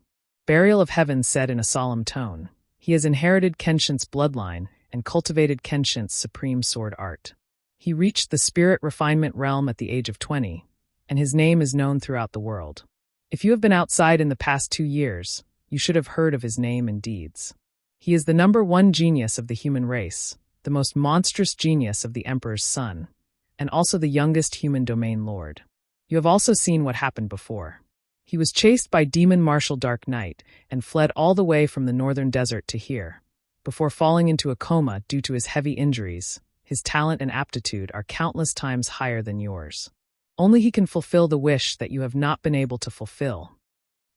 Burial of Heaven said in a solemn tone. "He has inherited Kenshin's bloodline and cultivated Kenshin's supreme sword art. He reached the spirit refinement realm at the age of 20, and his name is known throughout the world. If you have been outside in the past 2 years, you should have heard of his name and deeds. He is the #1 genius of the human race, the most monstrous genius of the Emperor's son, and also the youngest human domain lord. You have also seen what happened before. He was chased by Demon Marshal Dark Knight and fled all the way from the northern desert to here. Before falling into a coma due to his heavy injuries, his talent and aptitude are countless times higher than yours. Only he can fulfill the wish that you have not been able to fulfill."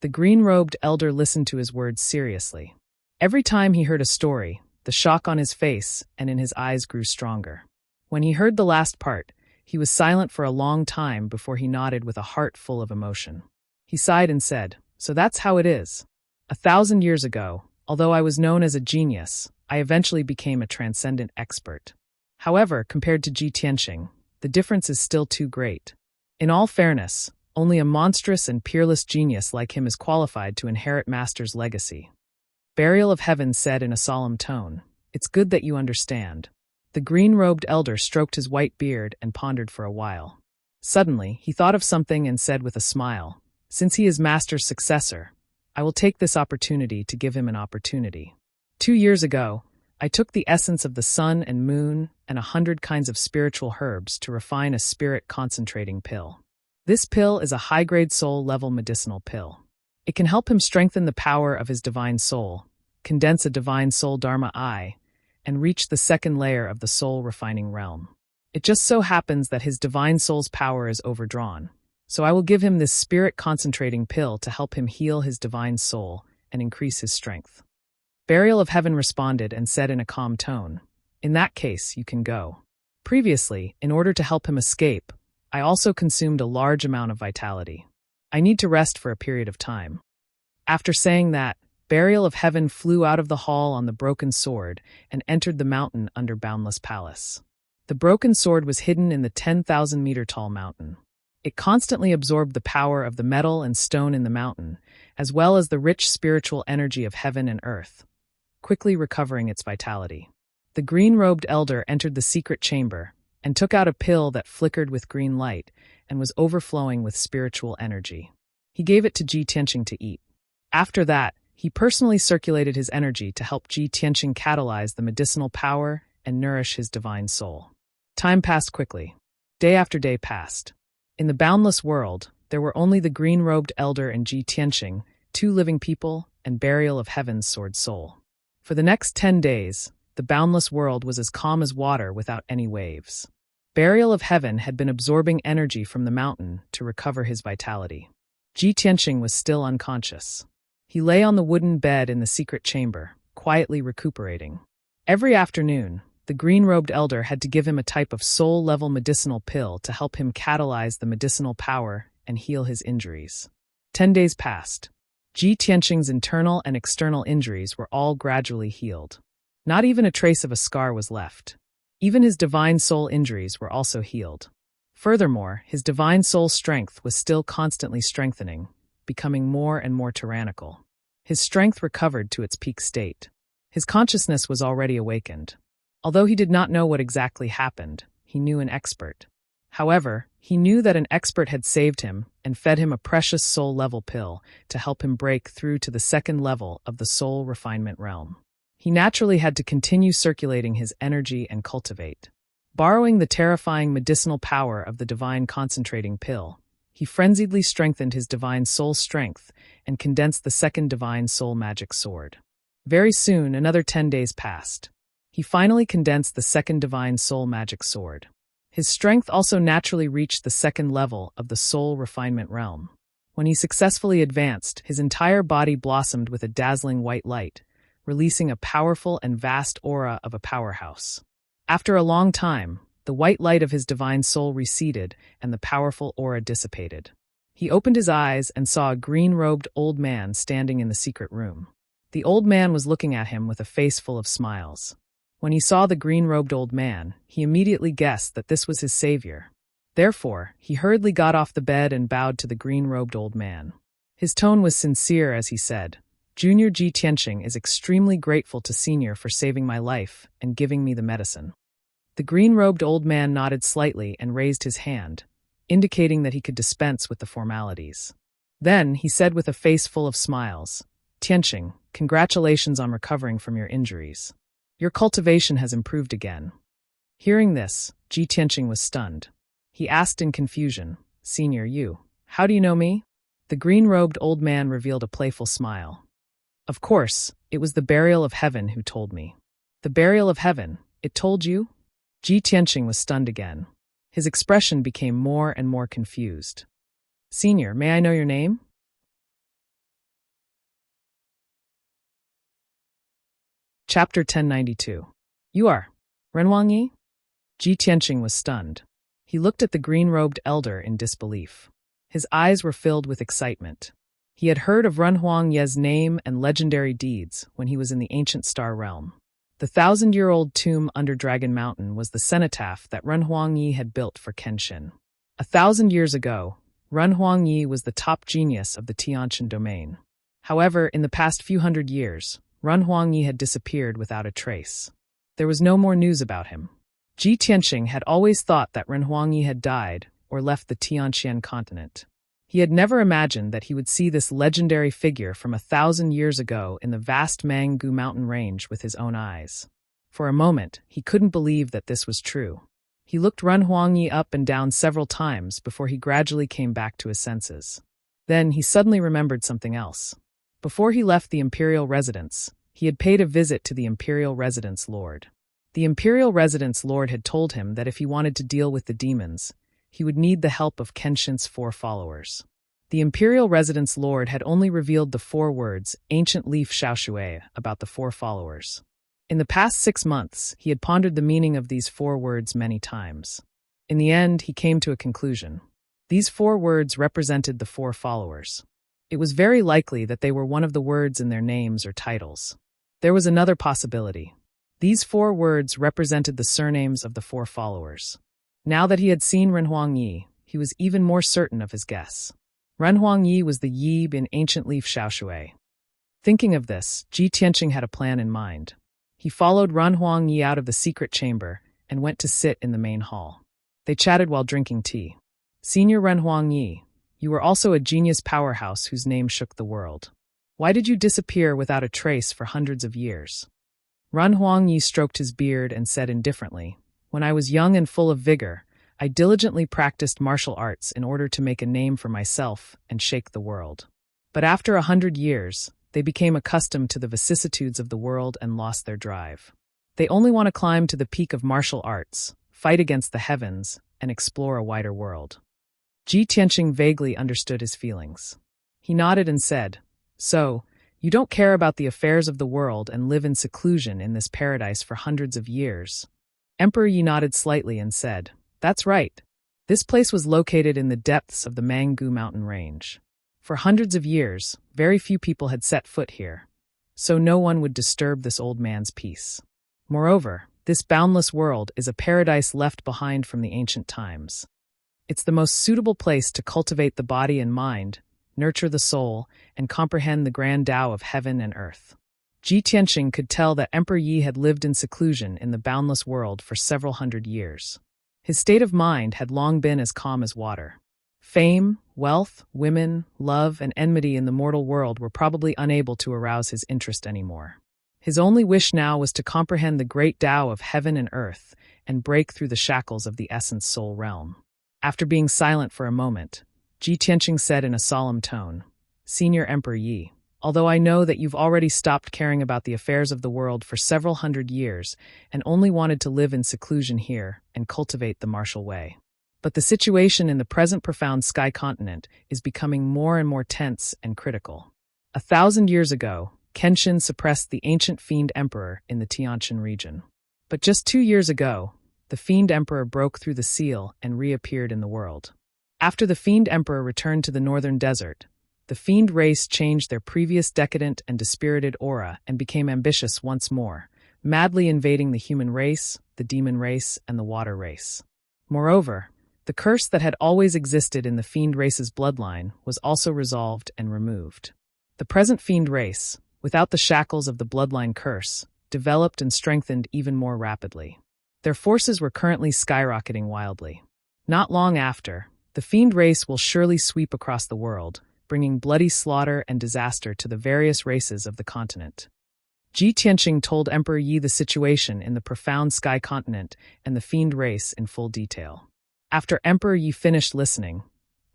The green-robed elder listened to his words seriously. Every time he heard a story, the shock on his face and in his eyes grew stronger. When he heard the last part, he was silent for a long time before he nodded with a heart full of emotion. He sighed and said, "So that's how it is. 1,000 years ago, although I was known as a genius, I eventually became a transcendent expert. However, compared to Ji Tianqing, the difference is still too great. In all fairness, only a monstrous and peerless genius like him is qualified to inherit Master's legacy." Burial of Heaven said in a solemn tone, "It's good that you understand." The green-robed elder stroked his white beard and pondered for a while. Suddenly, he thought of something and said with a smile, "Since he is Master's successor, I will take this opportunity to give him an opportunity. 2 years ago, I took the essence of the sun and moon and 100 kinds of spiritual herbs to refine a spirit concentrating pill. This pill is a high-grade soul-level medicinal pill. It can help him strengthen the power of his divine soul, condense a divine soul Dharma I, and reach the 2nd layer of the soul-refining realm. It just so happens that his divine soul's power is overdrawn, so I will give him this spirit-concentrating pill to help him heal his divine soul and increase his strength." Burial of Heaven responded and said in a calm tone, "In that case, you can go. Previously, in order to help him escape, I also consumed a large amount of vitality. I need to rest for a period of time." After saying that, Burial of Heaven flew out of the hall on the broken sword and entered the mountain under Boundless Palace. The broken sword was hidden in the 10,000-meter-tall mountain. It constantly absorbed the power of the metal and stone in the mountain, as well as the rich spiritual energy of heaven and earth, quickly recovering its vitality. The green-robed elder entered the secret chamber and took out a pill that flickered with green light and was overflowing with spiritual energy. He gave it to Ji Tianqing to eat. After that, he personally circulated his energy to help Ji Tianqing catalyze the medicinal power and nourish his divine soul. Time passed quickly. Day after day passed. In the boundless world, there were only the green-robed elder and Ji Tianqing, 2 living people, and Burial of Heaven's sword soul. For the next 10 days, the boundless world was as calm as water without any waves. Burial of Heaven had been absorbing energy from the mountain to recover his vitality. Ji Tianqing was still unconscious. He lay on the wooden bed in the secret chamber, quietly recuperating. Every afternoon, the green-robed elder had to give him a type of soul-level medicinal pill to help him catalyze the medicinal power and heal his injuries. 10 days passed. Ji Tianqing's internal and external injuries were all gradually healed. Not even a trace of a scar was left. Even his divine soul injuries were also healed. Furthermore, his divine soul strength was still constantly strengthening, becoming more and more tyrannical. His strength recovered to its peak state. His consciousness was already awakened. Although he did not know what exactly happened, he knew an expert. However, he knew that an expert had saved him and fed him a precious soul-level pill to help him break through to the second level of the soul refinement realm. He naturally had to continue circulating his energy and cultivate. Borrowing the terrifying medicinal power of the divine concentrating pill, he frenziedly strengthened his divine soul strength and condensed the second divine soul magic sword. Very soon, another 10 days passed. He finally condensed the second divine soul magic sword. His strength also naturally reached the second level of the soul refinement realm. When he successfully advanced, his entire body blossomed with a dazzling white light, releasing a powerful and vast aura of a powerhouse. After a long time, the white light of his divine soul receded and the powerful aura dissipated. He opened his eyes and saw a green-robed old man standing in the secret room. The old man was looking at him with a face full of smiles. When he saw the green-robed old man, he immediately guessed that this was his savior. Therefore, he hurriedly got off the bed and bowed to the green-robed old man. His tone was sincere as he said, "Junior Ji Tianqing is extremely grateful to Senior for saving my life and giving me the medicine." The green-robed old man nodded slightly and raised his hand, indicating that he could dispense with the formalities. Then, he said with a face full of smiles, "Tianqing, congratulations on recovering from your injuries. Your cultivation has improved again." Hearing this, Ji Tianqing was stunned. He asked in confusion, "Senior, how do you know me?" The green-robed old man revealed a playful smile. "Of course, it was the Burial of Heaven who told me." "The Burial of Heaven, it told you?" Ji Tianqing was stunned again. His expression became more and more confused. "Senior, may I know your name?" Chapter 1092. "You are Renhuang Yi?" Ji Tianqing was stunned. He looked at the green-robed elder in disbelief. His eyes were filled with excitement. He had heard of Renhuang Ye's name and legendary deeds when he was in the ancient star realm. The 1,000-year-old tomb under Dragon Mountain was the cenotaph that Renhuang Yi had built for Kenshin. 1,000 years ago, Renhuang Yi was the top genius of the Tianqian domain. However, in the past few hundred years, Renhuang Yi had disappeared without a trace. There was no more news about him. Ji Tianqing had always thought that Renhuang Yi had died or left the Tianqian continent. He had never imagined that he would see this legendary figure from 1,000 years ago in the vast Manggu mountain range with his own eyes. For a moment, he couldn't believe that this was true. He looked Renhuang Yi up and down several times before he gradually came back to his senses. Then he suddenly remembered something else. Before he left the imperial residence, he had paid a visit to the imperial residence lord. The imperial residence lord had told him that if he wanted to deal with the demons, he would need the help of Kenshin's 4 followers. The imperial residence lord had only revealed the 4 words, ancient leaf Xiaoshui, about the 4 followers. In the past 6 months, he had pondered the meaning of these 4 words many times. In the end, he came to a conclusion. These 4 words represented the 4 followers. It was very likely that they were one of the words in their names or titles. There was another possibility. These 4 words represented the surnames of the 4 followers. Now that he had seen Renhuang Yi, he was even more certain of his guess. Renhuang Yi was the Yib in ancient leaf Xiaoshui. Thinking of this, Ji Tianqing had a plan in mind. He followed Renhuang Yi out of the secret chamber and went to sit in the main hall. They chatted while drinking tea. "Senior Renhuang Yi, you were also a genius powerhouse whose name shook the world. Why did you disappear without a trace for hundreds of years?" Renhuang Yi stroked his beard and said indifferently, "When I was young and full of vigor, I diligently practiced martial arts in order to make a name for myself and shake the world. But after 100 years, they became accustomed to the vicissitudes of the world and lost their drive. They only want to climb to the peak of martial arts, fight against the heavens, and explore a wider world." Ji Tianqing vaguely understood his feelings. He nodded and said, "So, you don't care about the affairs of the world and live in seclusion in this paradise for hundreds of years?" Emperor Yi nodded slightly and said, "That's right. This place was located in the depths of the Manggu mountain range. For hundreds of years, very few people had set foot here, so no one would disturb this old man's peace. Moreover, this boundless world is a paradise left behind from the ancient times. It's the most suitable place to cultivate the body and mind, nurture the soul, and comprehend the grand Tao of heaven and earth." Ji Tianqing could tell that Emperor Yi had lived in seclusion in the boundless world for several hundred years. His state of mind had long been as calm as water. Fame, wealth, women, love, and enmity in the mortal world were probably unable to arouse his interest anymore. His only wish now was to comprehend the great Tao of heaven and earth and break through the shackles of the essence soul realm. After being silent for a moment, Ji Tianqing said in a solemn tone, "Senior Emperor Yi, although I know that you've already stopped caring about the affairs of the world for several hundred years and only wanted to live in seclusion here and cultivate the martial way, but the situation in the present profound sky continent is becoming more and more tense and critical. 1,000 years ago, Kenshin suppressed the ancient Fiend Emperor in the Tianjin region. But just 2 years ago, the Fiend Emperor broke through the seal and reappeared in the world. After the Fiend Emperor returned to the northern desert, the Fiend race changed their previous decadent and dispirited aura and became ambitious once more, madly invading the human race, the demon race, and the water race. Moreover, the curse that had always existed in the Fiend race's bloodline was also resolved and removed. The present Fiend race, without the shackles of the bloodline curse, developed and strengthened even more rapidly. Their forces were currently skyrocketing wildly. Not long after, the Fiend race will surely sweep across the world, bringing bloody slaughter and disaster to the various races of the continent." Ji Tianqing told Emperor Yi the situation in the profound sky continent and the Fiend race in full detail. After Emperor Yi finished listening,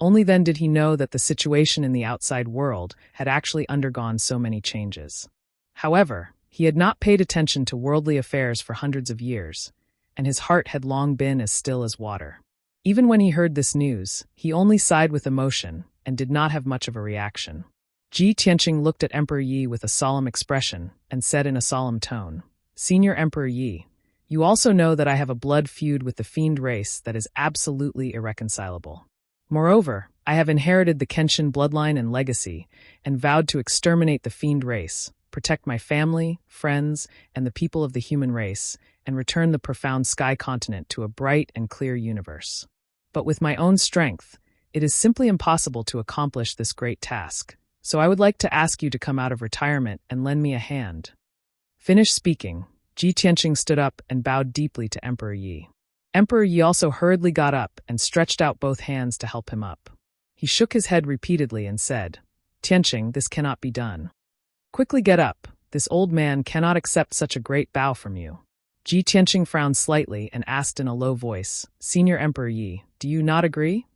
only then did he know that the situation in the outside world had actually undergone so many changes. However, he had not paid attention to worldly affairs for hundreds of years, and his heart had long been as still as water. Even when he heard this news, he only sighed with emotion and did not have much of a reaction. Ji Tianqing looked at Emperor Yi with a solemn expression and said in a solemn tone, "Senior Emperor Yi, you also know that I have a blood feud with the Fiend race that is absolutely irreconcilable. Moreover, I have inherited the Kenshin bloodline and legacy and vowed to exterminate the Fiend race, protect my family, friends, and the people of the human race, and return the profound sky continent to a bright and clear universe. But with my own strength, it is simply impossible to accomplish this great task, so I would like to ask you to come out of retirement and lend me a hand." Finished speaking, Ji Tianqing stood up and bowed deeply to Emperor Yi. Emperor Yi also hurriedly got up and stretched out both hands to help him up. He shook his head repeatedly and said, "Tianqing, this cannot be done. Quickly get up, this old man cannot accept such a great bow from you." Ji Tianqing frowned slightly and asked in a low voice, "Senior Emperor Yi, do you not agree?"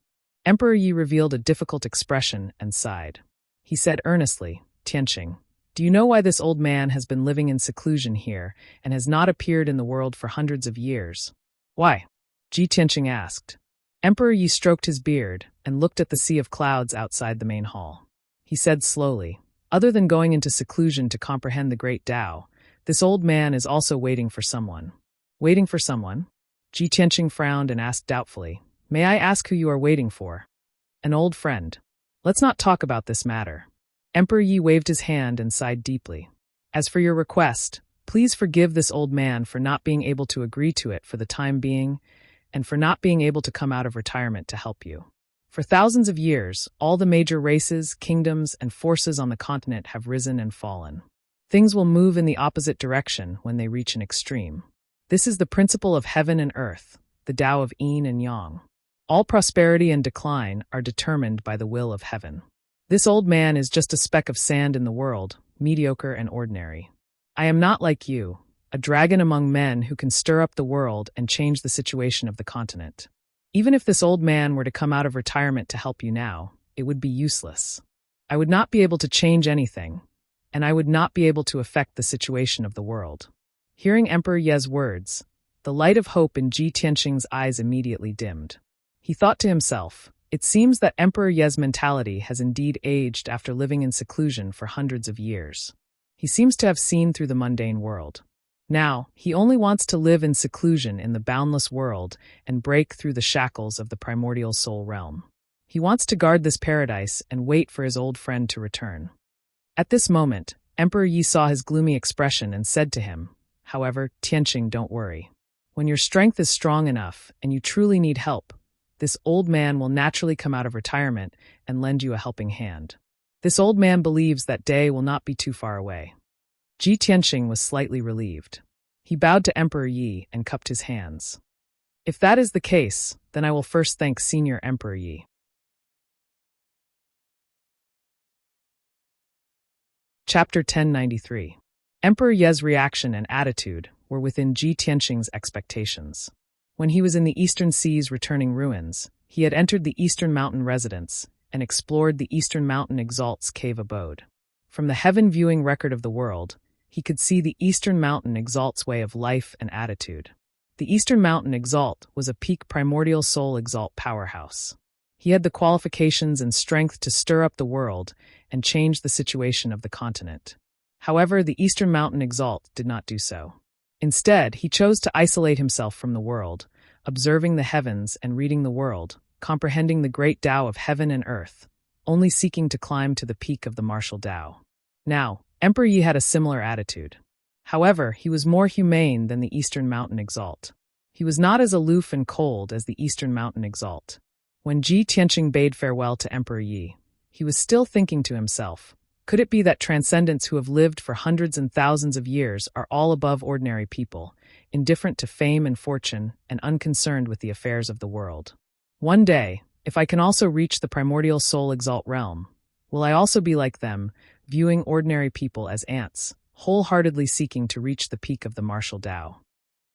Emperor Yi revealed a difficult expression and sighed. He said earnestly, "Tianqing, do you know why this old man has been living in seclusion here and has not appeared in the world for hundreds of years?" "Why?" Ji Tianqing asked. Emperor Yi stroked his beard and looked at the sea of clouds outside the main hall. He said slowly, "Other than going into seclusion to comprehend the great Tao, this old man is also waiting for someone." "Waiting for someone?" Ji Tianqing frowned and asked doubtfully, "May I ask who you are waiting for?" "An old friend. Let's not talk about this matter." Emperor Yi waved his hand and sighed deeply. "As for your request, please forgive this old man for not being able to agree to it for the time being, and for not being able to come out of retirement to help you. For thousands of years, all the major races, kingdoms, and forces on the continent have risen and fallen. Things will move in the opposite direction when they reach an extreme. This is the principle of heaven and earth, the Tao of yin and yang. All prosperity and decline are determined by the will of heaven. This old man is just a speck of sand in the world, mediocre and ordinary. I am not like you, a dragon among men who can stir up the world and change the situation of the continent. Even if this old man were to come out of retirement to help you now, it would be useless. I would not be able to change anything, and I would not be able to affect the situation of the world." Hearing Emperor Ye's words, the light of hope in Ji Tianqing's eyes immediately dimmed. He thought to himself, "It seems that Emperor Ye's mentality has indeed aged after living in seclusion for hundreds of years. He seems to have seen through the mundane world. Now, he only wants to live in seclusion in the boundless world and break through the shackles of the primordial soul realm. He wants to guard this paradise and wait for his old friend to return." At this moment, Emperor Yi saw his gloomy expression and said to him, "However, Tianqing, don't worry. When your strength is strong enough and you truly need help, this old man will naturally come out of retirement and lend you a helping hand. This old man believes that day will not be too far away." Ji Tianqing was slightly relieved. He bowed to Emperor Yi and cupped his hands. If that is the case, then I will first thank Senior Emperor Yi. Chapter 1093. Emperor Ye's reaction and attitude were within Ji Tianqing's expectations. When he was in the Eastern Sea's returning ruins, he had entered the Eastern Mountain residence and explored the Eastern Mountain Exalt's cave abode. From the heaven-viewing record of the world, he could see the Eastern Mountain Exalt's way of life and attitude. The Eastern Mountain Exalt was a peak primordial soul exalt powerhouse. He had the qualifications and strength to stir up the world and change the situation of the continent. However, the Eastern Mountain Exalt did not do so. Instead, he chose to isolate himself from the world, observing the heavens and reading the world, comprehending the great Tao of heaven and earth, only seeking to climb to the peak of the martial Tao. Now, Emperor Yi had a similar attitude. However, he was more humane than the Eastern Mountain Exalt. He was not as aloof and cold as the Eastern Mountain Exalt. When Ji Tianqing bade farewell to Emperor Yi, he was still thinking to himself, could it be that transcendents who have lived for hundreds and thousands of years are all above ordinary people, indifferent to fame and fortune, and unconcerned with the affairs of the world? One day, if I can also reach the primordial soul exalt realm, will I also be like them, viewing ordinary people as ants, wholeheartedly seeking to reach the peak of the martial Tao?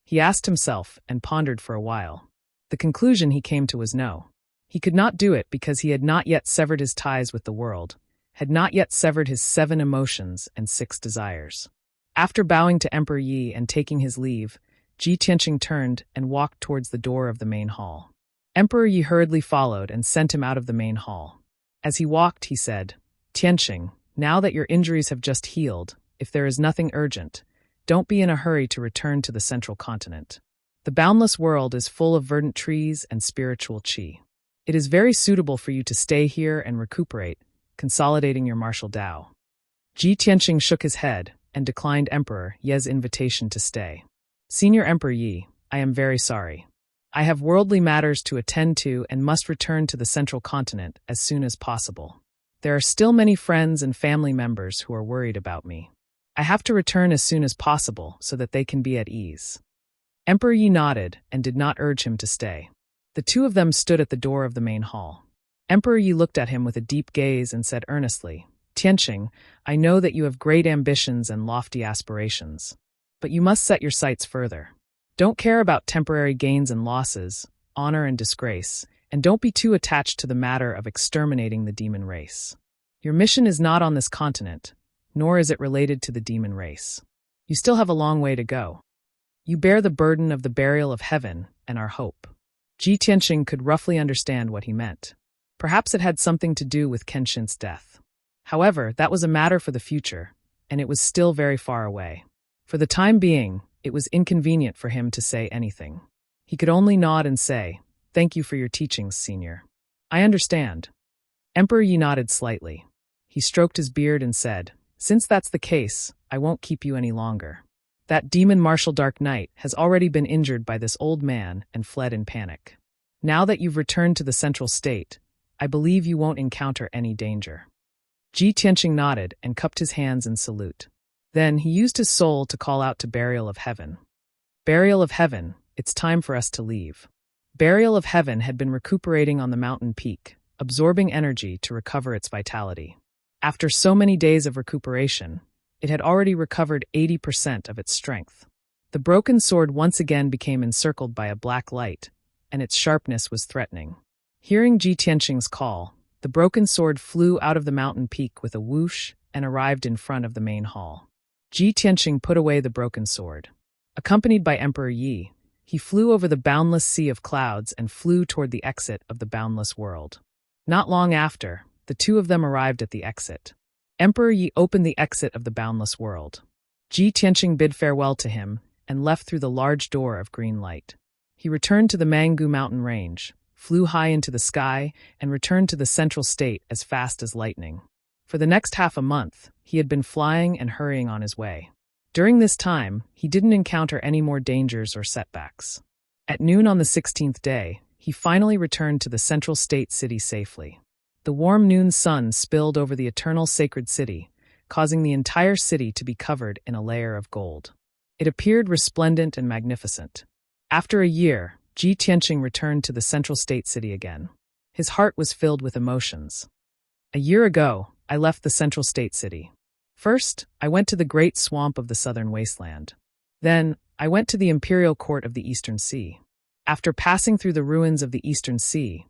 He asked himself and pondered for a while. The conclusion he came to was no. He could not do it because he had not yet severed his ties with the world, had not yet severed his 7 emotions and 6 desires. After bowing to Emperor Yi and taking his leave, Ji Tianqing turned and walked towards the door of the main hall. Emperor Yi hurriedly followed and sent him out of the main hall. As he walked, he said, "Tianqing, now that your injuries have just healed, if there is nothing urgent, don't be in a hurry to return to the central continent. The boundless world is full of verdant trees and spiritual qi. It is very suitable for you to stay here and recuperate, consolidating your martial Tao." Ji Tianqing shook his head and declined Emperor Ye's invitation to stay. "Senior Emperor Yi, I am very sorry. I have worldly matters to attend to and must return to the central continent as soon as possible. There are still many friends and family members who are worried about me. I have to return as soon as possible so that they can be at ease." Emperor Yi nodded and did not urge him to stay. The two of them stood at the door of the main hall. Emperor Yi looked at him with a deep gaze and said earnestly, "Tianqing, I know that you have great ambitions and lofty aspirations. But you must set your sights further. Don't care about temporary gains and losses, honor and disgrace, and don't be too attached to the matter of exterminating the demon race. Your mission is not on this continent, nor is it related to the demon race. You still have a long way to go. You bear the burden of the burial of heaven and our hope." Ji Tianqing could roughly understand what he meant. Perhaps it had something to do with Kenshin's death. However, that was a matter for the future, and it was still very far away. For the time being, it was inconvenient for him to say anything. He could only nod and say, "Thank you for your teachings, Senior. I understand." Emperor Yi nodded slightly. He stroked his beard and said, "Since that's the case, I won't keep you any longer. That demon martial Dark Knight has already been injured by this old man and fled in panic. Now that you've returned to the central state, I believe you won't encounter any danger." Ji Tianqing nodded and cupped his hands in salute. Then he used his soul to call out to Burial of Heaven. "Burial of Heaven, it's time for us to leave." Burial of Heaven had been recuperating on the mountain peak, absorbing energy to recover its vitality. After so many days of recuperation, it had already recovered 80% of its strength. The broken sword once again became encircled by a black light, and its sharpness was threatening. Hearing Ji Tianqing's call, the broken sword flew out of the mountain peak with a whoosh and arrived in front of the main hall. Ji Tianqing put away the broken sword. Accompanied by Emperor Yi, he flew over the boundless sea of clouds and flew toward the exit of the boundless world. Not long after, the two of them arrived at the exit. Emperor Yi opened the exit of the boundless world. Ji Tianqing bid farewell to him and left through the large door of green light. He returned to the Mangu mountain range, flew high into the sky, and returned to the central state as fast as lightning. For the next half a month, he had been flying and hurrying on his way. During this time, he didn't encounter any more dangers or setbacks. At noon on the 16th day, he finally returned to the central state city safely. The warm noon sun spilled over the eternal sacred city, causing the entire city to be covered in a layer of gold. It appeared resplendent and magnificent. After a year, Ji Tianqing returned to the central state city again. His heart was filled with emotions. A year ago, I left the central state city. First, I went to the great swamp of the southern wasteland. Then, I went to the imperial court of the Eastern Sea. After passing through the ruins of the Eastern Sea,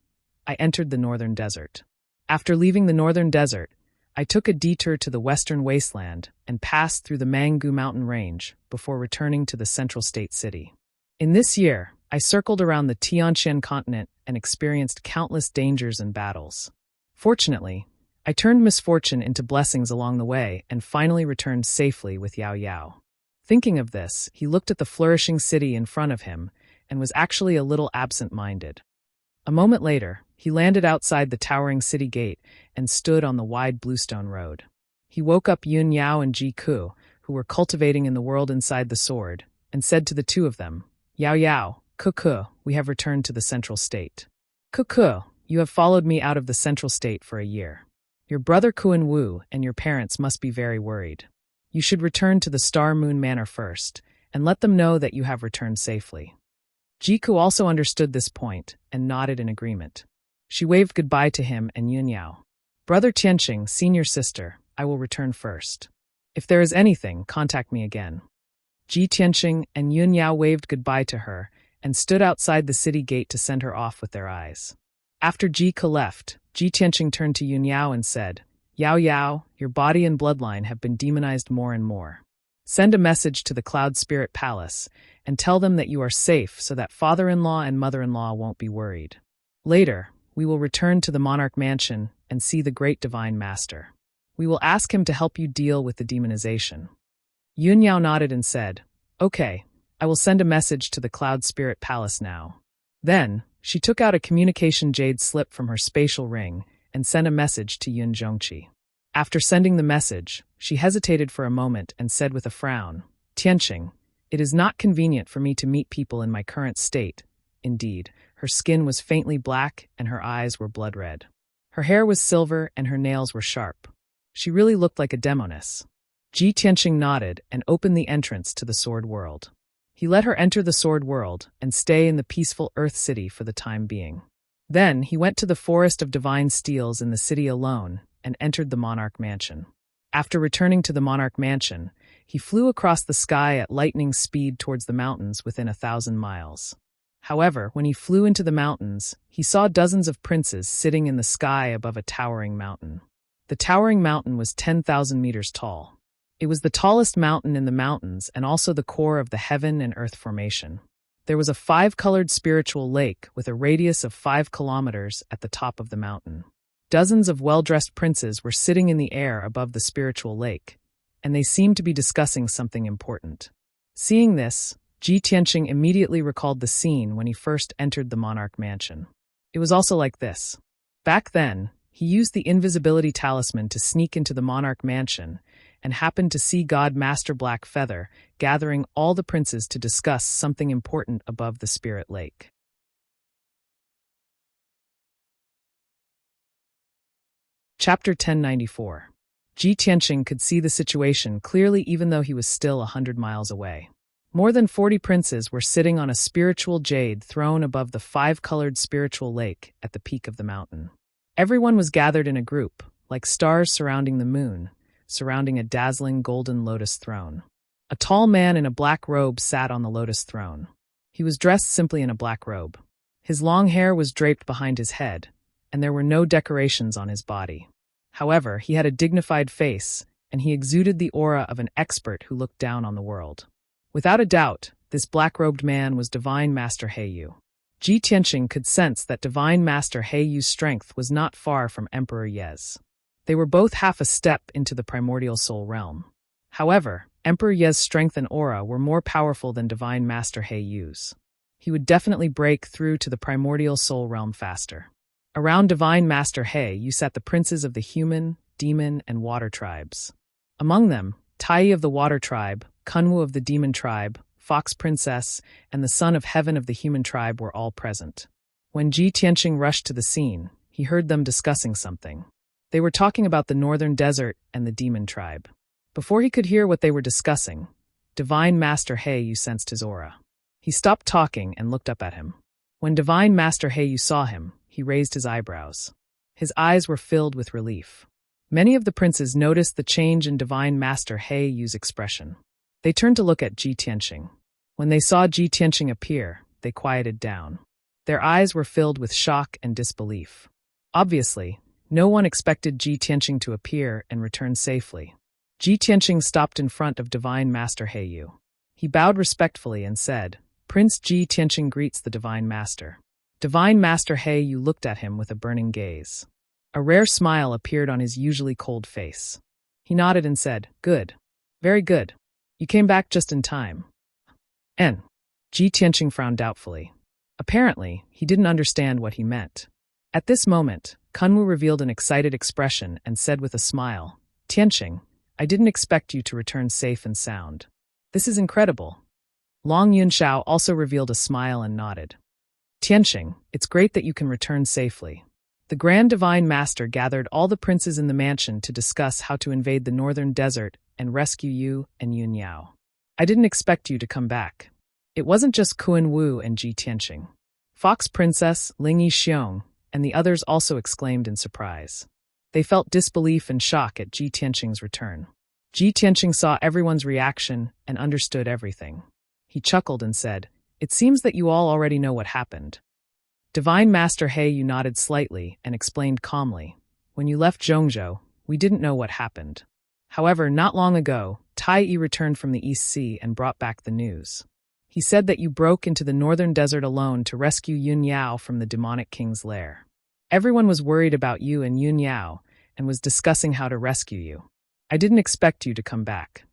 I entered the northern desert. After leaving the northern desert, I took a detour to the western wasteland and passed through the Mangu mountain range before returning to the central state city. In this year, I circled around the Tianqian continent and experienced countless dangers and battles. Fortunately, I turned misfortune into blessings along the way and finally returned safely with Yao Yao. Thinking of this, he looked at the flourishing city in front of him and was actually a little absent-minded. A moment later, he landed outside the towering city gate and stood on the wide bluestone road. He woke up Yun Yao and Ji Ku, who were cultivating in the world inside the sword, and said to the two of them, Yao Yao, Ku Ku, we have returned to the central state. Ku Ku, you have followed me out of the central state for a year. Your brother Kuan Wu and your parents must be very worried. You should return to the Star Moon Manor first, and let them know that you have returned safely. Jiku also understood this point and nodded in agreement. She waved goodbye to him and Yun Yao. Brother Tianqing, senior sister, I will return first. If there is anything, contact me again. Ji Tianqing and Yun Yao waved goodbye to her and stood outside the city gate to send her off with their eyes. After Ji Ke left, Ji Tianqing turned to Yun Yao and said, Yao Yao, your body and bloodline have been demonized more and more. Send a message to the Cloud Spirit Palace and tell them that you are safe so that father-in-law and mother-in-law won't be worried. Later, we will return to the Monarch Mansion and see the great Divine Master. We will ask him to help you deal with the demonization. Yun Yao nodded and said, Okay, I will send a message to the Cloud Spirit Palace now. Then, she took out a communication jade slip from her spatial ring and sent a message to Yun Zhongqi. After sending the message, she hesitated for a moment and said with a frown, Tianqing, it is not convenient for me to meet people in my current state. Indeed, her skin was faintly black and her eyes were blood red. Her hair was silver and her nails were sharp. She really looked like a demoness. Ji Tianqing nodded and opened the entrance to the Sword World. He let her enter the Sword World and stay in the peaceful Earth City for the time being. Then he went to the Forest of Divine Steels in the city alone and entered the Monarch Mansion. After returning to the Monarch Mansion, he flew across the sky at lightning speed towards the mountains within 1,000 miles. However, when he flew into the mountains, he saw dozens of princes sitting in the sky above a towering mountain. The towering mountain was 10,000 meters tall. It was the tallest mountain in the mountains and also the core of the heaven and earth formation. There was a 5-colored spiritual lake with a radius of 5 kilometers at the top of the mountain. Dozens of well-dressed princes were sitting in the air above the spiritual lake, and they seemed to be discussing something important. Seeing this, Ji Tianqing immediately recalled the scene when he first entered the Monarch Mansion. It was also like this. Back then, he used the invisibility talisman to sneak into the Monarch Mansion and happened to see God Master Black Feather gathering all the princes to discuss something important above the Spirit Lake. Chapter 1094. Ji Tianqing could see the situation clearly even though he was still 100 miles away. More than 40 princes were sitting on a spiritual jade throne above the 5-colored spiritual lake at the peak of the mountain. Everyone was gathered in a group, like stars surrounding the moon, surrounding a dazzling golden lotus throne. A tall man in a black robe sat on the lotus throne. He was dressed simply in a black robe. His long hair was draped behind his head, and there were no decorations on his body. However, he had a dignified face, and he exuded the aura of an expert who looked down on the world. Without a doubt, this black-robed man was Divine Master Heiyu. Ji Tianqing could sense that Divine Master Heiyu's strength was not far from Emperor Ye's. They were both half a step into the primordial soul realm. However, Emperor Ye's strength and aura were more powerful than Divine Master Heiyu's. He would definitely break through to the primordial soul realm faster. Around Divine Master Heiyu sat the princes of the human, demon, and water tribes. Among them, Tai of the water tribe, Kunwu of the demon tribe, Fox Princess, and the Son of Heaven of the human tribe were all present. When Ji Tianqing rushed to the scene, he heard them discussing something. They were talking about the northern desert and the demon tribe. Before he could hear what they were discussing, Divine Master Heiyu sensed his aura. He stopped talking and looked up at him. When Divine Master Heiyu saw him, he raised his eyebrows. His eyes were filled with relief. Many of the princes noticed the change in Divine Master Heiyu's expression. They turned to look at Ji Tianqing. When they saw Ji Tianqing appear, they quieted down. Their eyes were filled with shock and disbelief. Obviously, no one expected Ji Tianqing to appear and return safely. Ji Tianqing stopped in front of Divine Master Heiyu. He bowed respectfully and said, "Prince Ji Tianqing greets the Divine Master." Divine Master Heiyu looked at him with a burning gaze. A rare smile appeared on his usually cold face. He nodded and said, "Good. Very good. You came back just in time." Ji Tianqing frowned doubtfully. Apparently, he didn't understand what he meant. At this moment, Kunwu revealed an excited expression and said with a smile, "Tianqing, I didn't expect you to return safe and sound. This is incredible." Long Yunshao also revealed a smile and nodded. "Tianqing, it's great that you can return safely." The Grand Divine Master gathered all the princes in the mansion to discuss how to invade the northern desert and rescue you and Yun Yao. "I didn't expect you to come back." It wasn't just Kun Wu and Ji Tianqing. Fox Princess, Ling Yixiong, and the others also exclaimed in surprise. They felt disbelief and shock at Ji Tianqing's return. Ji Tianqing saw everyone's reaction and understood everything. He chuckled and said, "It seems that you all already know what happened." Divine Master Heiyu nodded slightly and explained calmly, "When you left Zhongzhou, we didn't know what happened. However, not long ago, Tai Yi returned from the East Sea and brought back the news. He said that you broke into the northern desert alone to rescue Yun Yao from the demonic king's lair. Everyone was worried about you and Yun Yao and was discussing how to rescue you. I didn't expect you to come back."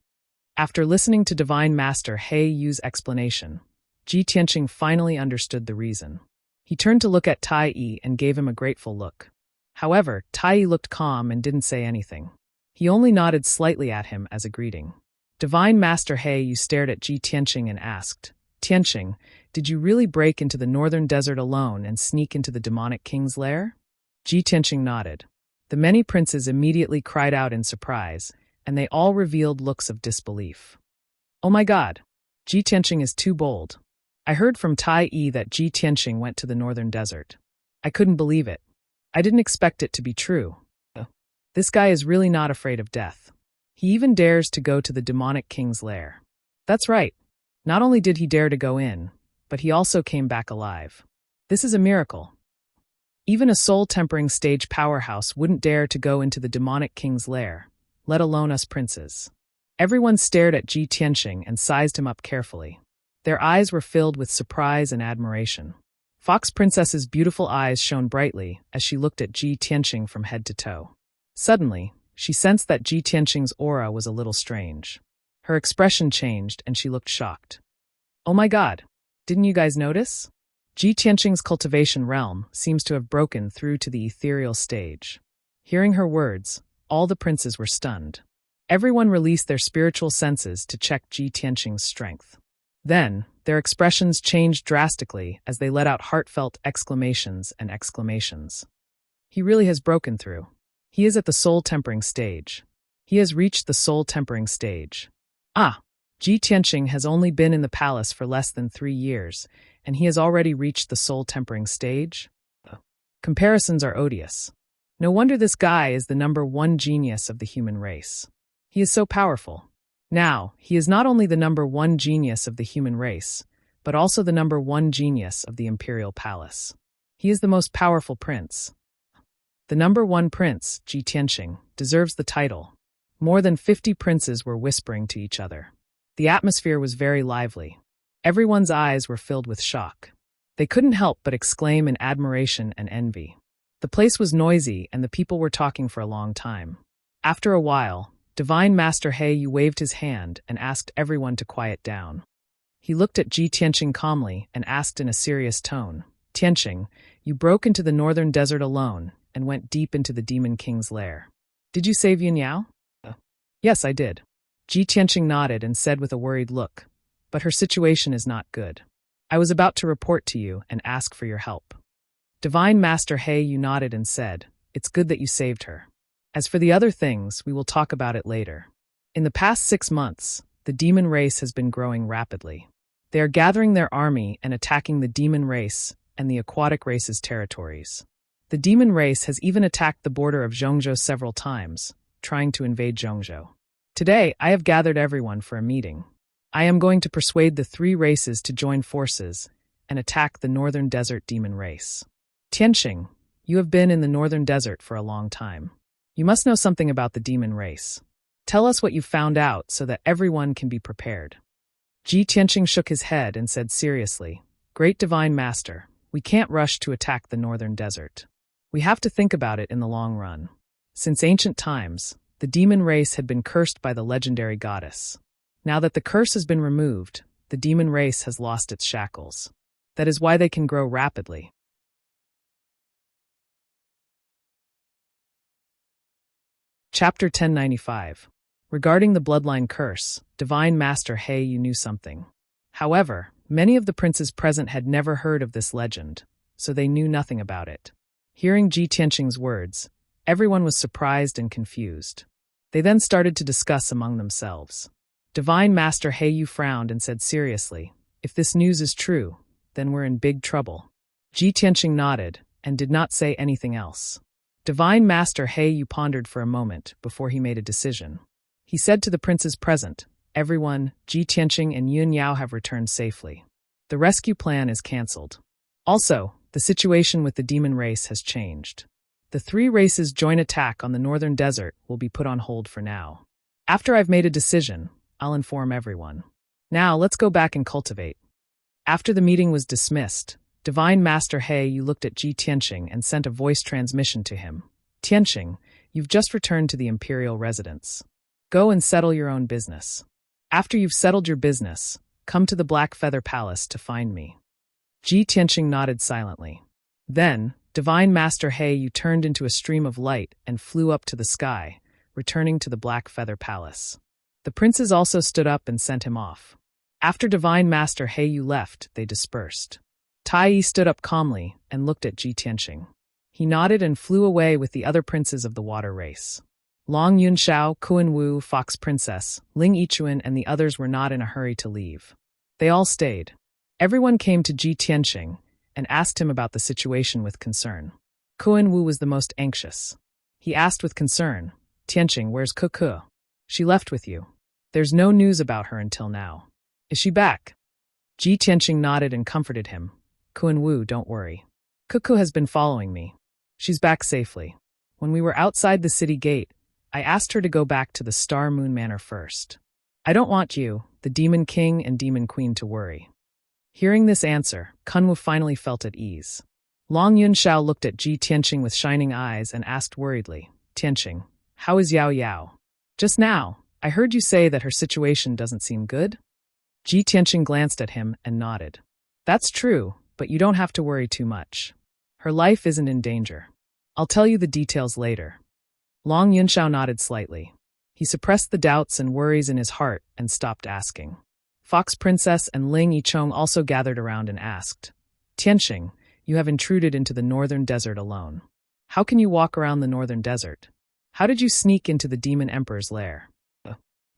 After listening to Divine Master Heiyu's explanation, Ji Tianqing finally understood the reason. He turned to look at Tai Yi and gave him a grateful look. However, Tai Yi looked calm and didn't say anything. He only nodded slightly at him as a greeting. Divine Master Heiyu stared at Ji Tianqing and asked, "Tianqing, did you really break into the northern desert alone and sneak into the demonic king's lair?" Ji Tianqing nodded. The many princes immediately cried out in surprise, and they all revealed looks of disbelief. "Oh my God! Ji Tianqing is too bold. I heard from Tai Yi that Ji Tianqing went to the northern desert. I couldn't believe it. I didn't expect it to be true. This guy is really not afraid of death. He even dares to go to the demonic king's lair." That's right. Not only did he dare to go in, but he also came back alive. This is a miracle. Even a soul-tempering stage powerhouse wouldn't dare to go into the demonic king's lair, let alone us princes. Everyone stared at Ji Tianqing and sized him up carefully. Their eyes were filled with surprise and admiration. Fox Princess's beautiful eyes shone brightly as she looked at Ji Tianqing from head to toe. Suddenly, she sensed that Ji Tianqing's aura was a little strange. Her expression changed and she looked shocked. "Oh my God! Didn't you guys notice? Ji Tianqing's cultivation realm seems to have broken through to the ethereal stage." Hearing her words, all the princes were stunned. Everyone released their spiritual senses to check Ji Tianqing's strength. Then, their expressions changed drastically as they let out heartfelt exclamations and exclamations. "He really has broken through. He is at the soul-tempering stage. He has reached the soul-tempering stage. Ji Tianqing has only been in the palace for less than 3 years, and he has already reached the soul-tempering stage? Comparisons are odious. No wonder this guy is the #1 genius of the human race. He is so powerful. Now, he is not only the #1 genius of the human race, but also the #1 genius of the imperial palace. He is the most powerful prince. The #1 prince, Ji Tianqing, deserves the title." More than 50 princes were whispering to each other. The atmosphere was very lively. Everyone's eyes were filled with shock. They couldn't help but exclaim in admiration and envy. The place was noisy and the people were talking for a long time. After a while, Divine Master Heiyu waved his hand and asked everyone to quiet down. He looked at Ji Tianqing calmly and asked in a serious tone, "Tianqing, you broke into the northern desert alone and went deep into the Demon King's lair. Did you save Yun Yao?" "Yes, I did." Ji Tianqing nodded and said with a worried look, "But her situation is not good. I was about to report to you and ask for your help." Divine Master Heiyu nodded and said, "It's good that you saved her. As for the other things, we will talk about it later." In the past 6 months, the demon race has been growing rapidly. They are gathering their army and attacking the demon race and the aquatic race's territories. The demon race has even attacked the border of Zhongzhou several times, trying to invade Zhongzhou. Today, I have gathered everyone for a meeting. I am going to persuade the three races to join forces and attack the Northern Desert demon race. Tianqing, you have been in the Northern Desert for a long time. You must know something about the demon race. Tell us what you found out so that everyone can be prepared. Tianqing shook his head and said seriously, Great Divine Master, we can't rush to attack the Northern Desert. We have to think about it in the long run. Since ancient times, the demon race had been cursed by the legendary goddess. Now that the curse has been removed, the demon race has lost its shackles. That is why they can grow rapidly. Chapter 1095. Regarding the bloodline curse, Divine Master He, you knew something. However, many of the princes present had never heard of this legend, so they knew nothing about it. Hearing Tianqing's words, everyone was surprised and confused. They then started to discuss among themselves. Divine Master He Yu frowned and said seriously, If this news is true, then we're in big trouble. Tianqing nodded and did not say anything else. Divine Master He Yu pondered for a moment before he made a decision. He said to the princes present, Everyone, Tianqing and Yun Yao have returned safely. The rescue plan is cancelled. Also, the situation with the demon race has changed. The three races' joint attack on the Northern Desert will be put on hold for now. After I've made a decision, I'll inform everyone. Now, let's go back and cultivate. After the meeting was dismissed, Divine Master He Yu looked at Tianqing and sent a voice transmission to him. Tianqing, you've just returned to the imperial residence. Go and settle your own business. After you've settled your business, come to the Black Feather Palace to find me. Tianqing nodded silently. Then, Divine Master He Yu turned into a stream of light and flew up to the sky, returning to the Black Feather Palace. The princes also stood up and sent him off. After Divine Master He Yu left, they dispersed. Tai Yi stood up calmly and looked at Tianqing. He nodded and flew away with the other princes of the water race. Long Yunxiao, Kuan Wu, Fox Princess, Ling Yichuan, and the others were not in a hurry to leave. They all stayed. Everyone came to Tianqing and asked him about the situation with concern. Kuan Wu was the most anxious. He asked with concern, Tianqing, where's Kuku? She left with you. There's no news about her until now. Is she back? Tianqing nodded and comforted him. Kuan Wu, don't worry. Kuku has been following me. She's back safely. When we were outside the city gate, I asked her to go back to the Star Moon Manor first. I don't want you, the Demon King and Demon Queen, to worry. Hearing this answer, Kun Wu finally felt at ease. Long Yunxiao looked at Tianqing with shining eyes and asked worriedly, Tianqing, how is Yao Yao? Just now, I heard you say that her situation doesn't seem good? Tianqing glanced at him and nodded. That's true, but you don't have to worry too much. Her life isn't in danger. I'll tell you the details later. Long Yunxiao nodded slightly. He suppressed the doubts and worries in his heart and stopped asking. Fox Princess and Ling Yichong also gathered around and asked, Tianqing, you have intruded into the Northern Desert alone. How can you walk around the Northern Desert? How did you sneak into the Demon Emperor's lair?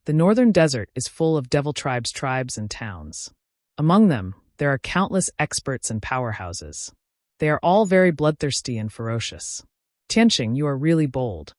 The Northern Desert is full of devil tribes and towns. Among them, there are countless experts and powerhouses. They are all very bloodthirsty and ferocious. Tianqing, you are really bold.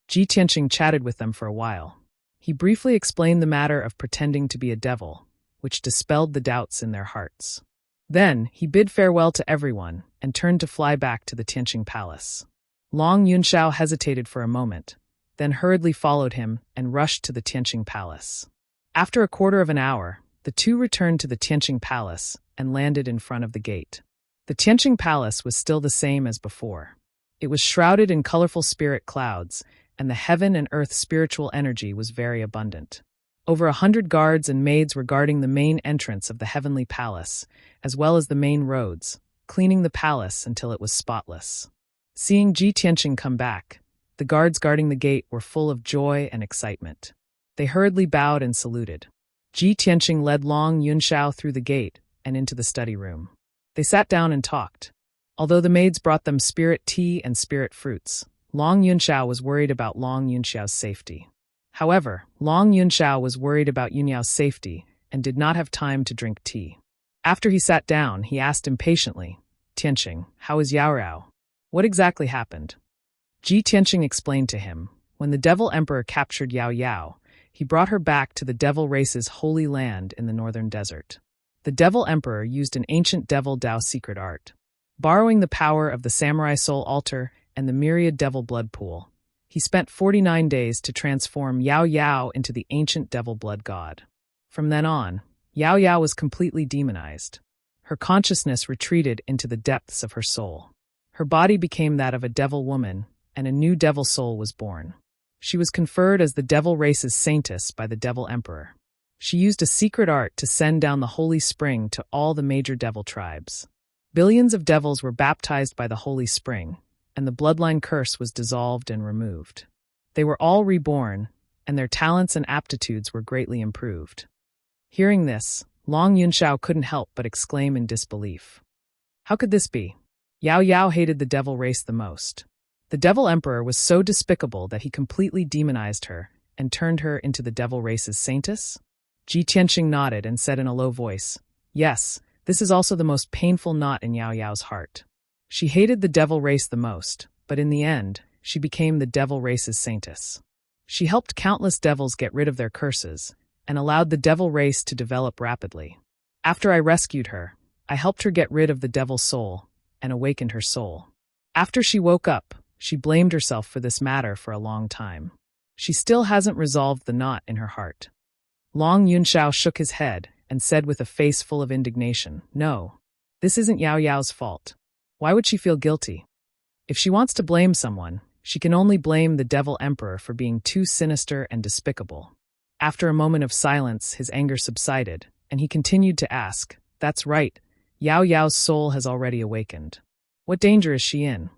Tianqing chatted with them for a while. He briefly explained the matter of pretending to be a devil, which dispelled the doubts in their hearts. Then, he bid farewell to everyone and turned to fly back to the Tianqing Palace. Long Yunxiao hesitated for a moment, then hurriedly followed him and rushed to the Tianqing Palace. After a quarter of an hour, the two returned to the Tianqing Palace and landed in front of the gate. The Tianqing Palace was still the same as before. It was shrouded in colorful spirit clouds, and the heaven and earth spiritual energy was very abundant. Over 100 guards and maids were guarding the main entrance of the heavenly palace, as well as the main roads, cleaning the palace until it was spotless. Seeing Tianqing come back, the guards guarding the gate were full of joy and excitement. They hurriedly bowed and saluted. Tianqing led Long Yunxiao through the gate and into the study room. They sat down and talked. Although the maids brought them spirit tea and spirit fruits, Long Yunxiao was worried about Long Yunxiao's safety. However, Long Yunxiao was worried about Yunyao's safety and did not have time to drink tea. After he sat down, he asked impatiently, Tianqing, how is Yao Yao? What exactly happened? Ji Tianqing explained to him. When the Devil Emperor captured Yao Yao, he brought her back to the Devil race's holy land in the northern desert. The Devil Emperor used an ancient Devil Dao secret art. Borrowing the power of the Samurai Soul Altar and the myriad Devil Blood Pool, he spent 49 days to transform Yao Yao into the ancient Devil Blood God. From then on, Yao Yao was completely demonized. Her consciousness retreated into the depths of her soul. Her body became that of a devil woman, and a new devil soul was born. She was conferred as the Devil race's saintess by the Devil Emperor. She used a secret art to send down the Holy Spring to all the major devil tribes. Billions of devils were baptized by the Holy Spring, and the bloodline curse was dissolved and removed. They were all reborn, and their talents and aptitudes were greatly improved. Hearing this, Long Yunshao couldn't help but exclaim in disbelief. How could this be? Yao Yao hated the devil race the most. The Devil Emperor was so despicable that he completely demonized her and turned her into the Devil race's saintess? Ji Tianqing nodded and said in a low voice, "Yes, this is also the most painful knot in Yao Yao's heart. She hated the devil race the most, but in the end, she became the devil race's saintess. She helped countless devils get rid of their curses and allowed the devil race to develop rapidly. After I rescued her, I helped her get rid of the devil soul and awakened her soul. After she woke up, she blamed herself for this matter for a long time. She still hasn't resolved the knot in her heart." Long Yunshao shook his head and said with a face full of indignation, "No, this isn't Yao Yao's fault. Why would she feel guilty? If she wants to blame someone, she can only blame the Devil Emperor for being too sinister and despicable." After a moment of silence, his anger subsided, and he continued to ask, "That's right, Yao Yao's soul has already awakened. What danger is she in?"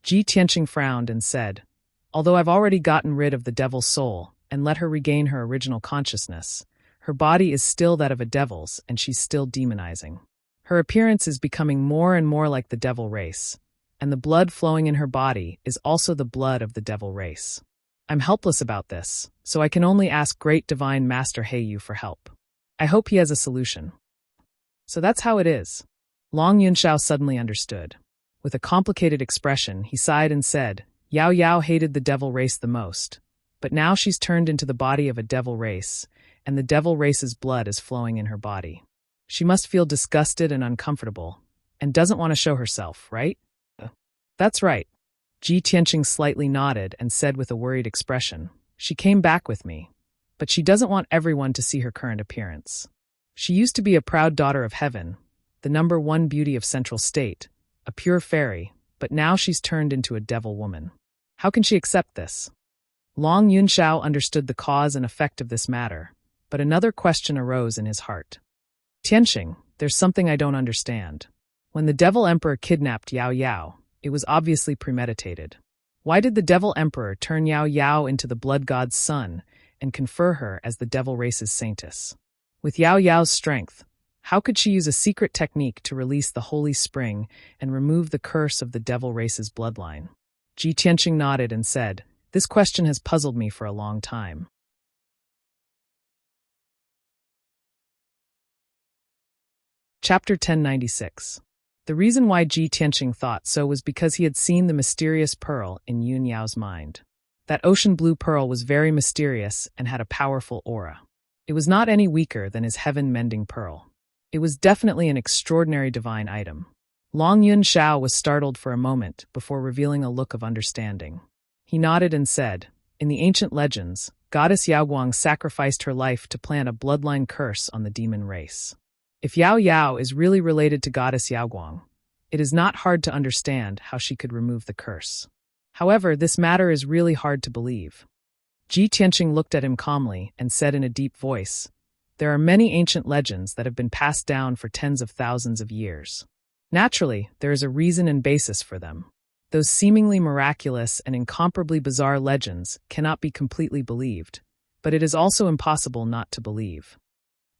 Ji Tianqing frowned and said, "Although I've already gotten rid of the devil's soul and let her regain her original consciousness, her body is still that of a devil's and she's still demonizing. Her appearance is becoming more and more like the devil race, and the blood flowing in her body is also the blood of the devil race. I'm helpless about this, so I can only ask Great Divine Master Heiyu for help. I hope he has a solution." So that's how it is. Long Yunshao suddenly understood. With a complicated expression, he sighed and said, "Yao Yao hated the devil race the most, but now she's turned into the body of a devil race, and the devil race's blood is flowing in her body. She must feel disgusted and uncomfortable, and doesn't want to show herself, right?" "That's right." Ji Tianqing slightly nodded and said with a worried expression, "She came back with me, but she doesn't want everyone to see her current appearance. She used to be a proud daughter of heaven, the #1 beauty of Central State, a pure fairy, but now she's turned into a devil woman. How can she accept this?" Long Yunshao understood the cause and effect of this matter, but another question arose in his heart. "Tianqing, there's something I don't understand. When the Devil Emperor kidnapped Yao Yao, it was obviously premeditated. Why did the Devil Emperor turn Yao Yao into the Blood God's son and confer her as the devil race's saintess? With Yao Yao's strength, how could she use a secret technique to release the Holy Spring and remove the curse of the devil race's bloodline?" Ji Tianqing nodded and said, "This question has puzzled me for a long time." Chapter 1096. The reason why Ji Tianqing thought so was because he had seen the mysterious pearl in Yun Yao's mind. That ocean blue pearl was very mysterious and had a powerful aura. It was not any weaker than his heaven-mending pearl. It was definitely an extraordinary divine item. Long Yunshao was startled for a moment before revealing a look of understanding. He nodded and said, "In the ancient legends, Goddess Yaoguang sacrificed her life to plant a bloodline curse on the demon race. If Yao Yao is really related to Goddess Yaoguang, it is not hard to understand how she could remove the curse. However, this matter is really hard to believe." Ji Tianqing looked at him calmly and said in a deep voice, "There are many ancient legends that have been passed down for tens of thousands of years. Naturally, there is a reason and basis for them. Those seemingly miraculous and incomparably bizarre legends cannot be completely believed, but it is also impossible not to believe."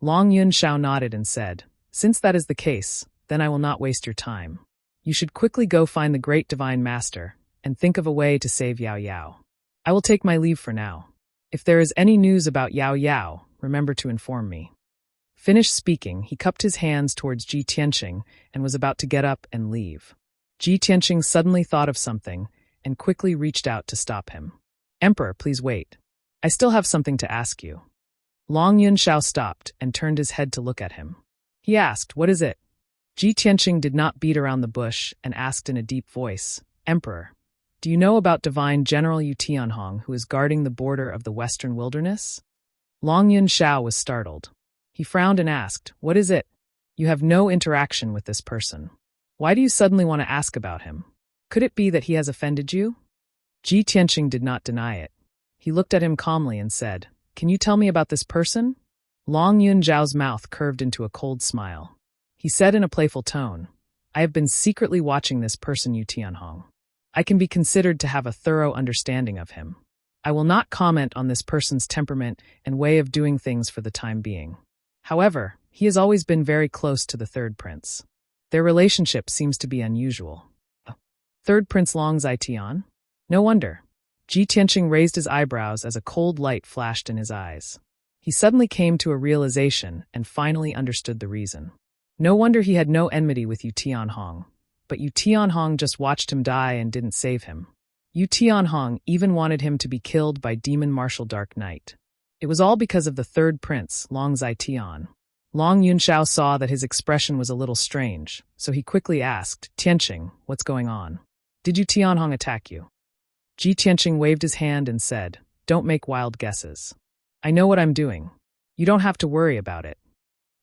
Long Yunshao nodded and said, "Since that is the case, then I will not waste your time. You should quickly go find the great divine master and think of a way to save Yao Yao. I will take my leave for now. If there is any news about Yao Yao, remember to inform me." Finished speaking, he cupped his hands towards Ji Tianqing and was about to get up and leave. Ji Tianqing suddenly thought of something and quickly reached out to stop him. "Emperor, please wait. I still have something to ask you." Long Yunxiao stopped and turned his head to look at him. He asked, "What is it?" Ji Tianqing did not beat around the bush and asked in a deep voice, "Emperor, do you know about divine General Yu Tianhong, who is guarding the border of the western wilderness?" Long Yunxiao was startled. He frowned and asked, "What is it?" "You have no interaction with this person. Why do you suddenly want to ask about him? Could it be that he has offended you?" Ji Tianqing did not deny it. He looked at him calmly and said, "Can you tell me about this person?" Long Yunxiao's mouth curved into a cold smile. He said in a playful tone, "I have been secretly watching this person Yu Tianhong. I can be considered to have a thorough understanding of him. I will not comment on this person's temperament and way of doing things for the time being. However, he has always been very close to the third prince. Their relationship seems to be unusual." "Third Prince Long Zitian? No wonder." Ji Tianqing raised his eyebrows as a cold light flashed in his eyes. He suddenly came to a realization and finally understood the reason. No wonder he had no enmity with Yu Tianhong, but Yu Tianhong just watched him die and didn't save him. Yu Tianhong even wanted him to be killed by Demon Marshal Dark Knight. It was all because of the third prince, Long Zitian. Long Yunxiao saw that his expression was a little strange, so he quickly asked, "Tianqing, what's going on? Did Yu Tianhong attack you?" Ji Tianqing waved his hand and said, "Don't make wild guesses. I know what I'm doing. You don't have to worry about it."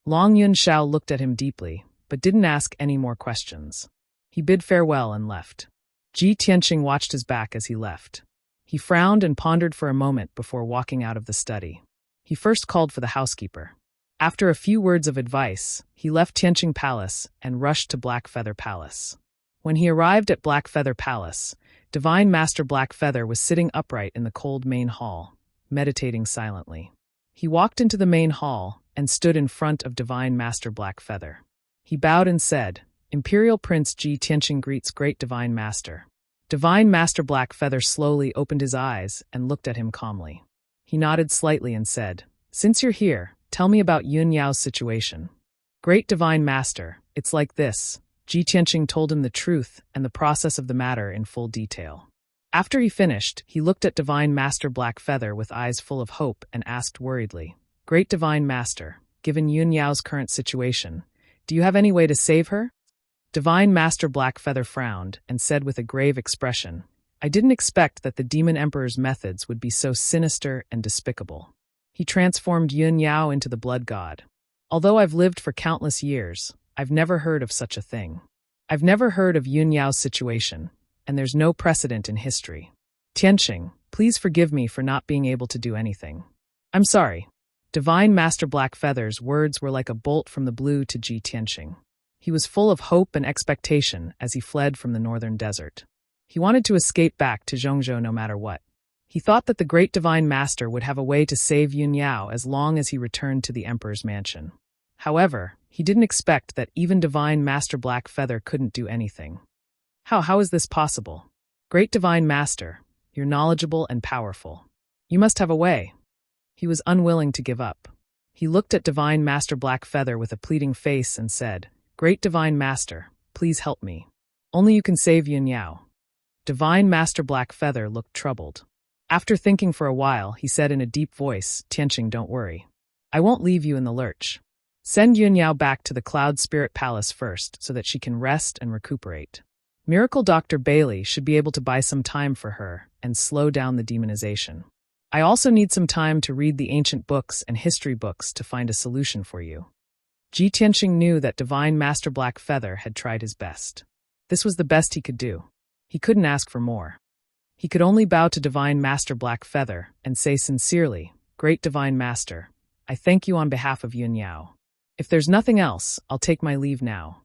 Long Yunxiao looked at him deeply, but didn't ask any more questions. He bid farewell and left. Ji Tianqing watched his back as he left. He frowned and pondered for a moment before walking out of the study. He first called for the housekeeper. After a few words of advice, he left Tianqing Palace and rushed to Black Feather Palace. When he arrived at Black Feather Palace, Divine Master Black Feather was sitting upright in the cold main hall, meditating silently. He walked into the main hall and stood in front of Divine Master Black Feather. He bowed and said, "Imperial Prince Ji Tianqing greets Great Divine Master." Divine Master Black Feather slowly opened his eyes and looked at him calmly. He nodded slightly and said, "Since you're here, tell me about Yun Yao's situation." "Great Divine Master, it's like this." Ji Tianqing told him the truth and the process of the matter in full detail. After he finished, he looked at Divine Master Black Feather with eyes full of hope and asked worriedly, "Great Divine Master, given Yun Yao's current situation, do you have any way to save her?" Divine Master Black Feather frowned and said with a grave expression, "I didn't expect that the Demon Emperor's methods would be so sinister and despicable. He transformed Yun Yao into the Blood God. Although I've lived for countless years, I've never heard of such a thing. I've never heard of Yun Yao's situation, and there's no precedent in history. Tianqing, please forgive me for not being able to do anything. I'm sorry." Divine Master Black Feather's words were like a bolt from the blue to Ji Tianqing. He was full of hope and expectation as he fled from the northern desert. He wanted to escape back to Zhongzhou no matter what. He thought that the Great Divine Master would have a way to save Yun Yao as long as he returned to the Emperor's mansion. However, he didn't expect that even Divine Master Black Feather couldn't do anything. How is this possible? Great Divine Master, you're knowledgeable and powerful. You must have a way." He was unwilling to give up. He looked at Divine Master Black Feather with a pleading face and said, "Great Divine Master, please help me. Only you can save Yun Yao." Divine Master Black Feather looked troubled. After thinking for a while, he said in a deep voice, "Tianqing, don't worry. I won't leave you in the lurch. Send Yun Yao back to the Cloud Spirit Palace first so that she can rest and recuperate. Miracle Dr. Bailey should be able to buy some time for her and slow down the demonization. I also need some time to read the ancient books and history books to find a solution for you." Ji Tianqing knew that Divine Master Black Feather had tried his best. This was the best he could do. He couldn't ask for more. He could only bow to Divine Master Black Feather and say sincerely, "Great Divine Master, I thank you on behalf of Yun Yao. If there's nothing else, I'll take my leave now."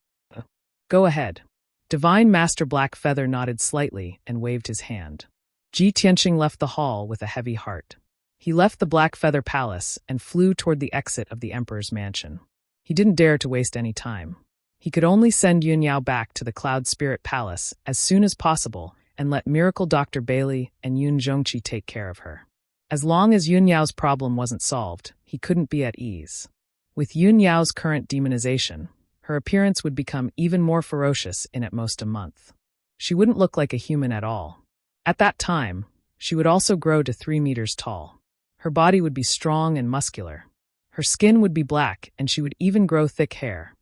"Go ahead." Divine Master Black Feather nodded slightly and waved his hand. Ji Tianqing left the hall with a heavy heart. He left the Black Feather Palace and flew toward the exit of the Emperor's mansion. He didn't dare to waste any time. He could only send Yun Yao back to the Cloud Spirit Palace as soon as possible and let Miracle Dr. Bailey and Yun Zhongqi take care of her. As long as Yun Yao's problem wasn't solved, he couldn't be at ease. With Yun Yao's current demonization, her appearance would become even more ferocious in at most a month. She wouldn't look like a human at all. At that time, she would also grow to 3 meters tall. Her body would be strong and muscular. Her skin would be black, and she would even grow thick hair.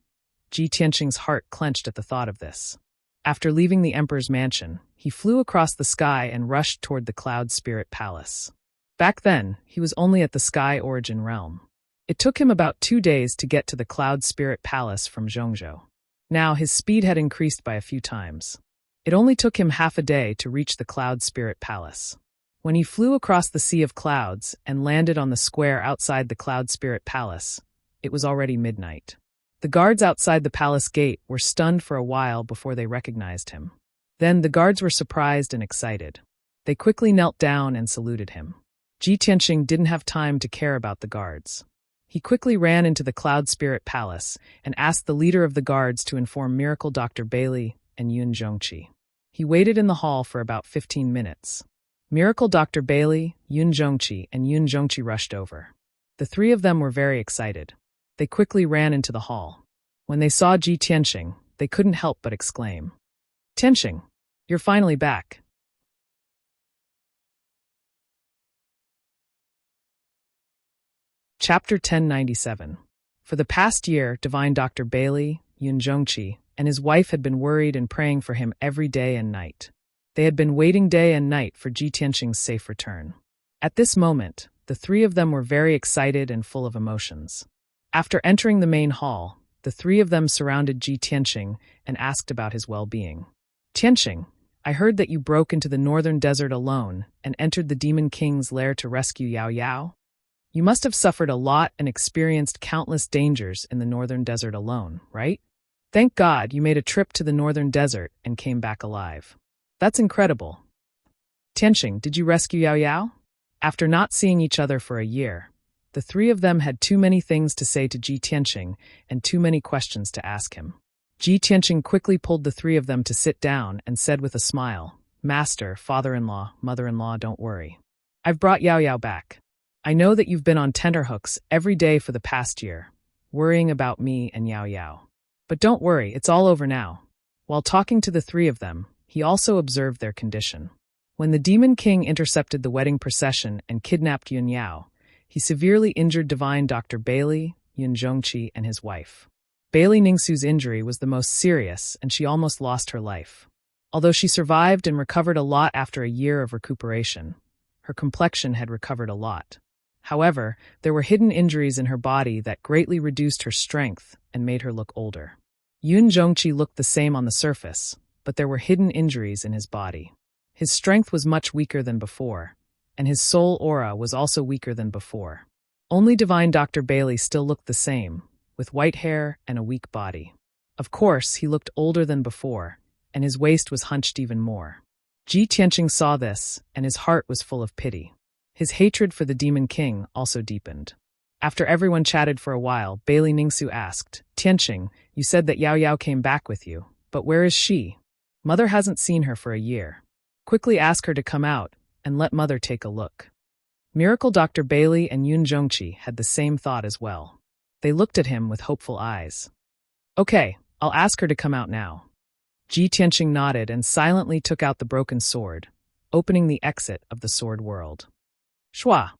Ji Tianqing's heart clenched at the thought of this. After leaving the emperor's mansion, he flew across the sky and rushed toward the Cloud Spirit Palace. Back then, he was only at the Sky Origin Realm. It took him about 2 days to get to the Cloud Spirit Palace from Zhongzhou. Now, his speed had increased by a few times. It only took him half a day to reach the Cloud Spirit Palace. When he flew across the Sea of Clouds and landed on the square outside the Cloud Spirit Palace, it was already midnight. The guards outside the palace gate were stunned for a while before they recognized him. Then the guards were surprised and excited. They quickly knelt down and saluted him. Ji Tianqing didn't have time to care about the guards. He quickly ran into the Cloud Spirit Palace and asked the leader of the guards to inform Miracle Dr. Bailey and Yun Zhongqi. He waited in the hall for about 15 minutes. Miracle Dr. Bailey, Yun Zhongqi, and Yun Zhongqi rushed over. The 3 of them were very excited. They quickly ran into the hall. When they saw Ji Tianqing, they couldn't help but exclaim, "Tianqing, you're finally back." Chapter 1097. For the past year, Divine Dr. Bailey, Yun Zhongqi, and his wife had been worried and praying for him every day and night. They had been waiting day and night for Ji Tianqing's safe return. At this moment, the 3 of them were very excited and full of emotions. After entering the main hall, the 3 of them surrounded Ji Tianqing and asked about his well-being. "Tianqing, I heard that you broke into the northern desert alone and entered the Demon King's lair to rescue Yao Yao. You must have suffered a lot and experienced countless dangers in the northern desert alone, right? Thank God you made a trip to the northern desert and came back alive. That's incredible. Tianqing, did you rescue Yao Yao?" After not seeing each other for a year, the 3 of them had too many things to say to Ji Tianqing and too many questions to ask him. Ji Tianqing quickly pulled the 3 of them to sit down and said with a smile, "Master, father-in-law, mother-in-law, don't worry. I've brought Yao Yao back. I know that you've been on tenterhooks every day for the past year, worrying about me and Yao Yao. But don't worry, it's all over now." While talking to the 3 of them, he also observed their condition. When the Demon King intercepted the wedding procession and kidnapped Yun Yao, he severely injured Divine Dr. Bailey, Yun Zhongqi, and his wife. Bailey Ningsu's injury was the most serious, and she almost lost her life. Although she survived and recovered a lot after a year of recuperation, her complexion had recovered a lot. However, there were hidden injuries in her body that greatly reduced her strength and made her look older. Yun Zhongqi looked the same on the surface, but there were hidden injuries in his body. His strength was much weaker than before, and his soul aura was also weaker than before. Only Divine Dr. Bailey still looked the same, with white hair and a weak body. Of course, he looked older than before, and his waist was hunched even more. Ji Tianqing saw this, and his heart was full of pity. His hatred for the Demon King also deepened. After everyone chatted for a while, Bailey Ningsu asked, "Tianqing, you said that Yao Yao came back with you, but where is she? Mother hasn't seen her for a year. Quickly ask her to come out, and let Mother take a look." Miracle Dr. Bailey and Yun Zhongqi had the same thought as well. They looked at him with hopeful eyes. "Okay, I'll ask her to come out now." Ji Tianqing nodded and silently took out the broken sword, opening the exit of the sword world. Shwa!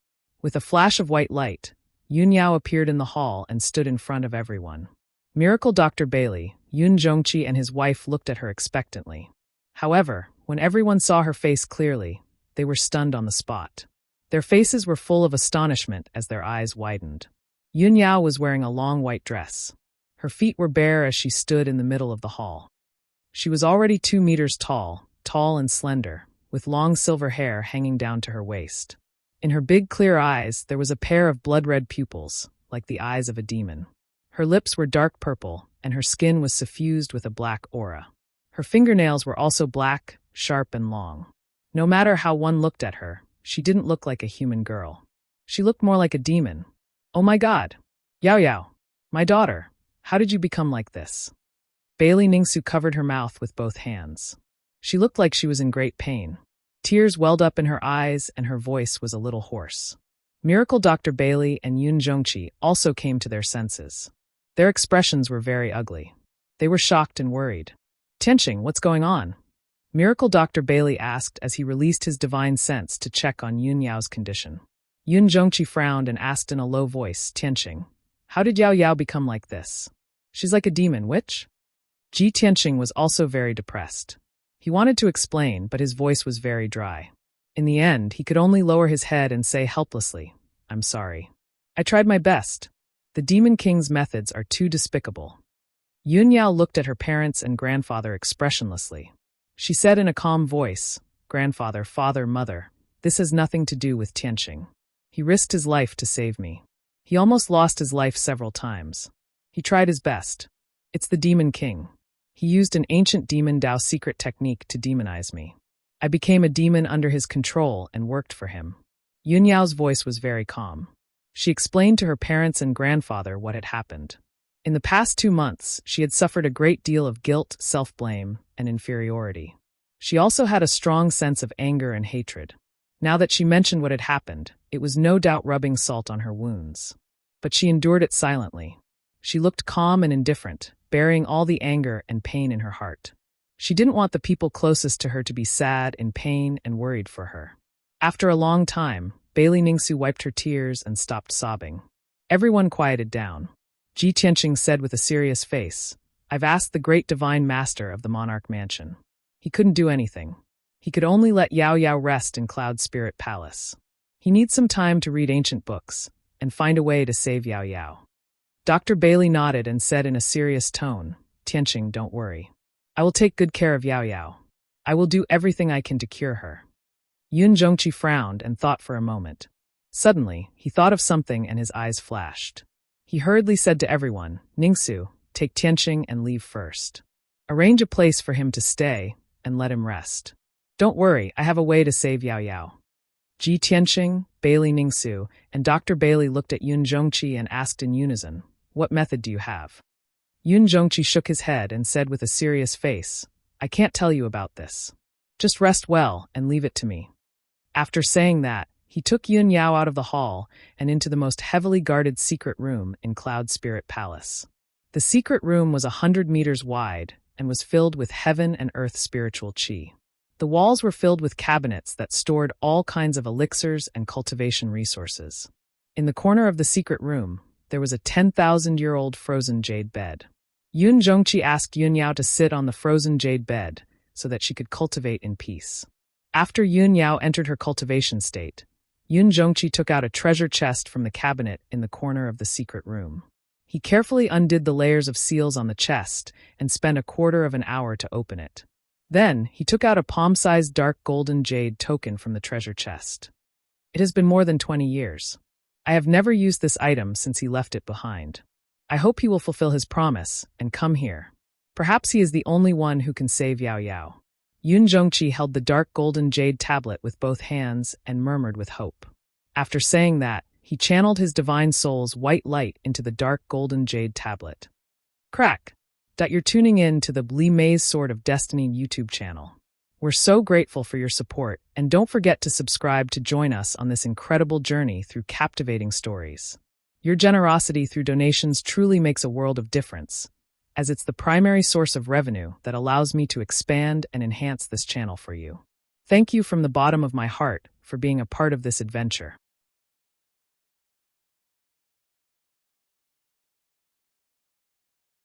With a flash of white light, Yun Yao appeared in the hall and stood in front of everyone. Miracle Dr. Bailey, Yun Zhongqi, and his wife looked at her expectantly. However, when everyone saw her face clearly, they were stunned on the spot. Their faces were full of astonishment as their eyes widened. Yun Yao was wearing a long white dress. Her feet were bare as she stood in the middle of the hall. She was already 2 meters tall and slender, with long silver hair hanging down to her waist. In her big clear eyes, there was a pair of blood-red pupils, like the eyes of a demon. Her lips were dark purple, and her skin was suffused with a black aura. Her fingernails were also black, sharp, and long. No matter how one looked at her, she didn't look like a human girl. She looked more like a demon. "Oh my God! Yao Yao, my daughter, how did you become like this?" Bailey Ningsu covered her mouth with both hands. She looked like she was in great pain. Tears welled up in her eyes and her voice was a little hoarse. Miracle Dr. Bailey and Yun Zhongqi also came to their senses. Their expressions were very ugly. They were shocked and worried. Tianqing, what's going on? Miracle Dr. Bailey asked as he released his divine sense to check on Yun Yao's condition. Yun Zhongqi frowned and asked in a low voice, Tianqing, how did Yao Yao become like this? She's like a demon witch? Ji Tianqing was also very depressed. He wanted to explain, but his voice was very dry. In the end, he could only lower his head and say helplessly, I'm sorry. I tried my best. The Demon King's methods are too despicable. Yun Yao looked at her parents and grandfather expressionlessly. She said in a calm voice, Grandfather, father, mother, this has nothing to do with Tianqing. He risked his life to save me. He almost lost his life several times. He tried his best. It's the Demon King. He used an ancient demon Dao secret technique to demonize me. I became a demon under his control and worked for him. Yun Yao's voice was very calm. She explained to her parents and grandfather what had happened. In the past 2 months, she had suffered a great deal of guilt, self-blame, and inferiority. She also had a strong sense of anger and hatred. Now that she mentioned what had happened, it was no doubt rubbing salt on her wounds. But she endured it silently. She looked calm and indifferent, burying all the anger and pain in her heart. She didn't want the people closest to her to be sad, in pain, and worried for her. After a long time, Bailey Ningsu wiped her tears and stopped sobbing. Everyone quieted down. Ji Tianqing said with a serious face, I've asked the great divine master of the monarch mansion. He couldn't do anything. He could only let Yao Yao rest in Cloud Spirit Palace. He needs some time to read ancient books and find a way to save Yao Yao. Dr. Bailey nodded and said in a serious tone, Tianqing, don't worry. I will take good care of Yao Yao. I will do everything I can to cure her. Yun Zhongqi frowned and thought for a moment. Suddenly, he thought of something and his eyes flashed. He hurriedly said to everyone, Ningsu, take Tianqing and leave first. Arrange a place for him to stay and let him rest. Don't worry, I have a way to save Yao Yao. Ji Tianqing, Bailey Ningsu, and Dr. Bailey looked at Yun Zhongqi and asked in unison, what method do you have? Yun Zhongqi shook his head and said with a serious face, I can't tell you about this. Just rest well and leave it to me. After saying that, he took Yun Yao out of the hall and into the most heavily guarded secret room in Cloud Spirit Palace. The secret room was 100 meters wide and was filled with heaven and earth spiritual qi. The walls were filled with cabinets that stored all kinds of elixirs and cultivation resources. In the corner of the secret room, there was a 10,000-year-old frozen jade bed. Yun Zhongqi asked Yun Yao to sit on the frozen jade bed so that she could cultivate in peace. After Yun Yao entered her cultivation state, Yun Zhongqi took out a treasure chest from the cabinet in the corner of the secret room. He carefully undid the layers of seals on the chest and spent a quarter of an hour to open it. Then, he took out a palm-sized dark golden jade token from the treasure chest. It has been more than 20 years. I have never used this item since he left it behind. I hope he will fulfill his promise and come here. Perhaps he is the only one who can save Yao Yao. Yun Zhongqi held the dark golden jade tablet with both hands and murmured with hope. After saying that, he channeled his divine soul's white light into the dark golden jade tablet. Crack! You're tuning in to the Li Mei's Sword of Destiny YouTube channel. We're so grateful for your support, and don't forget to subscribe to join us on this incredible journey through captivating stories. Your generosity through donations truly makes a world of difference, as it's the primary source of revenue that allows me to expand and enhance this channel for you. Thank you from the bottom of my heart for being a part of this adventure.